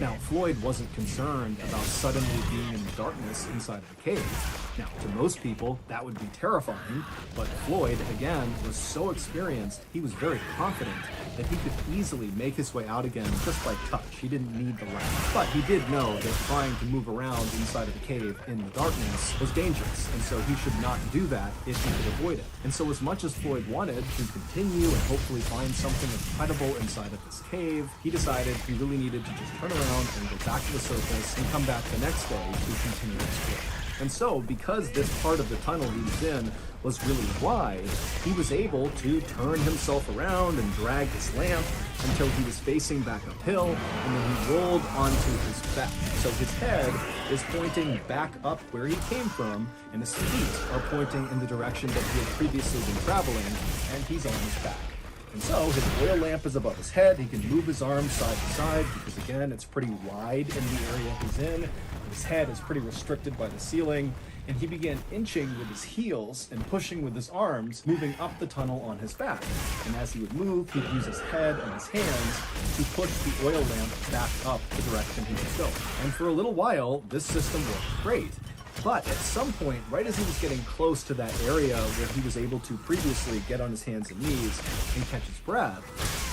Now, Floyd wasn't concerned about suddenly being in the darkness inside of the cave. Now, to most people, that would be terrifying, but Floyd, again, was so experienced, he was very confident that he could easily make his way out again just by touch. He didn't need the lamp. But he did know that trying to move around inside of the cave in the darkness was dangerous, and so he should not do that if he could avoid it. And so as much as Floyd wanted to continue and hopefully find something incredible inside of this cave, he decided he really needed to just turn around and go back to the surface and come back the next day to continue exploring. And so, because this part of the tunnel he was in was really wide, he was able to turn himself around and drag his lamp until he was facing back uphill, and then he rolled onto his back. So his head is pointing back up where he came from, and his feet are pointing in the direction that he had previously been traveling, and he's on his back. And so his oil lamp is above his head. He can move his arms side to side because, again, it's pretty wide in the area he's in. His head is pretty restricted by the ceiling, and he began inching with his heels and pushing with his arms, moving up the tunnel on his back. And as he would move, he'd use his head and his hands to push the oil lamp back up the direction he was going. And for a little while, this system worked great. But at some point, right as he was getting close to that area where he was able to previously get on his hands and knees and catch his breath,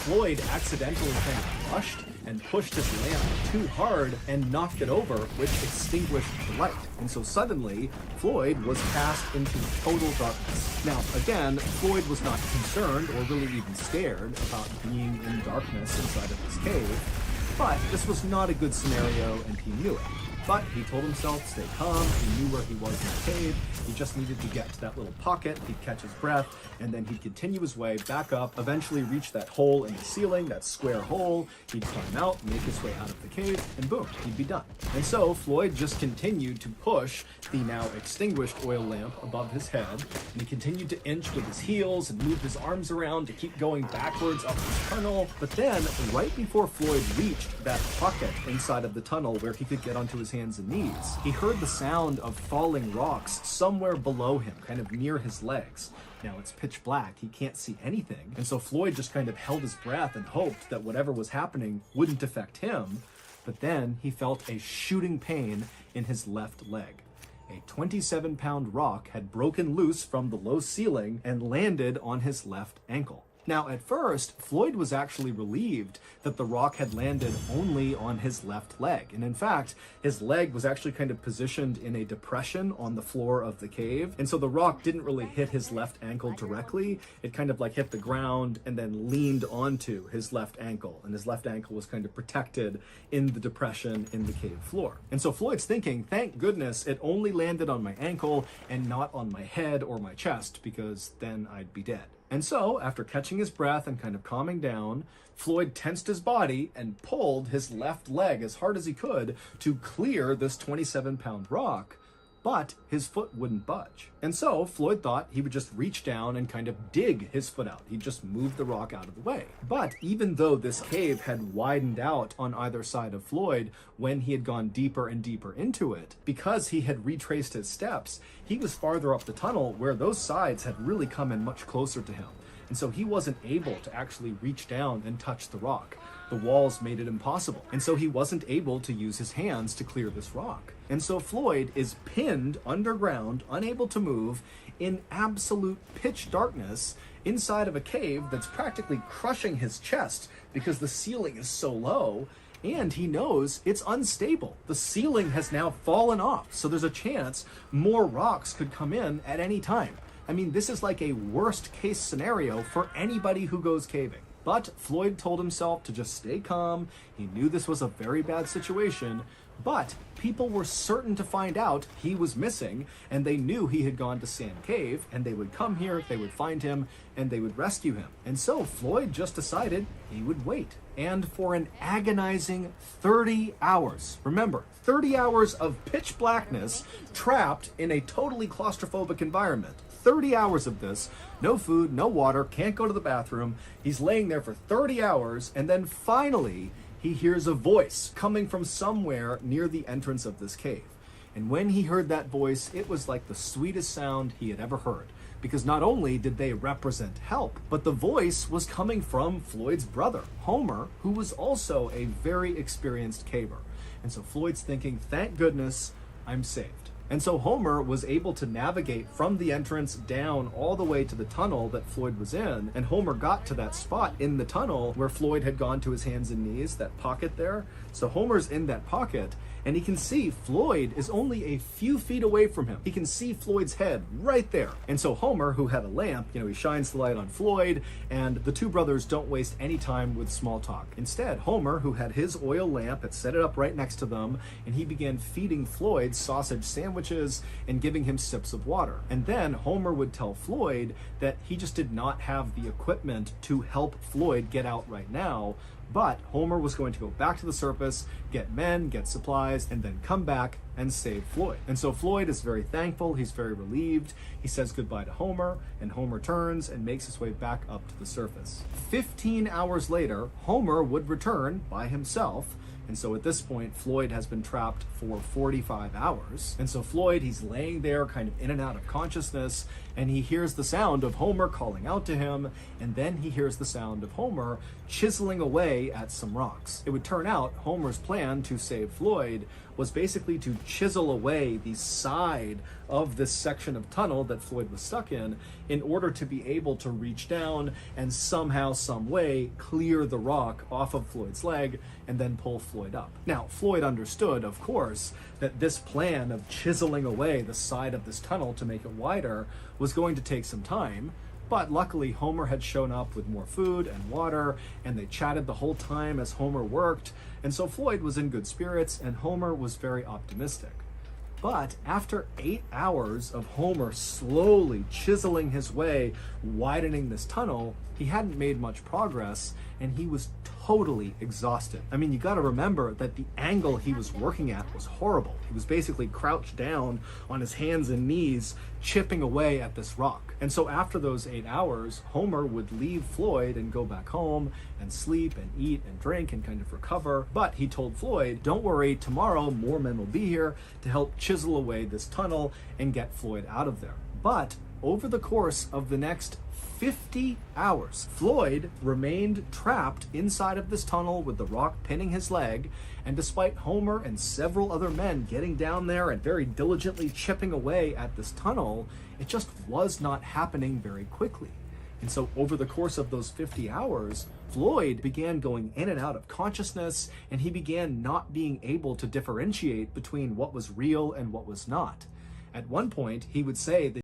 Floyd accidentally kind of rushed and pushed his lamp too hard and knocked it over, which extinguished the light. And so suddenly, Floyd was cast into total darkness. Now, again, Floyd was not concerned or really even scared about being in darkness inside of this cave, but this was not a good scenario, and he knew it. But he told himself, stay calm, he knew where he was in the cave, he just needed to get to that little pocket, he'd catch his breath, and then he'd continue his way back up, eventually reach that hole in the ceiling, that square hole, he'd climb out, make his way out of the cave, and boom, he'd be done. And so Floyd just continued to push the now extinguished oil lamp above his head, and he continued to inch with his heels and move his arms around to keep going backwards up the tunnel. But then, right before Floyd reached that pocket inside of the tunnel where he could get onto his hands and knees, he heard the sound of falling rocks somewhere below him, kind of near his legs. Now it's pitch black, he can't see anything, and so Floyd just kind of held his breath and hoped that whatever was happening wouldn't affect him. But then he felt a shooting pain in his left leg. A 27-pound rock had broken loose from the low ceiling and landed on his left ankle. Now, at first, Floyd was actually relieved that the rock had landed only on his left leg. And in fact, his leg was actually kind of positioned in a depression on the floor of the cave. And so the rock didn't really hit his left ankle directly. It kind of like hit the ground and then leaned onto his left ankle. And his left ankle was kind of protected in the depression in the cave floor. And so Floyd's thinking, thank goodness it only landed on my ankle and not on my head or my chest, because then I'd be dead. And so, after catching his breath and kind of calming down, Floyd tensed his body and pulled his left leg as hard as he could to clear this 27-pound rock, but his foot wouldn't budge. And so Floyd thought he would just reach down and kind of dig his foot out. He'd just move the rock out of the way. But even though this cave had widened out on either side of Floyd when he had gone deeper and deeper into it, because he had retraced his steps, he was farther up the tunnel where those sides had really come in much closer to him. And so he wasn't able to actually reach down and touch the rock. The walls made it impossible. And so he wasn't able to use his hands to clear this rock. And so Floyd is pinned underground, unable to move, in absolute pitch darkness inside of a cave that's practically crushing his chest because the ceiling is so low. And he knows it's unstable. The ceiling has now fallen off, so there's a chance more rocks could come in at any time. I mean, this is like a worst case scenario for anybody who goes caving. But Floyd told himself to just stay calm. He knew this was a very bad situation, but people were certain to find out he was missing, and they knew he had gone to Sand Cave, and they would come here, they would find him, and they would rescue him. And so Floyd just decided he would wait. And for an agonizing 30 hours, remember, 30 hours of pitch blackness, trapped in a totally claustrophobic environment. 30 hours of this, no food, no water, can't go to the bathroom. He's laying there for 30 hours, and then finally, he hears a voice coming from somewhere near the entrance of this cave. And when he heard that voice, it was like the sweetest sound he had ever heard. Because not only did they represent help, but the voice was coming from Floyd's brother, Homer, who was also a very experienced caver. And so Floyd's thinking, thank goodness, I'm saved. And so Homer was able to navigate from the entrance down all the way to the tunnel that Floyd was in. And Homer got to that spot in the tunnel where Floyd had gone to his hands and knees, that pocket there. So Homer's in that pocket, and he can see Floyd is only a few feet away from him. He can see Floyd's head right there. And so Homer, who had a lamp, he shines the light on Floyd, and the two brothers don't waste any time with small talk. Instead, Homer, who had his oil lamp, had set it up right next to them, and he began feeding Floyd sausage sandwiches and giving him sips of water. And then Homer would tell Floyd that he just did not have the equipment to help Floyd get out right now, but Homer was going to go back to the surface, get men, get supplies, and then come back and save Floyd. And so Floyd is very thankful, he's very relieved, he says goodbye to Homer, and Homer turns and makes his way back up to the surface. 15 hours later, Homer would return by himself, and so at this point, Floyd has been trapped for 45 hours. And so Floyd, he's laying there kind of in and out of consciousness, and he hears the sound of Homer calling out to him, and then he hears the sound of Homer chiseling away at some rocks. It would turn out Homer's plan to save Floyd was basically to chisel away the side of this section of tunnel that Floyd was stuck in order to be able to reach down and somehow, some way, clear the rock off of Floyd's leg and then pull Floyd up. Now, Floyd understood, of course, that this plan of chiseling away the side of this tunnel to make it wider was going to take some time, but luckily Homer had shown up with more food and water, and they chatted the whole time as Homer worked, and so Floyd was in good spirits and Homer was very optimistic. But after 8 hours of Homer slowly chiseling his way, widening this tunnel, he hadn't made much progress, and he was totally exhausted. I mean, you gotta remember that the angle he was working at was horrible. He was basically crouched down on his hands and knees, chipping away at this rock. And so after those 8 hours, Homer would leave Floyd and go back home and sleep and eat and drink and kind of recover. But he told Floyd, don't worry, tomorrow more men will be here to help chisel away this tunnel and get Floyd out of there. But over the course of the next 50 hours, Floyd remained trapped inside of this tunnel with the rock pinning his leg, and despite Homer and several other men getting down there and very diligently chipping away at this tunnel, it just was not happening very quickly. And so over the course of those 50 hours, Floyd began going in and out of consciousness, and he began not being able to differentiate between what was real and what was not. At one point, he would say that